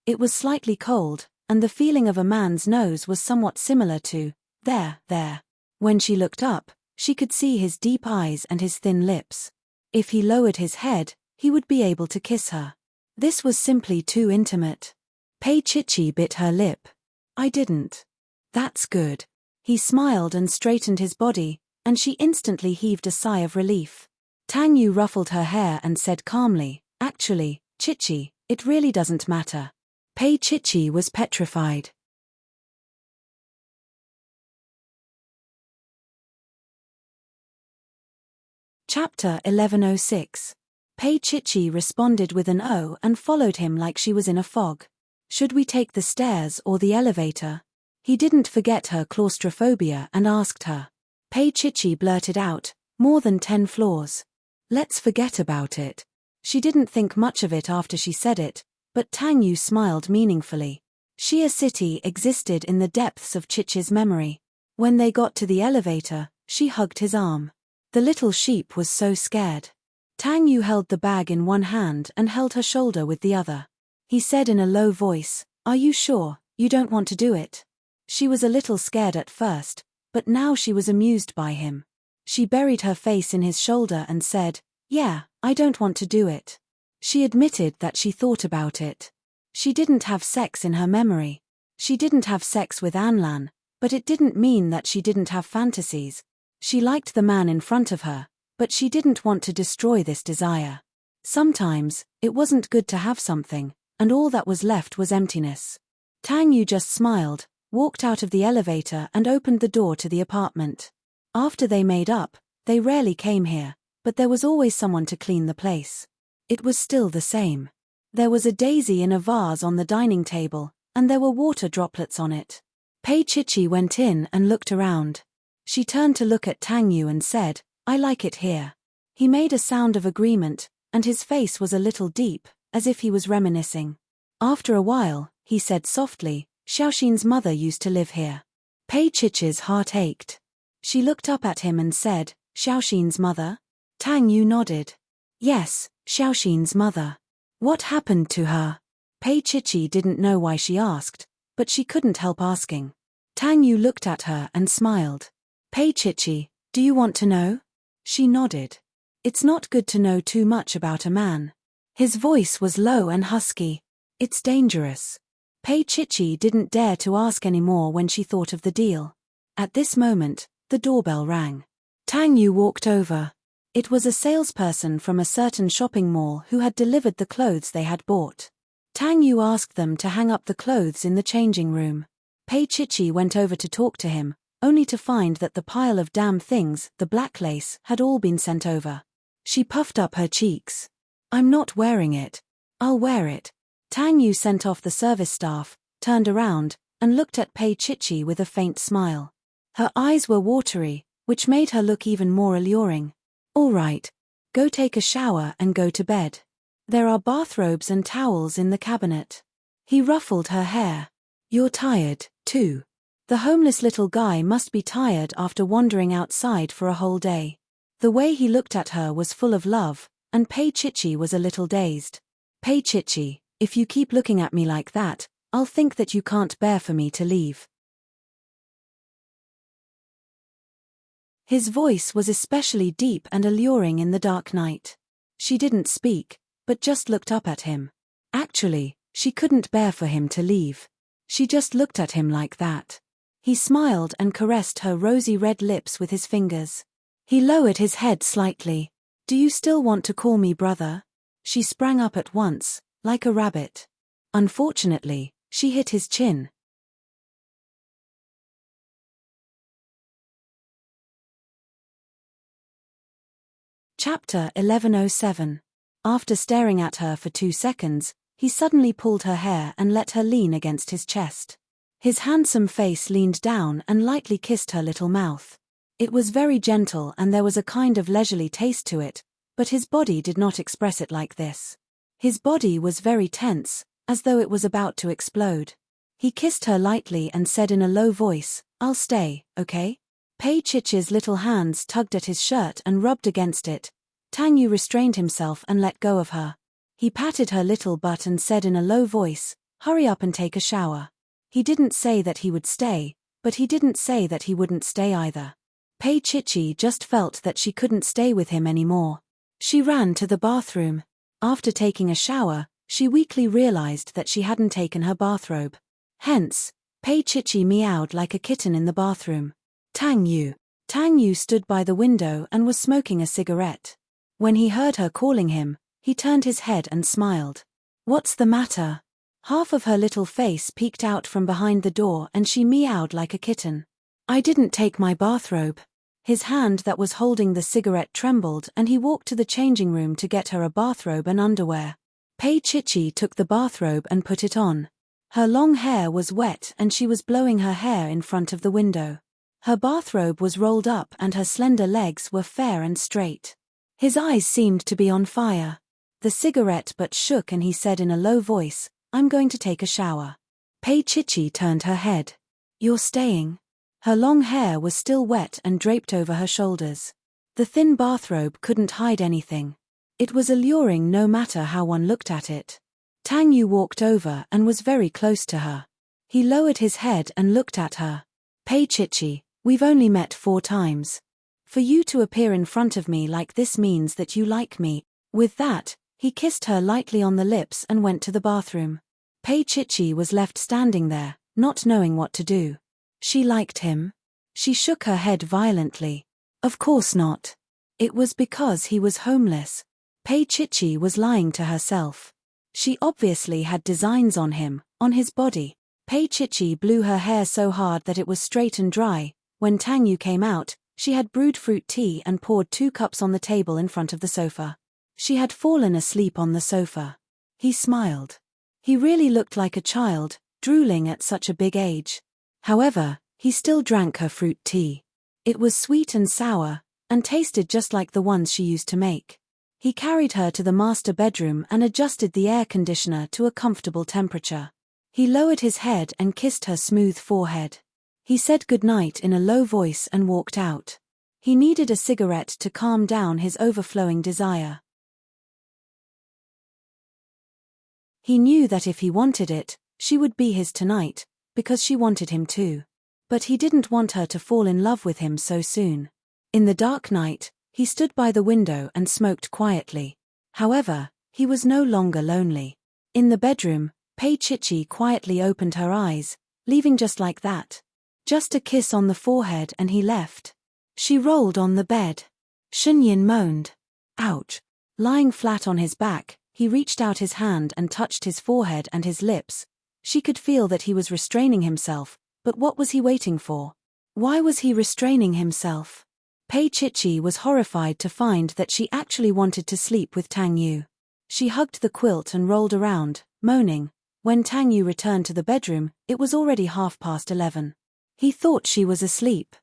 Speaker 1: It was slightly cold, and the feeling of a man's nose was somewhat similar to, there. When she looked up, she could see his deep eyes and his thin lips. If he lowered his head, he would be able to kiss her. This was simply too intimate. Pei Chichi bit her lip. "I didn't." "That's good." He smiled and straightened his body, and she instantly heaved a sigh of relief. Tang Yu ruffled her hair and said calmly, "Actually, Chichi, it really doesn't matter." Pei Chichi was petrified. Chapter 1106. Pei Chichi responded with an "oh" and followed him like she was in a fog. "Should we take the stairs or the elevator?" He didn't forget her claustrophobia and asked her. Pei Chichi blurted out, "More than 10 floors. Let's forget about it." She didn't think much of it after she said it, but Tang Yu smiled meaningfully. Shia City existed in the depths of Chichi's memory. When they got to the elevator, she hugged his arm. The little sheep was so scared. Tang Yu held the bag in one hand and held her shoulder with the other. He said in a low voice, "Are you sure you don't want to do it?" She was a little scared at first, but now she was amused by him. She buried her face in his shoulder and said, "Yeah, I don't want to do it." She admitted that she thought about it. She didn't have sex in her memory. She didn't have sex with Anlan, but it didn't mean that she didn't have fantasies. She liked the man in front of her, but she didn't want to destroy this desire. Sometimes, it wasn't good to have something, and all that was left was emptiness. Tang Yu just smiled, walked out of the elevator and opened the door to the apartment. After they made up, they rarely came here, but there was always someone to clean the place. It was still the same. There was a daisy in a vase on the dining table, and there were water droplets on it. Pei Chichi went in and looked around. She turned to look at Tang Yu and said, "I like it here." He made a sound of agreement, and his face was a little deep, as if he was reminiscing. After a while, he said softly, "Xiaoxin's mother used to live here." Pei Chichi's heart ached. She looked up at him and said, "Xiaoxin's mother?" Tang Yu nodded. "Yes, Xiaoxin's mother." "What happened to her?" Pei Chichi didn't know why she asked, but she couldn't help asking. Tang Yu looked at her and smiled. "Pei Chichi, do you want to know?" She nodded. "It's not good to know too much about a man." His voice was low and husky. "It's dangerous." Pei Chichi didn't dare to ask any more when she thought of the deal. At this moment, the doorbell rang. Tang Yu walked over. It was a salesperson from a certain shopping mall who had delivered the clothes they had bought. Tang Yu asked them to hang up the clothes in the changing room. Pei Chichi went over to talk to him, only to find that the pile of damn things, the black lace, had all been sent over. She puffed up her cheeks. "I'm not wearing it." "I'll wear it." Tang Yu sent off the service staff, turned around, and looked at Pei Chichi with a faint smile. Her eyes were watery, which made her look even more alluring. "All right. Go take a shower and go to bed. There are bathrobes and towels in the cabinet." He ruffled her hair. "You're tired, too. The homeless little guy must be tired after wandering outside for a whole day." The way he looked at her was full of love, and Pei Chichi was a little dazed. "Pei Chichi, if you keep looking at me like that, I'll think that you can't bear for me to leave." His voice was especially deep and alluring in the dark night. She didn't speak, but just looked up at him. Actually, she couldn't bear for him to leave. She just looked at him like that. He smiled and caressed her rosy red lips with his fingers. He lowered his head slightly. "Do you still want to call me brother?" She sprang up at once, like a rabbit. Unfortunately, she hit his chin. Chapter 1107. After staring at her for 2 seconds, he suddenly pulled her hair and let her lean against his chest. His handsome face leaned down and lightly kissed her little mouth. It was very gentle and there was a kind of leisurely taste to it, but his body did not express it like this. His body was very tense, as though it was about to explode. He kissed her lightly and said in a low voice, "I'll stay, okay?" Pei Chichi's little hands tugged at his shirt and rubbed against it. Tang Yu restrained himself and let go of her. He patted her little butt and said in a low voice, "Hurry up and take a shower." He didn't say that he would stay, but he didn't say that he wouldn't stay either. Pei Chichi just felt that she couldn't stay with him anymore. She ran to the bathroom. After taking a shower, she weakly realized that she hadn't taken her bathrobe. Hence, Pei Chichi meowed like a kitten in the bathroom. Tang Yu stood by the window and was smoking a cigarette. When he heard her calling him, he turned his head and smiled. "What's the matter?" Half of her little face peeked out from behind the door and she meowed like a kitten. "I didn't take my bathrobe." His hand that was holding the cigarette trembled and he walked to the changing room to get her a bathrobe and underwear. Pei Chichi took the bathrobe and put it on. Her long hair was wet and she was blowing her hair in front of the window. Her bathrobe was rolled up and her slender legs were fair and straight. His eyes seemed to be on fire. The cigarette butt shook and he said in a low voice, "I'm going to take a shower." Pei Chichi turned her head. "You're staying?" Her long hair was still wet and draped over her shoulders. The thin bathrobe couldn't hide anything. It was alluring no matter how one looked at it. Tang Yu walked over and was very close to her. He lowered his head and looked at her. "Pei Chichi, we've only met 4 times. For you to appear in front of me like this means that you like me." With that, he kissed her lightly on the lips and went to the bathroom. Pei Chichi was left standing there, not knowing what to do. She liked him? She shook her head violently. Of course not. It was because he was homeless. Pei Chichi was lying to herself. She obviously had designs on him, on his body. Pei Chichi blew her hair so hard that it was straight and dry. When Tang Yu came out, she had brewed fruit tea and poured 2 cups on the table in front of the sofa. She had fallen asleep on the sofa. He smiled. He really looked like a child, drooling at such a big age. However, he still drank her fruit tea. It was sweet and sour, and tasted just like the ones she used to make. He carried her to the master bedroom and adjusted the air conditioner to a comfortable temperature. He lowered his head and kissed her smooth forehead. He said goodnight in a low voice and walked out. He needed a cigarette to calm down his overflowing desire. He knew that if he wanted it, she would be his tonight, because she wanted him too. But he didn't want her to fall in love with him so soon. In the dark night, he stood by the window and smoked quietly. However, he was no longer lonely. In the bedroom, Pei Chichi quietly opened her eyes, leaving just like that. Just a kiss on the forehead and he left. She rolled on the bed. Shunyin moaned. Ouch. Lying flat on his back, he reached out his hand and touched his forehead and his lips. She could feel that he was restraining himself, but what was he waiting for? Why was he restraining himself? Pei Chichi was horrified to find that she actually wanted to sleep with Tang Yu. She hugged the quilt and rolled around, moaning, When Tang Yu returned to the bedroom, it was already 11:30. He thought she was asleep.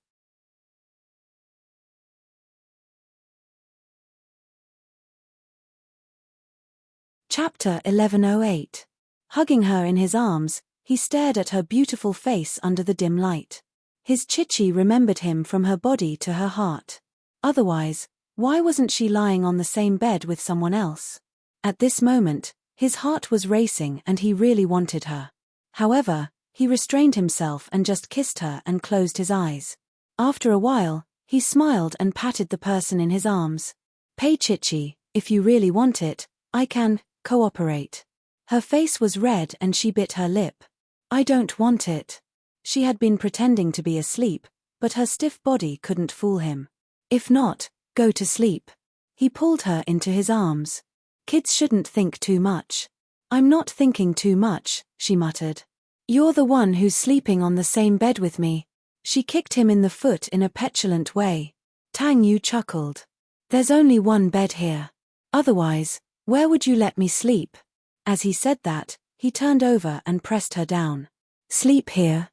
Speaker 1: Chapter 1108. Hugging her in his arms, he stared at her beautiful face under the dim light. His Chichi remembered him from her body to her heart. Otherwise, why wasn't she lying on the same bed with someone else? At this moment, his heart was racing and he really wanted her. However, he restrained himself and just kissed her and closed his eyes. After a while, he smiled and patted the person in his arms. "Pei Chichi, if you really want it, I can cooperate." Her face was red and she bit her lip. "I don't want it." She had been pretending to be asleep, but her stiff body couldn't fool him. "If not, go to sleep." He pulled her into his arms. "Kids shouldn't think too much." "I'm not thinking too much," she muttered. "You're the one who's sleeping on the same bed with me." She kicked him in the foot in a petulant way. Tang Yu chuckled. "There's only one bed here. Otherwise, where would you let me sleep?" As he said that, he turned over and pressed her down. "Sleep here.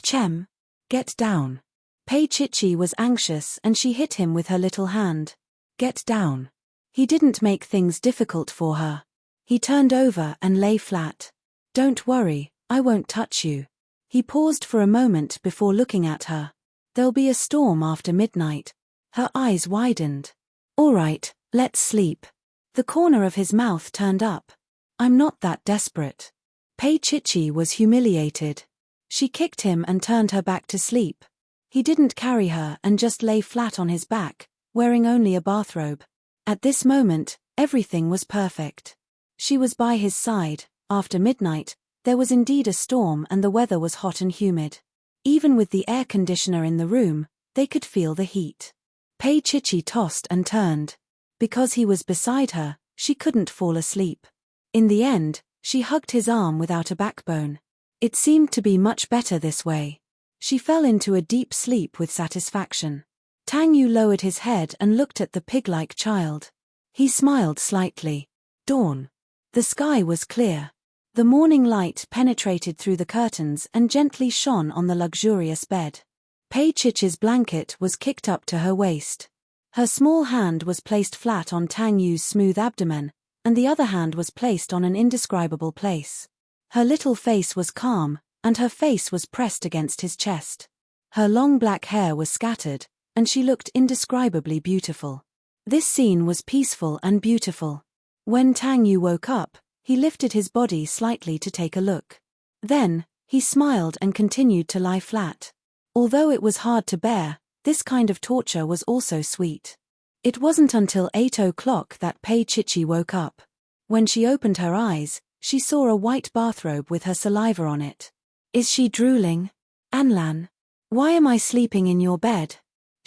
Speaker 1: Chem. Get down." Pei Chichi was anxious and she hit him with her little hand. "Get down." He didn't make things difficult for her. He turned over and lay flat. "Don't worry, I won't touch you." He paused for a moment before looking at her. "There'll be a storm after midnight." Her eyes widened. "All right, let's sleep." The corner of his mouth turned up. "I'm not that desperate." Pei Chichi was humiliated. She kicked him and turned her back to sleep. He didn't carry her and just lay flat on his back, wearing only a bathrobe. At this moment, everything was perfect. She was by his side. After midnight, there was indeed a storm and the weather was hot and humid. Even with the air conditioner in the room, they could feel the heat. Pei Chichi tossed and turned. Because he was beside her, she couldn't fall asleep. In the end, she hugged his arm without a backbone. It seemed to be much better this way. She fell into a deep sleep with satisfaction. Tang Yu lowered his head and looked at the pig-like child. He smiled slightly. Dawn. The sky was clear. The morning light penetrated through the curtains and gently shone on the luxurious bed. Pei Chichi's blanket was kicked up to her waist. Her small hand was placed flat on Tang Yu's smooth abdomen, and the other hand was placed on an indescribable place. Her little face was calm, and her face was pressed against his chest. Her long black hair was scattered, and she looked indescribably beautiful. This scene was peaceful and beautiful. When Tang Yu woke up, he lifted his body slightly to take a look. Then, he smiled and continued to lie flat. Although it was hard to bear, this kind of torture was also sweet. It wasn't until 8 o'clock that Pei Chichi woke up. When she opened her eyes, she saw a white bathrobe with her saliva on it. "Is she drooling? Anlan, why am I sleeping in your bed?"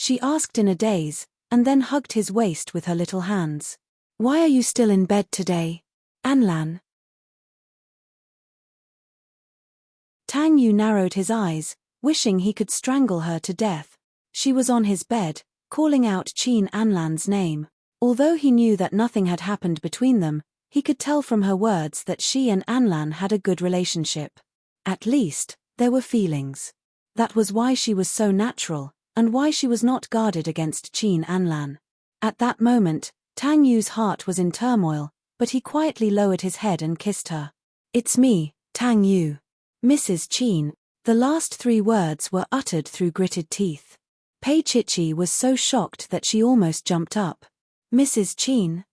Speaker 1: She asked in a daze, and then hugged his waist with her little hands. "Why are you still in bed today, Anlan?" Tang Yu narrowed his eyes, wishing he could strangle her to death. She was on his bed, calling out Qin Anlan's name. Although he knew that nothing had happened between them, he could tell from her words that she and Anlan had a good relationship. At least, there were feelings. That was why she was so natural, and why she was not guarded against Qin Anlan. At that moment, Tang Yu's heart was in turmoil, but he quietly lowered his head and kissed her. "It's me, Tang Yu. Mrs. Qin." The last 3 words were uttered through gritted teeth. Pei Chichi was so shocked that she almost jumped up. "Mrs. Qin?"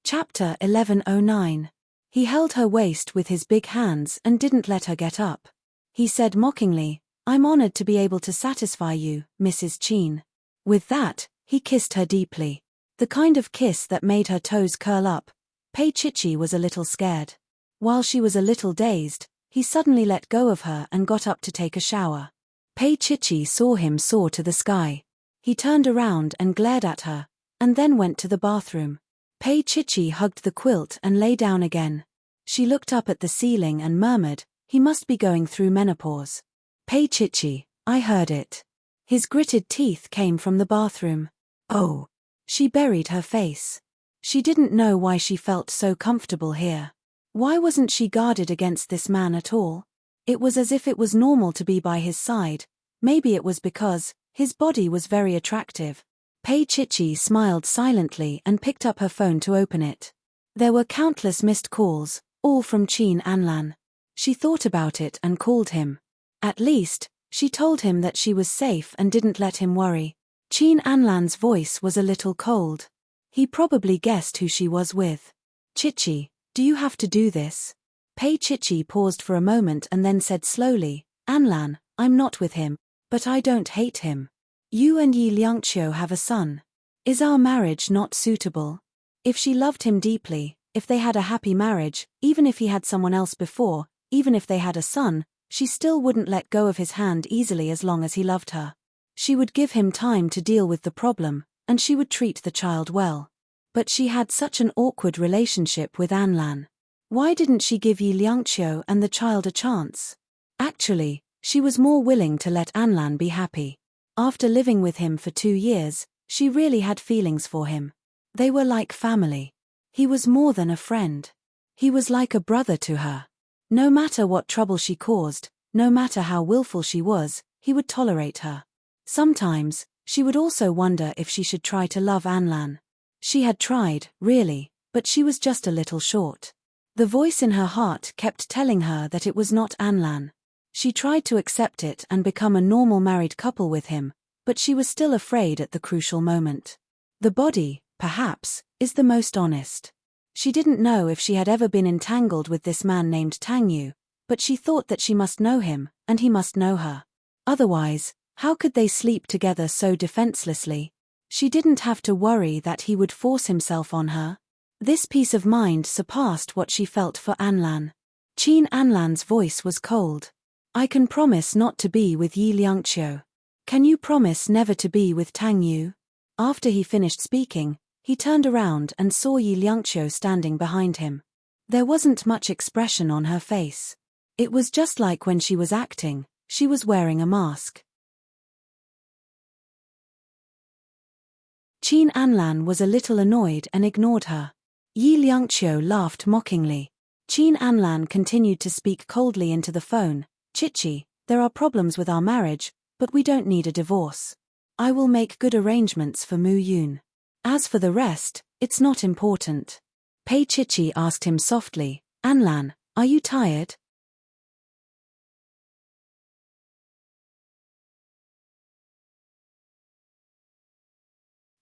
Speaker 1: Chapter 1109. He held her waist with his big hands and didn't let her get up. He said mockingly, "I'm honored to be able to satisfy you, Mrs. Qin." With that, he kissed her deeply. The kind of kiss that made her toes curl up. Pei Chichi was a little scared. While she was a little dazed, he suddenly let go of her and got up to take a shower. Pei Chichi saw him soar to the sky. He turned around and glared at her, and then went to the bathroom. Pei Chichi hugged the quilt and lay down again. She looked up at the ceiling and murmured, "He must be going through menopause." "Pei Chichi, I heard it." His gritted teeth came from the bathroom. "Oh." She buried her face. She didn't know why she felt so comfortable here. Why wasn't she guarded against this man at all? It was as if it was normal to be by his side. Maybe it was because his body was very attractive. Pei Chichi smiled silently and picked up her phone to open it. There were countless missed calls, all from Qin Anlan. She thought about it and called him. At least, she told him that she was safe and didn't let him worry. Qin Anlan's voice was a little cold. He probably guessed who she was with. Chichi, do you have to do this? Pei Chichi paused for a moment and then said slowly, Anlan, I'm not with him, but I don't hate him. You and Yi Liangqiu have a son. Is our marriage not suitable? If she loved him deeply, if they had a happy marriage, even if he had someone else before, even if they had a son, she still wouldn't let go of his hand easily as long as he loved her. She would give him time to deal with the problem, and she would treat the child well. But she had such an awkward relationship with Anlan. Why didn't she give Yi Liangqiu and the child a chance? Actually, she was more willing to let Anlan be happy. After living with him for 2 years, she really had feelings for him. They were like family. He was more than a friend. He was like a brother to her. No matter what trouble she caused, no matter how willful she was, he would tolerate her. Sometimes, she would also wonder if she should try to love Anlan. She had tried, really, but she was just a little short. The voice in her heart kept telling her that it was not Anlan. She tried to accept it and become a normal married couple with him, but she was still afraid at the crucial moment. The body, perhaps, is the most honest. She didn't know if she had ever been entangled with this man named Tang Yu, but she thought that she must know him, and he must know her. Otherwise, how could they sleep together so defenselessly? She didn't have to worry that he would force himself on her. This peace of mind surpassed what she felt for Anlan. Qin Anlan's voice was cold. I can promise not to be with Yi Liangqiu. Can you promise never to be with Tang Yu? After he finished speaking, he turned around and saw Yi Liangqiu standing behind him. There wasn't much expression on her face. It was just like when she was acting, she was wearing a mask. Qin Anlan was a little annoyed and ignored her. Yi Liangqiu laughed mockingly. Qin Anlan continued to speak coldly into the phone. Chichi, there are problems with our marriage, but we don't need a divorce. I will make good arrangements for Mu Yun. As for the rest, it's not important. Pei Chichi asked him softly, Anlan, are you tired?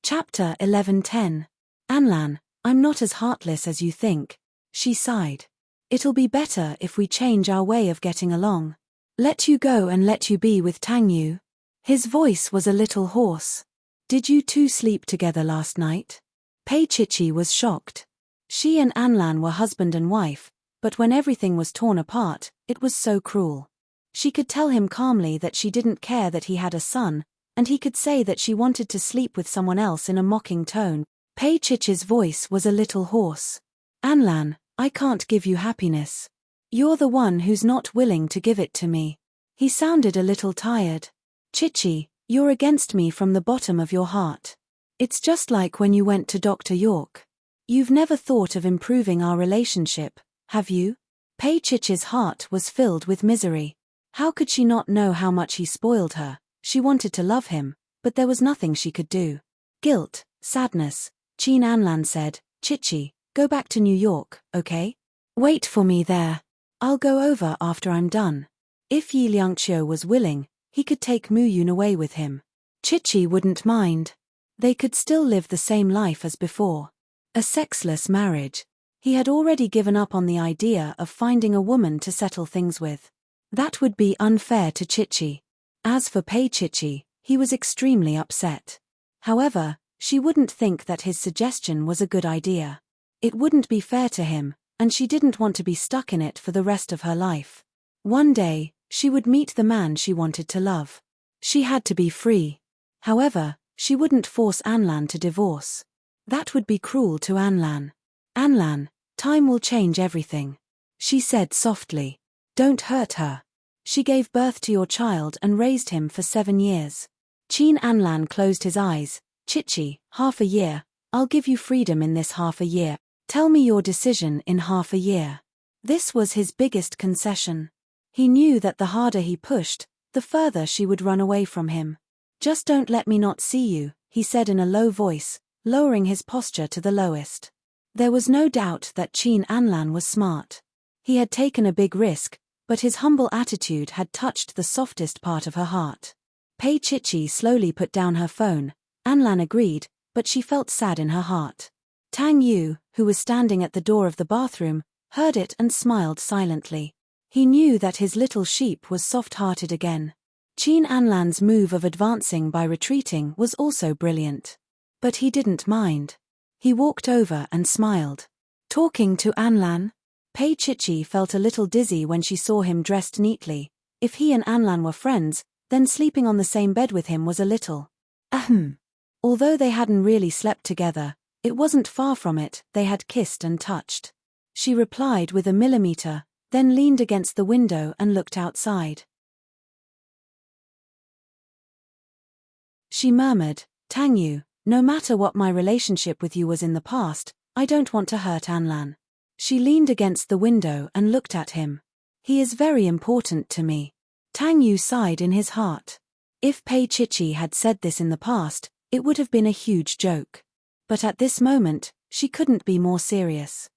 Speaker 1: Chapter 11:10. Anlan, I'm not as heartless as you think. She sighed. It'll be better if we change our way of getting along. Let you go and let you be with Tang Yu. His voice was a little hoarse. Did you two sleep together last night? Pei Chichi was shocked. She and Anlan were husband and wife, but when everything was torn apart, it was so cruel. She could tell him calmly that she didn't care that he had a son, and he could say that she wanted to sleep with someone else in a mocking tone. Pei Chichi's voice was a little hoarse. Anlan, I can't give you happiness. You're the one who's not willing to give it to me. He sounded a little tired. Chichi, you're against me from the bottom of your heart. It's just like when you went to Dr. York. You've never thought of improving our relationship, have you? Pei Chichi's heart was filled with misery. How could she not know how much he spoiled her? She wanted to love him, but there was nothing she could do. Guilt, sadness. Qin Anlan said, Chichi, go back to New York, okay? Wait for me there. I'll go over after I'm done. If Yi Liangqiu was willing, he could take Mu Yun away with him. Chichi wouldn't mind. They could still live the same life as before. A sexless marriage. He had already given up on the idea of finding a woman to settle things with. That would be unfair to Chichi. As for Pei Chichi, he was extremely upset. However, she wouldn't think that his suggestion was a good idea. It wouldn't be fair to him, and she didn't want to be stuck in it for the rest of her life. One day, she would meet the man she wanted to love. She had to be free. However, she wouldn't force Anlan to divorce. That would be cruel to Anlan. Anlan, time will change everything. She said softly. Don't hurt her. She gave birth to your child and raised him for 7 years. Qin Anlan closed his eyes. Chichi, half a year. I'll give you freedom in this half a year. Tell me your decision in half a year. This was his biggest concession. He knew that the harder he pushed, the further she would run away from him. Just don't let me not see you, he said in a low voice, lowering his posture to the lowest. There was no doubt that Qin Anlan was smart. He had taken a big risk, but his humble attitude had touched the softest part of her heart. Pei Chichi slowly put down her phone. Anlan agreed, but she felt sad in her heart. Tang Yu, who was standing at the door of the bathroom, heard it and smiled silently. He knew that his little sheep was soft-hearted again. Qin Anlan's move of advancing by retreating was also brilliant. But he didn't mind. He walked over and smiled. Talking to Anlan? Pei Chichi felt a little dizzy when she saw him dressed neatly. If he and Anlan were friends, then sleeping on the same bed with him was a little. Although they hadn't really slept together, it wasn't far from it, they had kissed and touched. She replied with a millimeter, then leaned against the window and looked outside. She murmured, Tang Yu, no matter what my relationship with you was in the past, I don't want to hurt Anlan. She leaned against the window and looked at him. He is very important to me. Tang Yu sighed in his heart. If Pei Chichi had said this in the past, it would have been a huge joke. But at this moment, she couldn't be more serious.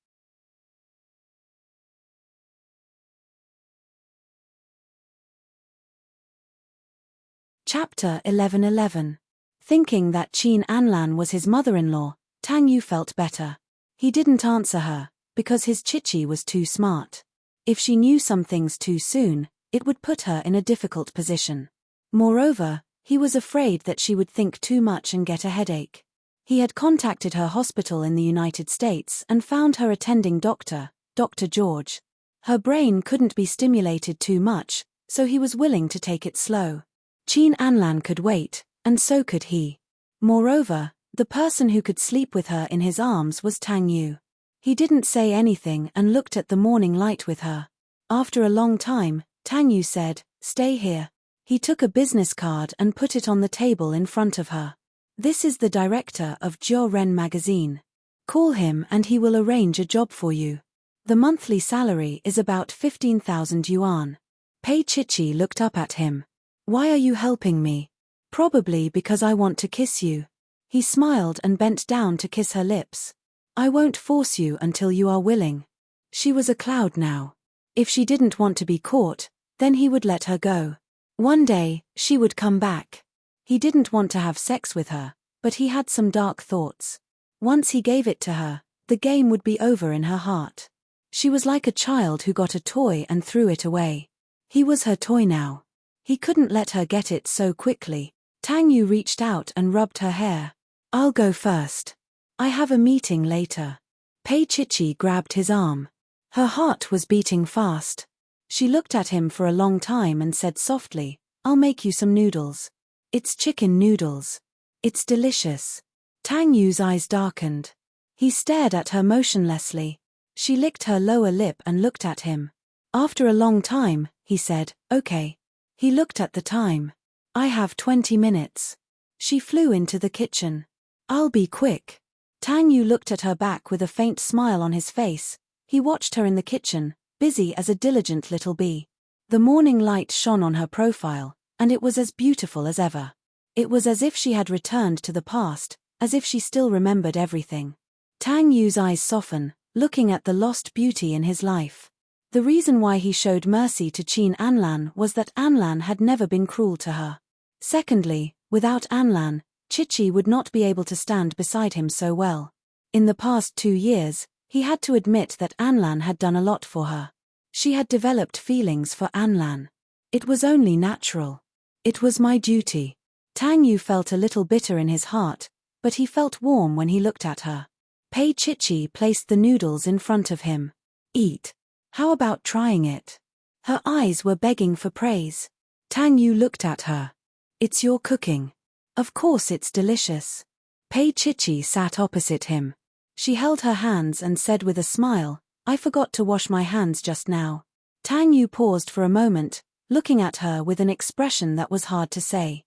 Speaker 1: Chapter 11:11. Thinking that Qin Anlan was his mother-in-law, Tang Yu felt better. He didn't answer her, because his Chichi was too smart. If she knew some things too soon, it would put her in a difficult position. Moreover, he was afraid that she would think too much and get a headache. He had contacted her hospital in the United States and found her attending doctor, Dr. George. Her brain couldn't be stimulated too much, so he was willing to take it slow. Qin Anlan could wait, and so could he. Moreover, the person who could sleep with her in his arms was Tang Yu. He didn't say anything and looked at the morning light with her. After a long time, Tang Yu said, "Stay here." He took a business card and put it on the table in front of her. "This is the director of Jiu Ren magazine. Call him and he will arrange a job for you. The monthly salary is about 15,000 yuan. Pei Chichi looked up at him. "Why are you helping me?" "Probably because I want to kiss you." He smiled and bent down to kiss her lips. "I won't force you until you are willing." She was a cloud now. If she didn't want to be caught, then he would let her go. One day, she would come back. He didn't want to have sex with her, but he had some dark thoughts. Once he gave it to her, the game would be over in her heart. She was like a child who got a toy and threw it away. He was her toy now. He couldn't let her get it so quickly. Tang Yu reached out and rubbed her hair. "I'll go first. I have a meeting later." Pei Chichi grabbed his arm. Her heart was beating fast. She looked at him for a long time and said softly, "I'll make you some noodles. It's chicken noodles. It's delicious." Tang Yu's eyes darkened. He stared at her motionlessly. She licked her lower lip and looked at him. After a long time, he said, "Okay." He looked at the time. "I have 20 minutes. She flew into the kitchen. "I'll be quick." Tang Yu looked at her back with a faint smile on his face. He watched her in the kitchen, busy as a diligent little bee. The morning light shone on her profile, and it was as beautiful as ever. It was as if she had returned to the past, as if she still remembered everything. Tang Yu's eyes softened, looking at the lost beauty in his life. The reason why he showed mercy to Qin Anlan was that Anlan had never been cruel to her. Secondly, without Anlan, Chichi would not be able to stand beside him so well. In the past 2 years, he had to admit that Anlan had done a lot for her. She had developed feelings for Anlan. It was only natural. "It was my duty." Tang Yu felt a little bitter in his heart, but he felt warm when he looked at her. Pei Chichi placed the noodles in front of him. "Eat. How about trying it?" Her eyes were begging for praise. Tang Yu looked at her. "It's your cooking. Of course it's delicious." Pei Chichi sat opposite him. She held her hands and said with a smile, "I forgot to wash my hands just now." Tang Yu paused for a moment, looking at her with an expression that was hard to say.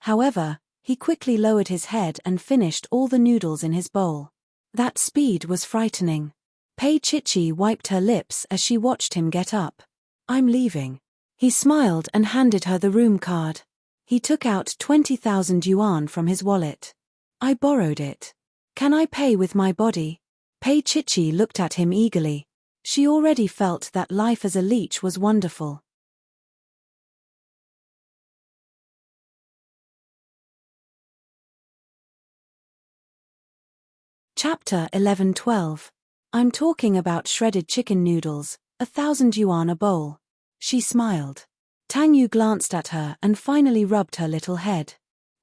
Speaker 1: However, he quickly lowered his head and finished all the noodles in his bowl. That speed was frightening. Pei Chichi wiped her lips as she watched him get up. "I'm leaving." He smiled and handed her the room card. He took out 20,000 yuan from his wallet. "I borrowed it. Can I pay with my body?" Pei Chichi looked at him eagerly. She already felt that life as a leech was wonderful. Chapter 11-12. I'm talking about shredded chicken noodles, 1,000 yuan a bowl. She smiled. Tang Yu glanced at her and finally rubbed her little head.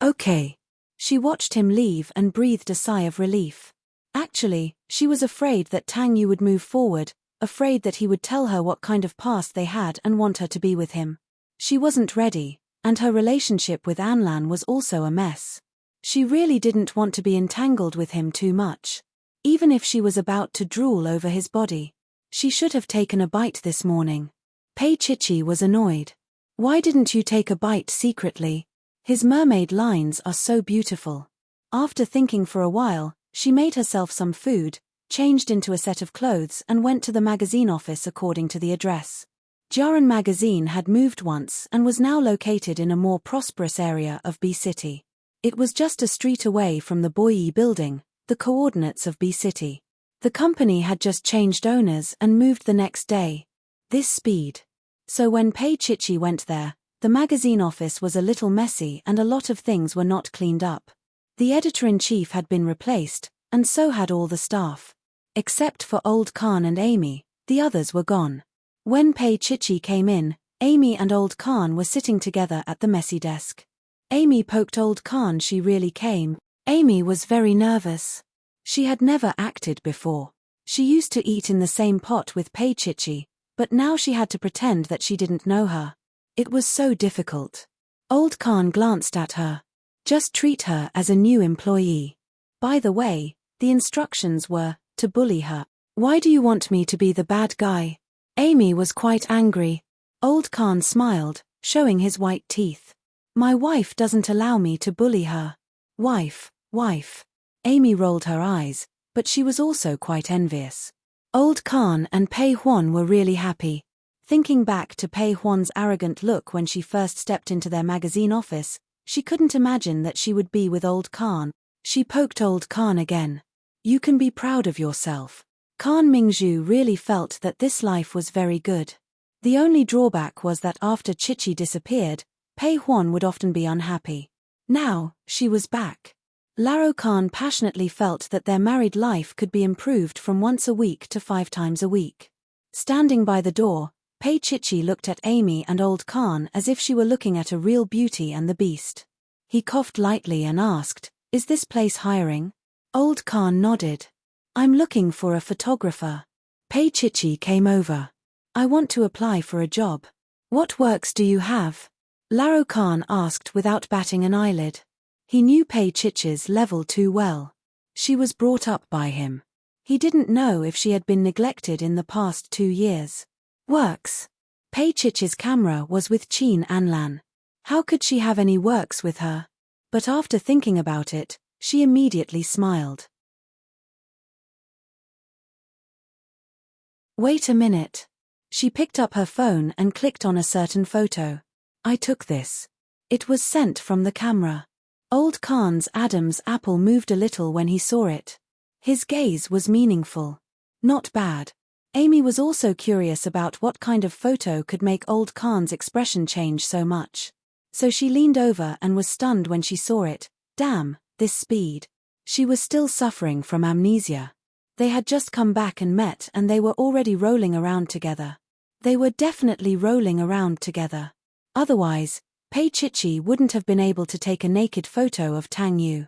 Speaker 1: "Okay." She watched him leave and breathed a sigh of relief. Actually, she was afraid that Tang Yu would move forward, afraid that he would tell her what kind of past they had and want her to be with him. She wasn't ready, and her relationship with Anlan was also a mess. She really didn't want to be entangled with him too much. Even if she was about to drool over his body. She should have taken a bite this morning. Pei Chichi was annoyed. "Why didn't you take a bite secretly? His mermaid lines are so beautiful." After thinking for a while, she made herself some food, changed into a set of clothes and went to the magazine office according to the address. Jiaran magazine had moved once and was now located in a more prosperous area of B City. It was just a street away from the Boyi building, the coordinates of B City. The company had just changed owners and moved the next day. This speed. So when Pei Chichi went there, the magazine office was a little messy and a lot of things were not cleaned up. The editor-in-chief had been replaced, and so had all the staff. Except for Old Khan and Amy, the others were gone. When Pei Chichi came in, Amy and Old Khan were sitting together at the messy desk. Amy poked Old Khan. She really came. Amy was very nervous. She had never acted before. She used to eat in the same pot with Pei Chichi, but now she had to pretend that she didn't know her. It was so difficult. Old Khan glanced at her. "Just treat her as a new employee. By the way, the instructions were to bully her." "Why do you want me to be the bad guy?" Amy was quite angry. Old Khan smiled, showing his white teeth. "My wife doesn't allow me to bully her." Wife. Amy rolled her eyes, but she was also quite envious. Old Khan and Pei Huan were really happy. Thinking back to Pei Huan's arrogant look when she first stepped into their magazine office, she couldn't imagine that she would be with Old Khan. She poked Old Khan again. "You can be proud of yourself." Khan Mingzhu really felt that this life was very good. The only drawback was that after Chichi disappeared, Pei Huan would often be unhappy. Now, she was back. Laro Khan passionately felt that their married life could be improved from once a week to 5 times a week. Standing by the door, Pei Chichi looked at Amy and Old Khan as if she were looking at a real Beauty and the Beast. He coughed lightly and asked, "Is this place hiring?" Old Khan nodded. "I'm looking for a photographer." Pei Chichi came over. "I want to apply for a job." "What works do you have?" Laro Khan asked without batting an eyelid. He knew Pei Chichi's level too well. She was brought up by him. He didn't know if she had been neglected in the past 2 years. Works. Pei Chichi's camera was with Qin Anlan. How could she have any works with her? But after thinking about it, she immediately smiled. Wait a minute. She picked up her phone and clicked on a certain photo. I took this. It was sent from the camera. Old Khan's Adam's apple moved a little when he saw it. His gaze was meaningful. Not bad. Amy was also curious about what kind of photo could make Old Khan's expression change so much. So she leaned over and was stunned when she saw it. Damn, this speed. She was still suffering from amnesia. They had just come back and met and they were already rolling around together. They were definitely rolling around together. Otherwise, Pei Chichi wouldn't have been able to take a naked photo of Tang Yu.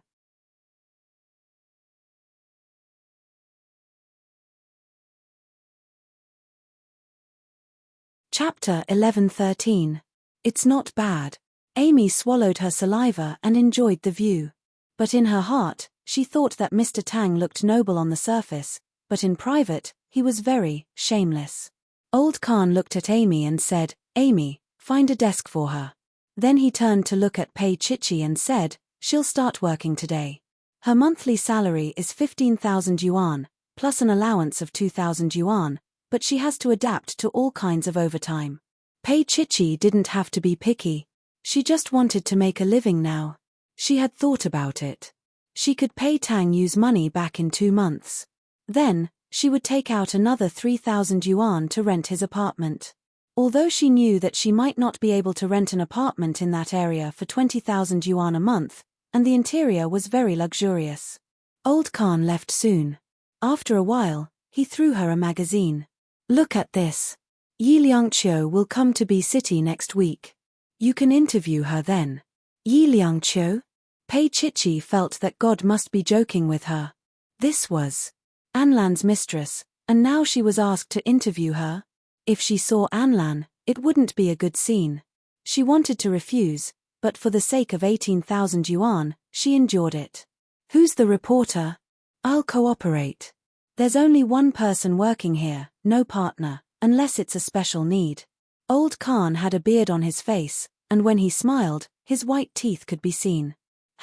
Speaker 1: Chapter 11-13. It's not bad. Amy swallowed her saliva and enjoyed the view. But in her heart, she thought that Mr. Tang looked noble on the surface, but in private, he was very shameless. Old Khan looked at Amy and said, "Amy, find a desk for her." Then he turned to look at Pei Chichi and said, "She'll start working today. Her monthly salary is 15,000 yuan, plus an allowance of 2,000 yuan, but she has to adapt to all kinds of overtime." Pei Chichi didn't have to be picky. She just wanted to make a living now. She had thought about it. She could pay Tang Yu's money back in 2 months. Then, she would take out another 3,000 yuan to rent his apartment. Although she knew that she might not be able to rent an apartment in that area for 20,000 yuan a month, and the interior was very luxurious. Old Khan left soon. After a while, he threw her a magazine. "Look at this. Yi Liangqiu will come to B City next week. You can interview her then." Yi Liangqiu? Pei Chichi felt that God must be joking with her. This was Anlan's mistress, and now she was asked to interview her? If she saw Anlan, it wouldn't be a good scene. She wanted to refuse, but for the sake of 18,000 yuan, she endured it. "Who's the reporter?" "I'll cooperate. There's only one person working here, no partner, unless it's a special need." Old Khan had a beard on his face, and when he smiled, his white teeth could be seen.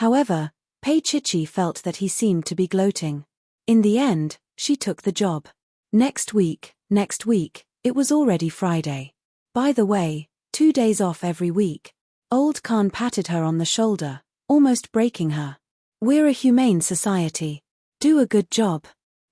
Speaker 1: However, Pei Chichi felt that he seemed to be gloating. In the end, she took the job. Next week, it was already Friday. By the way, 2 days off every week. Old Khan patted her on the shoulder, almost breaking her. "We're a humane society. Do a good job."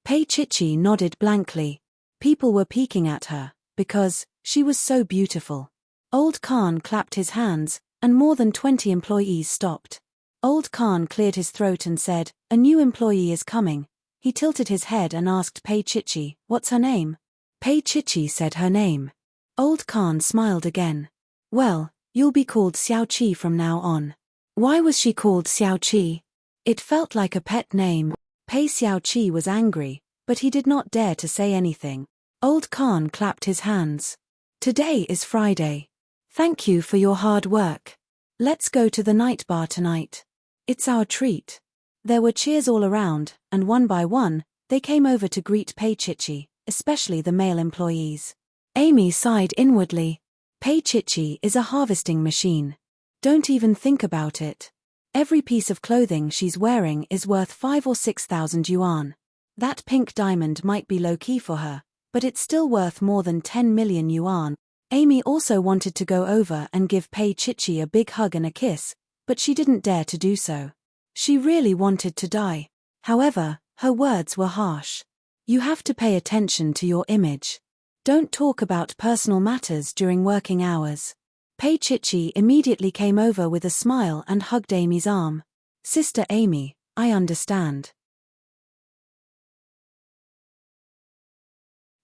Speaker 1: Pei Chichi nodded blankly. People were peeking at her, because she was so beautiful. Old Khan clapped his hands, and more than 20 employees stopped. Old Khan cleared his throat and said, "A new employee is coming." He tilted his head and asked Pei Chichi, "What's her name?" Pei Chichi said her name. Old Khan smiled again. "Well, you'll be called Xiao Qi from now on." Why was she called Xiao Qi? It felt like a pet name. Pei Xiao Qi was angry, but he did not dare to say anything. Old Khan clapped his hands. "Today is Friday. Thank you for your hard work. Let's go to the night bar tonight. It's our treat." There were cheers all around, and one by one, they came over to greet Pei Chichi, especially the male employees. Amy sighed inwardly. Pei Chichi is a harvesting machine. Don't even think about it. Every piece of clothing she's wearing is worth 5 or 6,000 yuan. That pink diamond might be low-key for her, but it's still worth more than 10 million yuan. Amy also wanted to go over and give Pei Chichi a big hug and a kiss, but she didn't dare to do so. She really wanted to die. However, her words were harsh. "You have to pay attention to your image. Don't talk about personal matters during working hours." Pei Chichi immediately came over with a smile and hugged Amy's arm. "Sister Amy, I understand.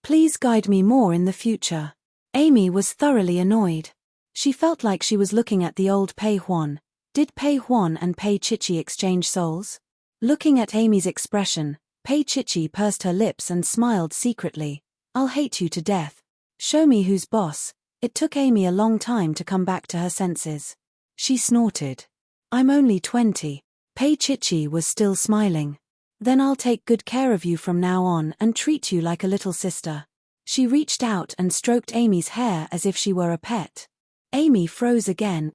Speaker 1: Please guide me more in the future." Amy was thoroughly annoyed. She felt like she was looking at the old Pei Huan. Did Pei Huan and Pei Chichi exchange souls? Looking at Amy's expression, Pei Chichi pursed her lips and smiled secretly. "I'll hate you to death. Show me who's boss." It took Amy a long time to come back to her senses. She snorted. "I'm only 20. Pei Chichi was still smiling. "Then I'll take good care of you from now on and treat you like a little sister." She reached out and stroked Amy's hair as if she were a pet. Amy froze again.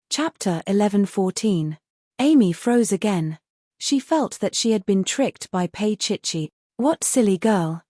Speaker 1: Chapter 11:14. Amy froze again. She felt that she had been tricked by Pei Chichi. What silly girl.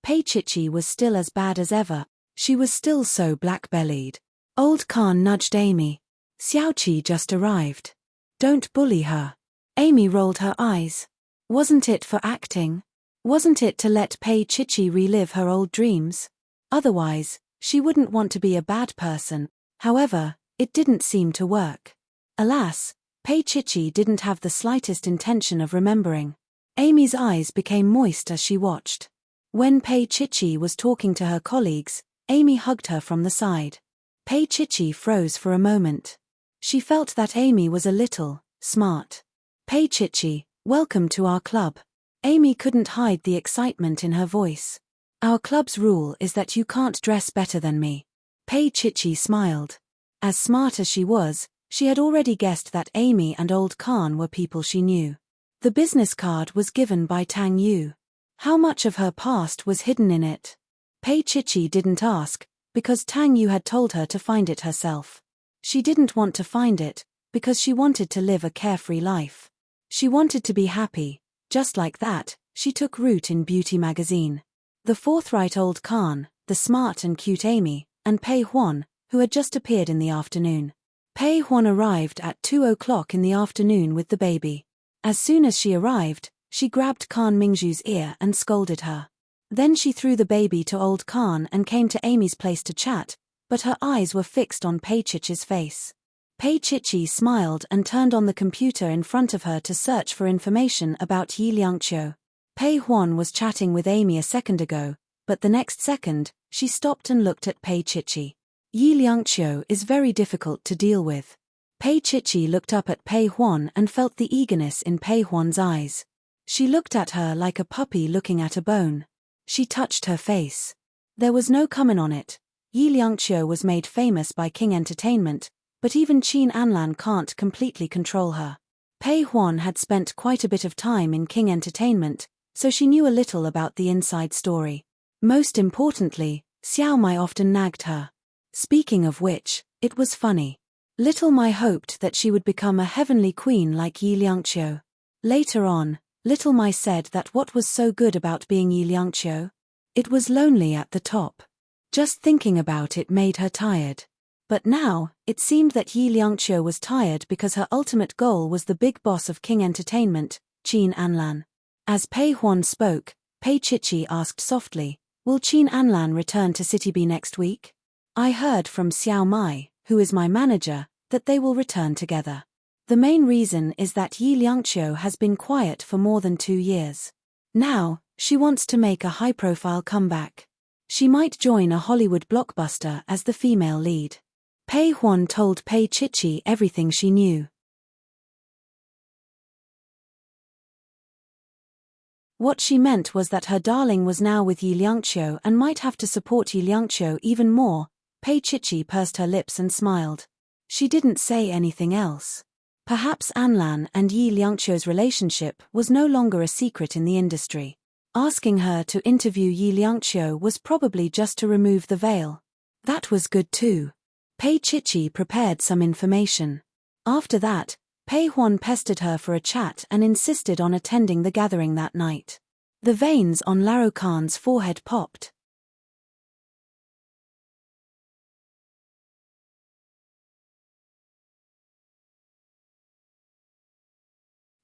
Speaker 1: Pei Chichi was still as bad as ever. She was still so black-bellied. Old Khan nudged Amy. "Xiao Qi just arrived. Don't bully her." Amy rolled her eyes. Wasn't it for acting? Wasn't it to let Pei Chichi relive her old dreams? Otherwise, she wouldn't want to be a bad person. However, it didn't seem to work. Alas, Pei Chichi didn't have the slightest intention of remembering. Amy's eyes became moist as she watched. When Pei Chichi was talking to her colleagues, Amy hugged her from the side. Pei Chichi froze for a moment. She felt that Amy was a little smart. "Pei Chichi, welcome to our club." Amy couldn't hide the excitement in her voice. "Our club's rule is that you can't dress better than me." Pei Chichi smiled. As smart as she was, she had already guessed that Amy and Old Khan were people she knew. The business card was given by Tang Yu. How much of her past was hidden in it? Pei Chichi didn't ask, because Tang Yu had told her to find it herself. She didn't want to find it, because she wanted to live a carefree life. She wanted to be happy. Just like that, she took root in Beauty magazine. The forthright old Khan, the smart and cute Amy, and Pei Huan, who had just appeared in the afternoon. Pei Huan arrived at 2 o'clock in the afternoon with the baby. As soon as she arrived, she grabbed Khan Mingzhu's ear and scolded her. Then she threw the baby to old Khan and came to Amy's place to chat, but her eyes were fixed on Pei Chichi's face. Pei Chichi smiled and turned on the computer in front of her to search for information about Yi Liangqiu. Pei Huan was chatting with Amy a second ago, but the next second, she stopped and looked at Pei Chichi. Yi Liangqiu is very difficult to deal with. Pei Chichi looked up at Pei Huan and felt the eagerness in Pei Huan's eyes. She looked at her like a puppy looking at a bone. She touched her face. There was no comment on it. Yi Liangqiu was made famous by King Entertainment, but even Qin Anlan can't completely control her. Pei Huan had spent quite a bit of time in King Entertainment, so she knew a little about the inside story. Most importantly, Xiao Mai often nagged her. Speaking of which, it was funny. Little Mai hoped that she would become a heavenly queen like Yi Liangqiu. Later on, Little Mai said that what was so good about being Yi Liangqiu? It was lonely at the top. Just thinking about it made her tired. But now, it seemed that Yi Liangqiu was tired because her ultimate goal was the big boss of King Entertainment, Qin Anlan. As Pei Huan spoke, Pei Chichi asked softly, "Will Qin Anlan return to City B next week? I heard from Xiao Mai, who is my manager, that they will return together. The main reason is that Yi Liangqiu has been quiet for more than 2 years. Now, she wants to make a high-profile comeback. She might join a Hollywood blockbuster as the female lead." Pei Huan told Pei Chichi everything she knew. What she meant was that her darling was now with Yi Liangqiu and might have to support Yi Liangqiu even more. Pei Chichi pursed her lips and smiled. She didn't say anything else. Perhaps Anlan and Yi Liangqiu's relationship was no longer a secret in the industry. Asking her to interview Yi Liangqiu was probably just to remove the veil. That was good too. Pei Chichi prepared some information. After that, Pei Huan pestered her for a chat and insisted on attending the gathering that night. The veins on Laro Khan's forehead popped.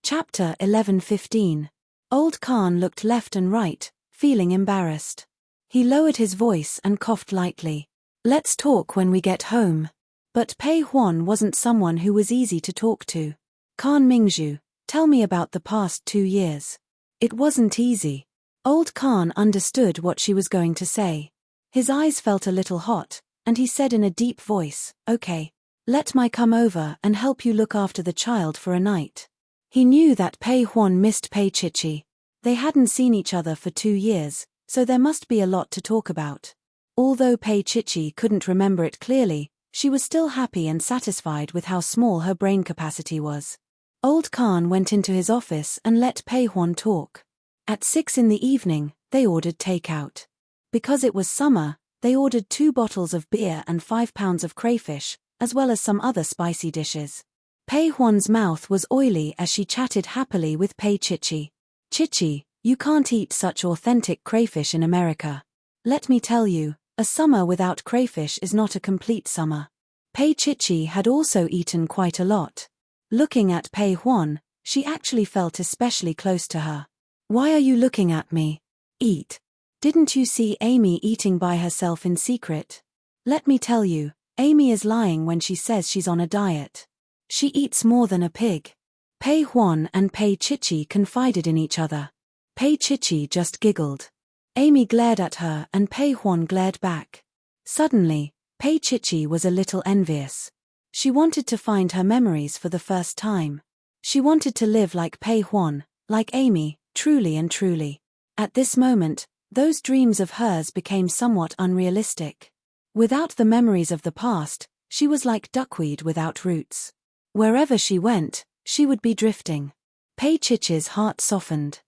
Speaker 1: Chapter 11:15. Old Khan looked left and right, feeling embarrassed. He lowered his voice and coughed lightly. "Let's talk when we get home." But Pei Huan wasn't someone who was easy to talk to. "Khan Mingzhu, tell me about the past 2 years." It wasn't easy. Old Khan understood what she was going to say. His eyes felt a little hot, and he said in a deep voice, "Okay. Let Mai come over and help you look after the child for a night." He knew that Pei Huan missed Pei Chichi. They hadn't seen each other for 2 years, so there must be a lot to talk about. Although Pei Chichi couldn't remember it clearly, she was still happy and satisfied with how small her brain capacity was. Old Khan went into his office and let Pei Huan talk. At 6 in the evening, they ordered takeout. Because it was summer, they ordered 2 bottles of beer and 5 pounds of crayfish, as well as some other spicy dishes. Pei Huan's mouth was oily as she chatted happily with Pei Chichi. "Chichi, you can't eat such authentic crayfish in America. Let me tell you, a summer without crayfish is not a complete summer." Pei Chichi had also eaten quite a lot. Looking at Pei Huan, she actually felt especially close to her. "Why are you looking at me? Eat. Didn't you see Amy eating by herself in secret? Let me tell you, Amy is lying when she says she's on a diet. She eats more than a pig." Pei Huan and Pei Chichi confided in each other. Pei Chichi just giggled. Amy glared at her and Pei Huan glared back. Suddenly, Pei Chichi was a little envious. She wanted to find her memories for the first time. She wanted to live like Pei Huan, like Amy, truly and truly. At this moment, those dreams of hers became somewhat unrealistic. Without the memories of the past, she was like duckweed without roots. Wherever she went, she would be drifting. Pei Chichi's heart softened.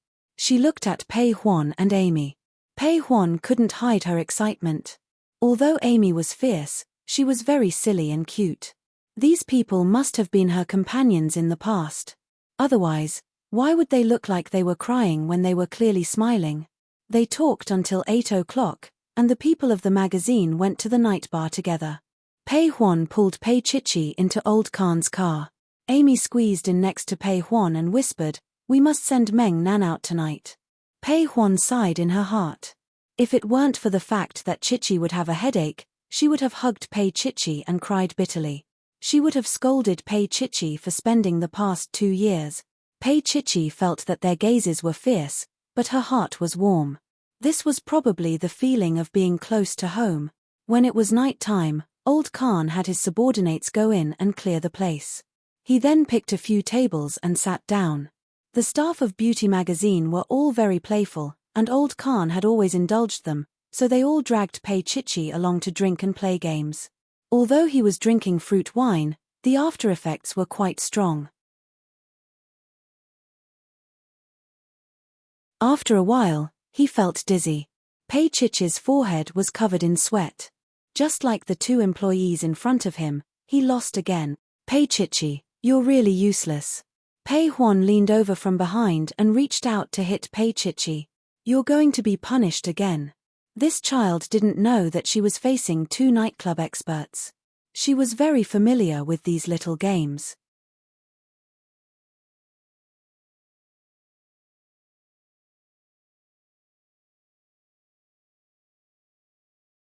Speaker 1: She looked at Pei Huan and Amy. Pei Huan couldn't hide her excitement. Although Amy was fierce, she was very silly and cute. These people must have been her companions in the past. Otherwise, why would they look like they were crying when they were clearly smiling? They talked until 8 o'clock, and the people of the magazine went to the night bar together. Pei Huan pulled Pei Chichi into Old Khan's car. Amy squeezed in next to Pei Huan and whispered, "We must send Meng Nan out tonight." Pei Huan sighed in her heart. If it weren't for the fact that Chichi would have a headache, she would have hugged Pei Chichi and cried bitterly. She would have scolded Pei Chichi for spending the past 2 years. Pei Chichi felt that their gazes were fierce, but her heart was warm. This was probably the feeling of being close to home. When it was night time, Old Khan had his subordinates go in and clear the place. He then picked a few tables and sat down. The staff of Beauty magazine were all very playful, and Old Khan had always indulged them, so they all dragged Pei Chichi along to drink and play games. Although he was drinking fruit wine, the after effects were quite strong. After a while, he felt dizzy. Pei Chichi's forehead was covered in sweat. Just like the 2 employees in front of him, he lost again. "Pei Chichi, you're really useless." Pei Huan leaned over from behind and reached out to hit Pei Chichi. "You're going to be punished again." This child didn't know that she was facing 2 nightclub experts. She was very familiar with these little games.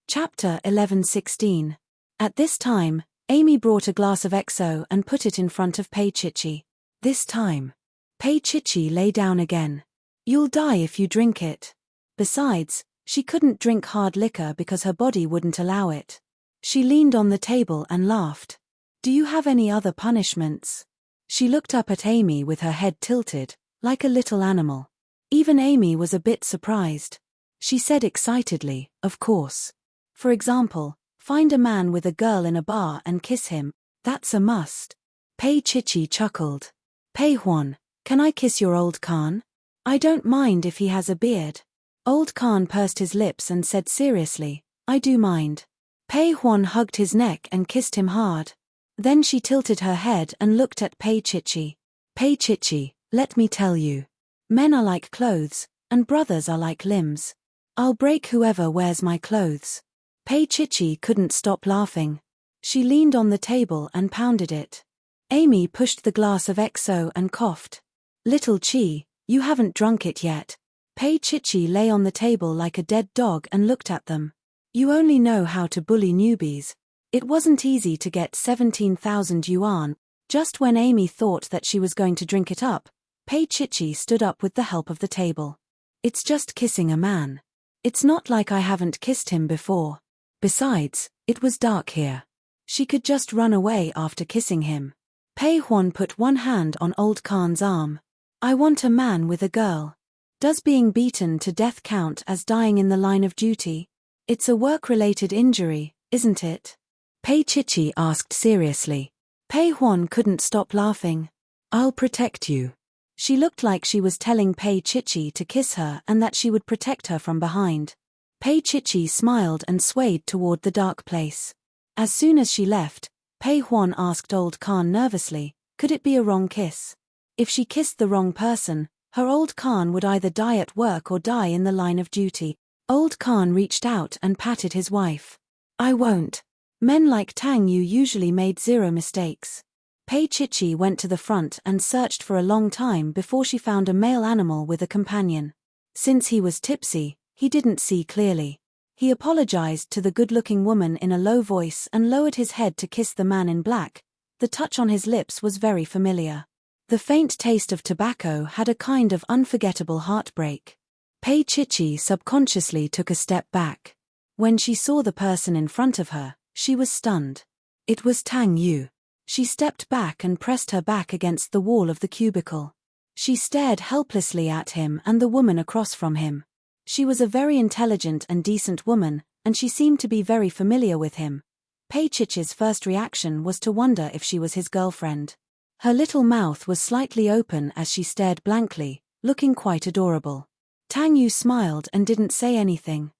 Speaker 1: Chapter 11:16. At this time, Amy brought a glass of XO and put it in front of Pei Chichi. This time, Pei Chichi lay down again. "You'll die if you drink it." Besides, she couldn't drink hard liquor because her body wouldn't allow it. She leaned on the table and laughed. "Do you have any other punishments?" She looked up at Amy with her head tilted, like a little animal. Even Amy was a bit surprised. She said excitedly, "Of course. For example, find a man with a girl in a bar and kiss him. That's a must." Pei Chichi chuckled. "Pei Huan, can I kiss your Old Khan? I don't mind if he has a beard." Old Khan pursed his lips and said seriously, "I do mind." Pei Huan hugged his neck and kissed him hard. Then she tilted her head and looked at Pei Chichi. "Pei Chichi, let me tell you. Men are like clothes, and brothers are like limbs. I'll break whoever wears my clothes." Pei Chichi couldn't stop laughing. She leaned on the table and pounded it. Amy pushed the glass of XO and coughed. "Little Chi, you haven't drunk it yet." Pei Chichi lay on the table like a dead dog and looked at them. "You only know how to bully newbies." It wasn't easy to get 17,000 yuan. Just when Amy thought that she was going to drink it up, Pei Chichi stood up with the help of the table. "It's just kissing a man. It's not like I haven't kissed him before. Besides, it was dark here. She could just run away after kissing him." Pei Huan put one hand on Old Khan's arm. "I want a man with a girl. Does being beaten to death count as dying in the line of duty? It's a work-related injury, isn't it?" Pei Chichi asked seriously. Pei Huan couldn't stop laughing. "I'll protect you." She looked like she was telling Pei Chichi to kiss her and that she would protect her from behind. Pei Chichi smiled and swayed toward the dark place. As soon as she left, Pei Huan asked Old Khan nervously, could it be a wrong kiss? If she kissed the wrong person, her Old Khan would either die at work or die in the line of duty. Old Khan reached out and patted his wife. "I won't. Men like Tang Yu usually made 0 mistakes." Pei Chichi went to the front and searched for a long time before she found a male animal with a companion. Since he was tipsy, he didn't see clearly. He apologized to the good-looking woman in a low voice and lowered his head to kiss the man in black. The touch on his lips was very familiar. The faint taste of tobacco had a kind of unforgettable heartbreak. Pei Chichi subconsciously took a step back. When she saw the person in front of her, she was stunned. It was Tang Yu. She stepped back and pressed her back against the wall of the cubicle. She stared helplessly at him and the woman across from him. She was a very intelligent and decent woman, and she seemed to be very familiar with him. Pei Chichi's first reaction was to wonder if she was his girlfriend. Her little mouth was slightly open as she stared blankly, looking quite adorable. Tang Yu smiled and didn't say anything.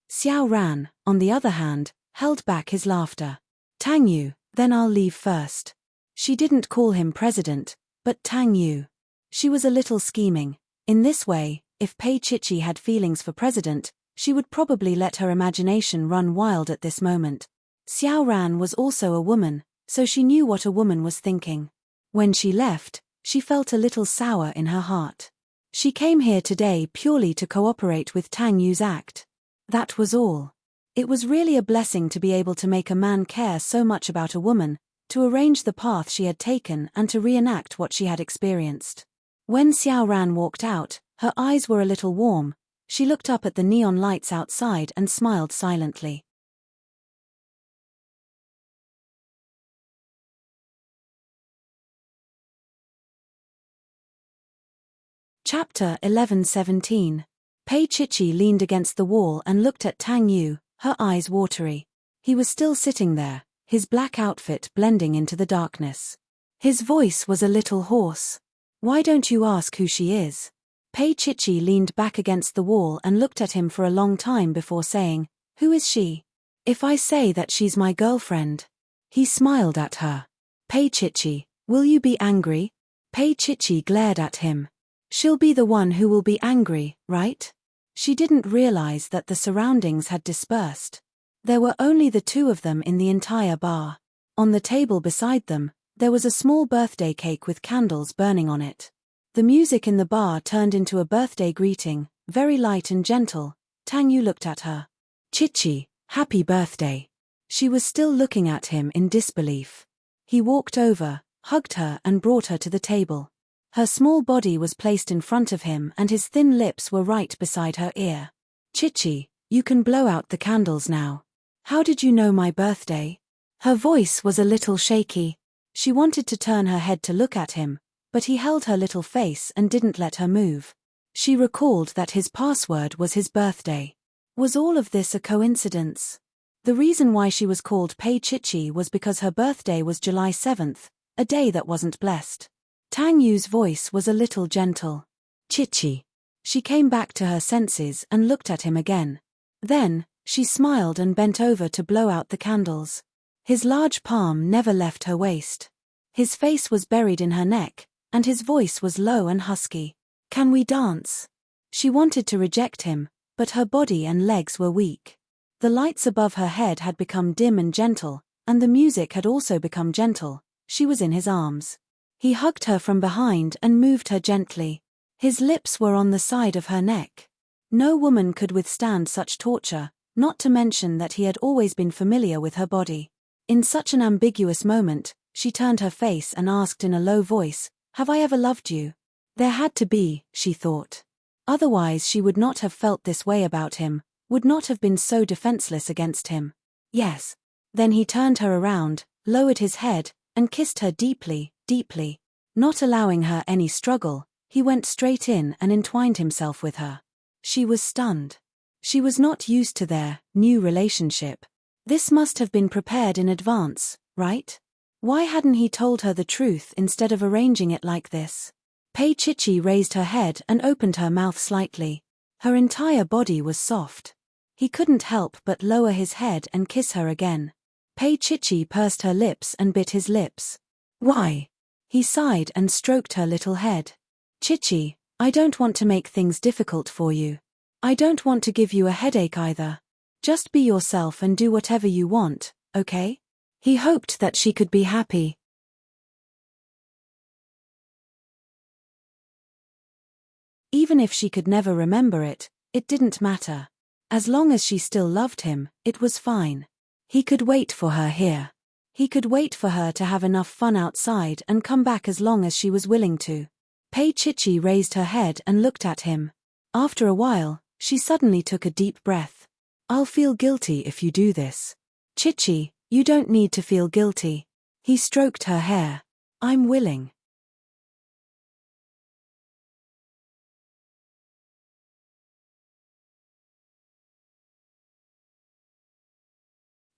Speaker 1: Xiao Ran, on the other hand, held back his laughter. Tang Yu, then I'll leave first. She didn't call him president, but Tang Yu. She was a little scheming. In this way, if Pei Chichi had feelings for president, she would probably let her imagination run wild at this moment. Xiao Ran was also a woman, so she knew what a woman was thinking. When she left, she felt a little sour in her heart. She came here today purely to cooperate with Tang Yu's act. That was all. It was really a blessing to be able to make a man care so much about a woman, to arrange the path she had taken and to reenact what she had experienced. When Xiao Ran walked out, her eyes were a little warm. She looked up at the neon lights outside and smiled silently. Chapter 11:17. Pei Chichi leaned against the wall and looked at Tang Yu, her eyes watery. He was still sitting there, his black outfit blending into the darkness. His voice was a little hoarse. Why don't you ask who she is? Pei Chichi leaned back against the wall and looked at him for a long time before saying, Who is she? If I say that she's my girlfriend. He smiled at her. Pei Chichi, will you be angry? Pei Chichi glared at him. She'll be the one who will be angry, right? She didn't realize that the surroundings had dispersed. There were only the two of them in the entire bar. On the table beside them, there was a small birthday cake with candles burning on it. The music in the bar turned into a birthday greeting, very light and gentle. Tang Yu looked at her. Chichi, happy birthday. She was still looking at him in disbelief. He walked over, hugged her and brought her to the table. Her small body was placed in front of him and his thin lips were right beside her ear. Chichi, you can blow out the candles now. How did you know my birthday? Her voice was a little shaky. She wanted to turn her head to look at him, but he held her little face and didn't let her move. She recalled that his password was his birthday. Was all of this a coincidence? The reason why she was called Pei Chichi was because her birthday was July 7th, a day that wasn't blessed. Tang Yu's voice was a little gentle. Chichi. She came back to her senses and looked at him again. Then, she smiled and bent over to blow out the candles. His large palm never left her waist. His face was buried in her neck, and his voice was low and husky. Can we dance? She wanted to reject him, but her body and legs were weak. The lights above her head had become dim and gentle, and the music had also become gentle. She was in his arms. He hugged her from behind and moved her gently. His lips were on the side of her neck. No woman could withstand such torture, not to mention that he had always been familiar with her body. In such an ambiguous moment, she turned her face and asked in a low voice, Have I ever loved you? There had to be, she thought. Otherwise she would not have felt this way about him, would not have been so defenseless against him. Yes. Then he turned her around, lowered his head, and kissed her deeply, deeply. Not allowing her any struggle, he went straight in and entwined himself with her. She was stunned. She was not used to their new relationship. This must have been prepared in advance, right? Why hadn't he told her the truth instead of arranging it like this? Pei Chichi raised her head and opened her mouth slightly. Her entire body was soft. He couldn't help but lower his head and kiss her again. Pei Chichi pursed her lips and bit his lips. Why? He sighed and stroked her little head. Chichi, I don't want to make things difficult for you. I don't want to give you a headache either. Just be yourself and do whatever you want, okay? He hoped that she could be happy. Even if she could never remember it, it didn't matter. As long as she still loved him, it was fine. He could wait for her here. He could wait for her to have enough fun outside and come back as long as she was willing to. Pei Chichi raised her head and looked at him. After a while, she suddenly took a deep breath. I'll feel guilty if you do this. Chichi, you don't need to feel guilty. He stroked her hair. I'm willing.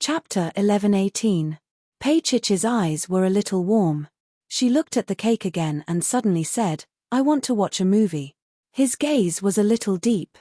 Speaker 1: Chapter 11:18. Pei Chichi's eyes were a little warm. She looked at the cake again and suddenly said, "I want to watch a movie." His gaze was a little deep.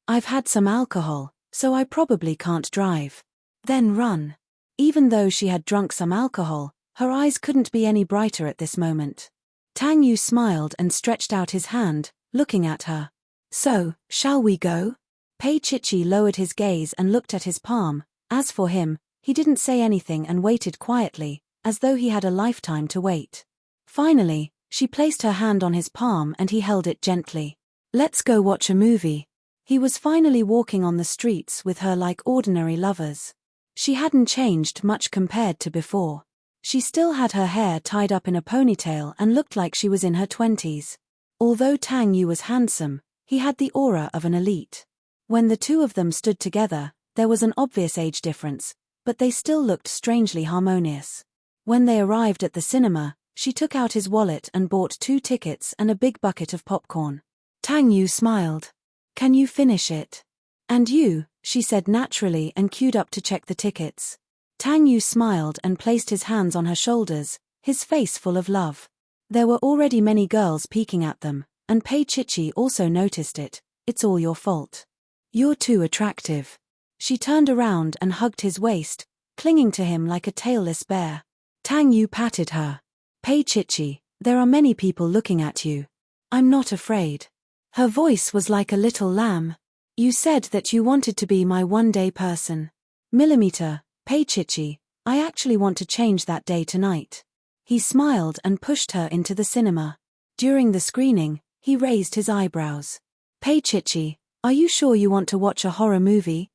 Speaker 1: "I've had some alcohol, so I probably can't drive." Then run. Even though she had drunk some alcohol, her eyes couldn't be any brighter at this moment. Tang Yu smiled and stretched out his hand, looking at her. "So, shall we go?" Pei Chichi lowered his gaze and looked at his palm. As for him, he didn't say anything and waited quietly, as though he had a lifetime to wait. Finally, she placed her hand on his palm and he held it gently. "Let's go watch a movie." He was finally walking on the streets with her like ordinary lovers. She hadn't changed much compared to before. She still had her hair tied up in a ponytail and looked like she was in her 20s. Although Tang Yu was handsome, he had the aura of an elite. When the two of them stood together, there was an obvious age difference, but they still looked strangely harmonious. When they arrived at the cinema, she took out his wallet and bought 2 tickets and a big bucket of popcorn. Tang Yu smiled. "Can you finish it?" "And you," she said naturally and queued up to check the tickets. Tang Yu smiled and placed his hands on her shoulders, his face full of love. There were already many girls peeking at them, and Pei Chichi also noticed it. "It's all your fault. You're too attractive." She turned around and hugged his waist, clinging to him like a tailless bear. Tang Yu patted her. "Pei Chichi, there are many people looking at you. I'm not afraid." Her voice was like a little lamb. "You said that you wanted to be my one-day person. Millimeter, Pei Chichi, I actually want to change that day tonight." He smiled and pushed her into the cinema. During the screening, he raised his eyebrows. "Pei Chichi, are you sure you want to watch a horror movie?"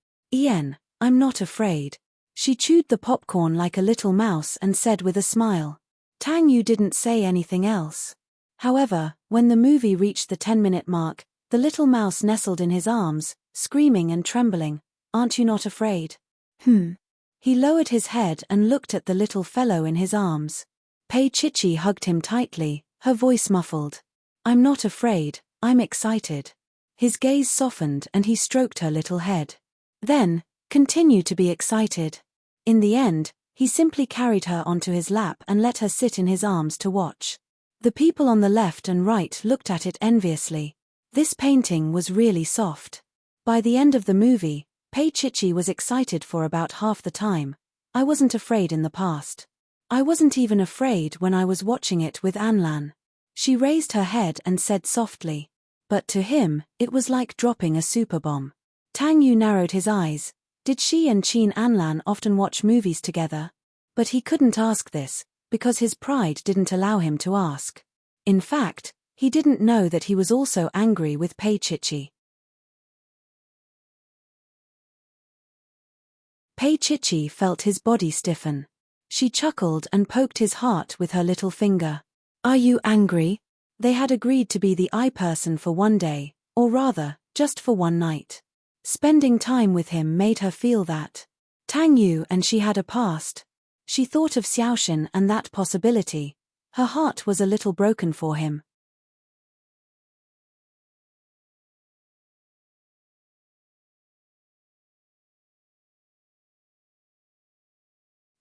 Speaker 1: I'm not afraid." She chewed the popcorn like a little mouse and said with a smile. Tang Yu didn't say anything else. However, when the movie reached the 10-minute mark, the little mouse nestled in his arms, screaming and trembling. "Aren't you not afraid?" He lowered his head and looked at the little fellow in his arms. Pei Chichi hugged him tightly, her voice muffled. "I'm not afraid, I'm excited." His gaze softened and he stroked her little head. "Then, continue to be excited." In the end, he simply carried her onto his lap and let her sit in his arms to watch. The people on the left and right looked at it enviously. This painting was really soft. By the end of the movie, Pei Chichi was excited for about half the time. "I wasn't afraid in the past. I wasn't even afraid when I was watching it with Anlan." She raised her head and said softly. But to him, it was like dropping a super bomb. Tang Yu narrowed his eyes. Did she and Qin Anlan often watch movies together? But he couldn't ask this, because his pride didn't allow him to ask. In fact, he didn't know that he was also angry with Pei Chichi. Pei Chichi felt his body stiffen. She chuckled and poked his heart with her little finger. "Are you angry?" They had agreed to be the eye person for one day, or rather, just for one night. Spending time with him made her feel that. Tang Yu and she had a past. She thought of Xiaoxin and that possibility. Her heart was a little broken for him.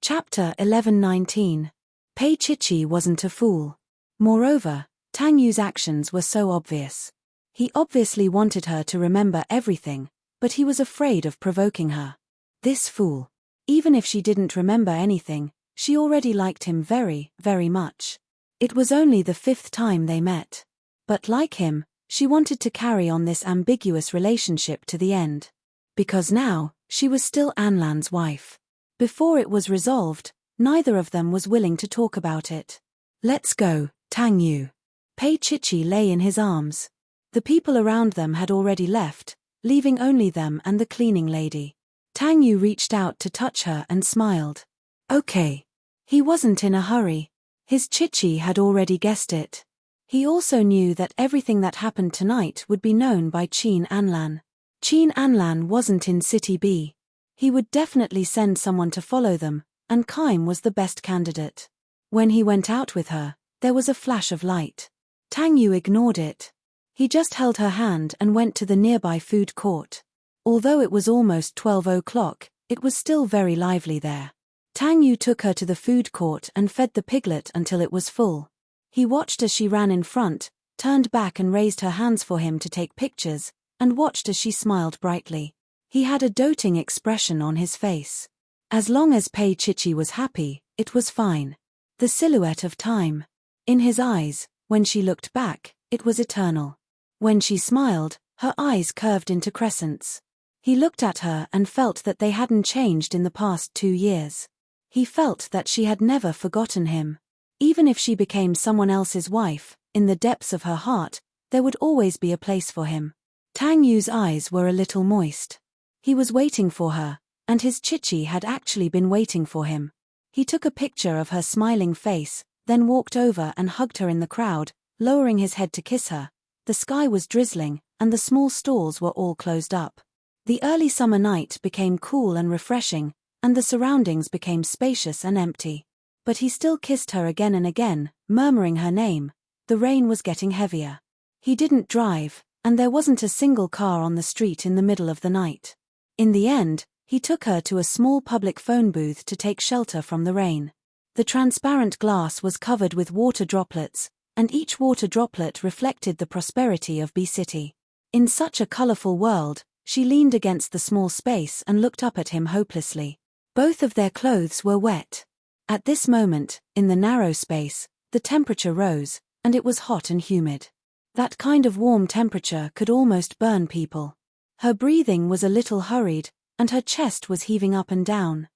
Speaker 1: Chapter 11-19. Pei Chichi wasn't a fool. Moreover, Tang Yu's actions were so obvious. He obviously wanted her to remember everything, but he was afraid of provoking her. This fool. Even if she didn't remember anything, she already liked him very, very much. It was only the 5th time they met. But like him, she wanted to carry on this ambiguous relationship to the end. Because now, she was still Anlan's wife. Before it was resolved, neither of them was willing to talk about it. "Let's go, Tang Yu." Pei Chichi lay in his arms. The people around them had already left, leaving only them and the cleaning lady. Tang Yu reached out to touch her and smiled. Okay. He wasn't in a hurry. His Chichi had already guessed it. He also knew that everything that happened tonight would be known by Qin Anlan. Qin Anlan wasn't in City B. He would definitely send someone to follow them, and Kaim was the best candidate. When he went out with her, there was a flash of light. Tang Yu ignored it. He just held her hand and went to the nearby food court. Although it was almost 12 o'clock, it was still very lively there. Tang Yu took her to the food court and fed the piglet until it was full. He watched as she ran in front, turned back and raised her hands for him to take pictures, and watched as she smiled brightly. He had a doting expression on his face. As long as Pei Chichi was happy, it was fine. The silhouette of time. In his eyes, when she looked back, it was eternal. When she smiled, her eyes curved into crescents. He looked at her and felt that they hadn't changed in the past 2 years. He felt that she had never forgotten him. Even if she became someone else's wife, in the depths of her heart, there would always be a place for him. Tang Yu's eyes were a little moist. He was waiting for her, and his Chichi had actually been waiting for him. He took a picture of her smiling face, then walked over and hugged her in the crowd, lowering his head to kiss her. The sky was drizzling, and the small stalls were all closed up. The early summer night became cool and refreshing, and the surroundings became spacious and empty. But he still kissed her again and again, murmuring her name. The rain was getting heavier. He didn't drive, and there wasn't a single car on the street in the middle of the night. In the end, he took her to a small public phone booth to take shelter from the rain. The transparent glass was covered with water droplets, and each water droplet reflected the prosperity of B City. In such a colorful world, she leaned against the small space and looked up at him hopelessly. Both of their clothes were wet. At this moment, in the narrow space, the temperature rose, and it was hot and humid. That kind of warm temperature could almost burn people. Her breathing was a little hurried, and her chest was heaving up and down.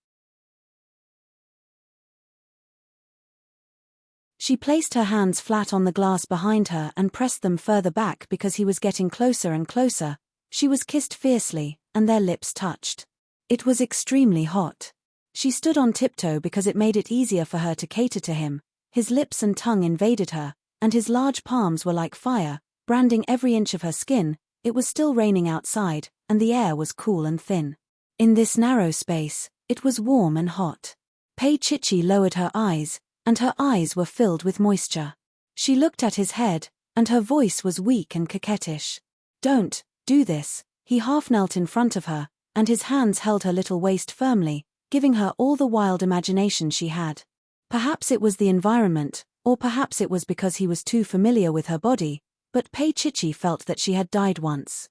Speaker 1: She placed her hands flat on the glass behind her and pressed them further back because he was getting closer and closer. She was kissed fiercely, and their lips touched. It was extremely hot. She stood on tiptoe because it made it easier for her to cater to him. His lips and tongue invaded her, and his large palms were like fire, branding every inch of her skin. It was still raining outside, and the air was cool and thin. In this narrow space, it was warm and hot. Pei Chichi lowered her eyes, and her eyes were filled with moisture. She looked at his head, and her voice was weak and coquettish. "Don't do this." He half knelt in front of her, and his hands held her little waist firmly, giving her all the wild imagination she had. Perhaps it was the environment, or perhaps it was because he was too familiar with her body, but Pei Chichi felt that she had died once.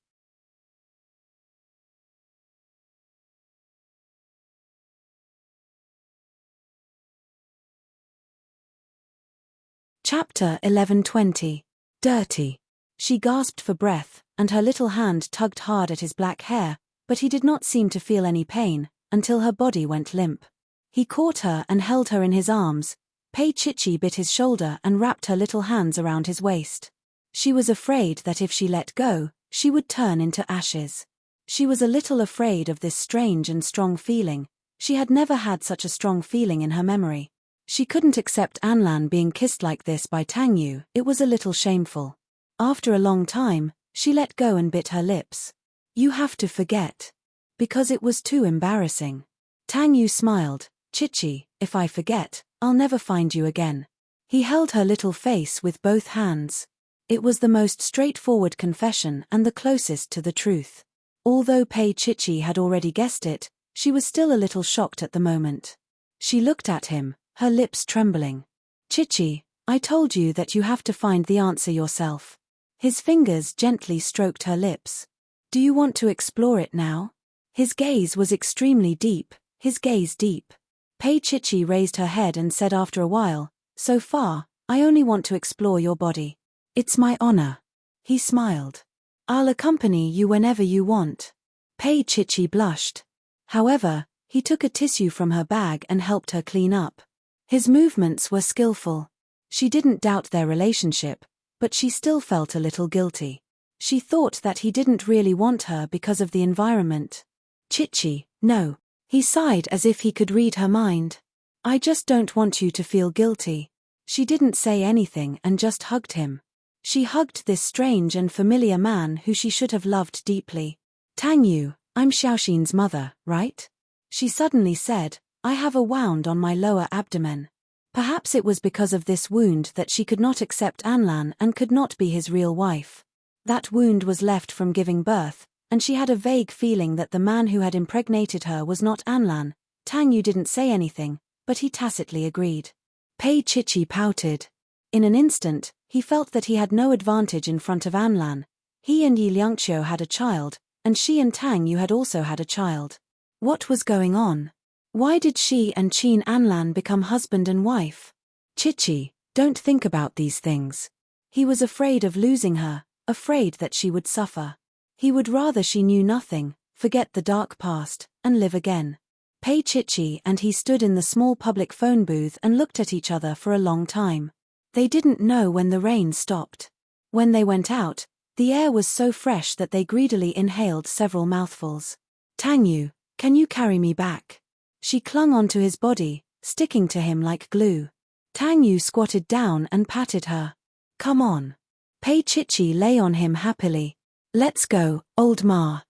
Speaker 1: Chapter 11:20. Dirty. She gasped for breath, and her little hand tugged hard at his black hair, but he did not seem to feel any pain, until her body went limp. He caught her and held her in his arms. Pei Chichi bit his shoulder and wrapped her little hands around his waist. She was afraid that if she let go, she would turn into ashes. She was a little afraid of this strange and strong feeling. She had never had such a strong feeling in her memory. She couldn't accept Anlan being kissed like this by Tang Yu. It was a little shameful. After a long time, she let go and bit her lips. "You have to forget." Because it was too embarrassing. Tang Yu smiled. "Chichi, if I forget, I'll never find you again." He held her little face with both hands. It was the most straightforward confession and the closest to the truth. Although Pei Chichi had already guessed it, she was still a little shocked at the moment. She looked at him, her lips trembling. "Chichi, I told you that you have to find the answer yourself." His fingers gently stroked her lips. "Do you want to explore it now?" His gaze was extremely deep, his gaze deep. Pei Chichi raised her head and said after a while, "So far, I only want to explore your body. It's my honor." He smiled. "I'll accompany you whenever you want." Pei Chichi blushed. However, he took a tissue from her bag and helped her clean up. His movements were skillful. She didn't doubt their relationship, but she still felt a little guilty. She thought that he didn't really want her because of the environment. "Chichi, no." He sighed as if he could read her mind. "I just don't want you to feel guilty." She didn't say anything and just hugged him. She hugged this strange and familiar man who she should have loved deeply. "Tang Yu, I'm Xiaoxin's mother, right?" She suddenly said, "I have a wound on my lower abdomen." Perhaps it was because of this wound that she could not accept Anlan and could not be his real wife. That wound was left from giving birth, and she had a vague feeling that the man who had impregnated her was not Anlan. Tang Yu didn't say anything, but he tacitly agreed. Pei Chichi pouted. In an instant, he felt that he had no advantage in front of Anlan. He and Yi Liangqiu had a child, and she and Tang Yu had also had a child. What was going on? Why did she and Qin Anlan become husband and wife? Chichi, don't think about these things. He was afraid of losing her, afraid that she would suffer. He would rather she knew nothing, forget the dark past, and live again. Pei Chichi and he stood in the small public phone booth and looked at each other for a long time. They didn't know when the rain stopped. When they went out, the air was so fresh that they greedily inhaled several mouthfuls. Tang Yu, can you carry me back? She clung onto his body, sticking to him like glue. Tang Yu squatted down and patted her. Come on. Pei Chichi lay on him happily. Let's go, old Ma.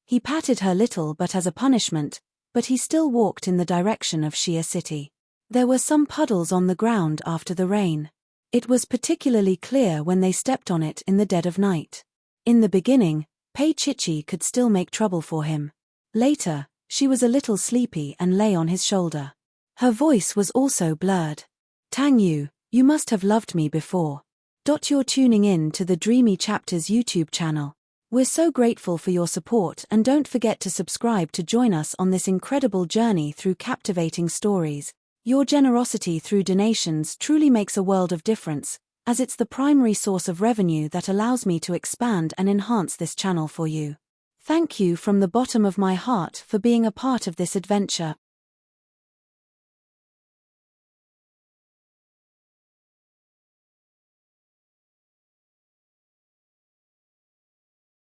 Speaker 1: He patted her little but as a punishment, but he still walked in the direction of Xia City. There were some puddles on the ground after the rain. It was particularly clear when they stepped on it in the dead of night. In the beginning, Pei Chichi could still make trouble for him. Later, she was a little sleepy and lay on his shoulder. Her voice was also blurred. Tang Yu, you must have loved me before. You're tuning in to the Dreamy Chapters YouTube channel. We're so grateful for your support and don't forget to subscribe to join us on this incredible journey through captivating stories. Your generosity through donations truly makes a world of difference, as it's the primary source of revenue that allows me to expand and enhance this channel for you. Thank you from the bottom of my heart for being a part of this adventure.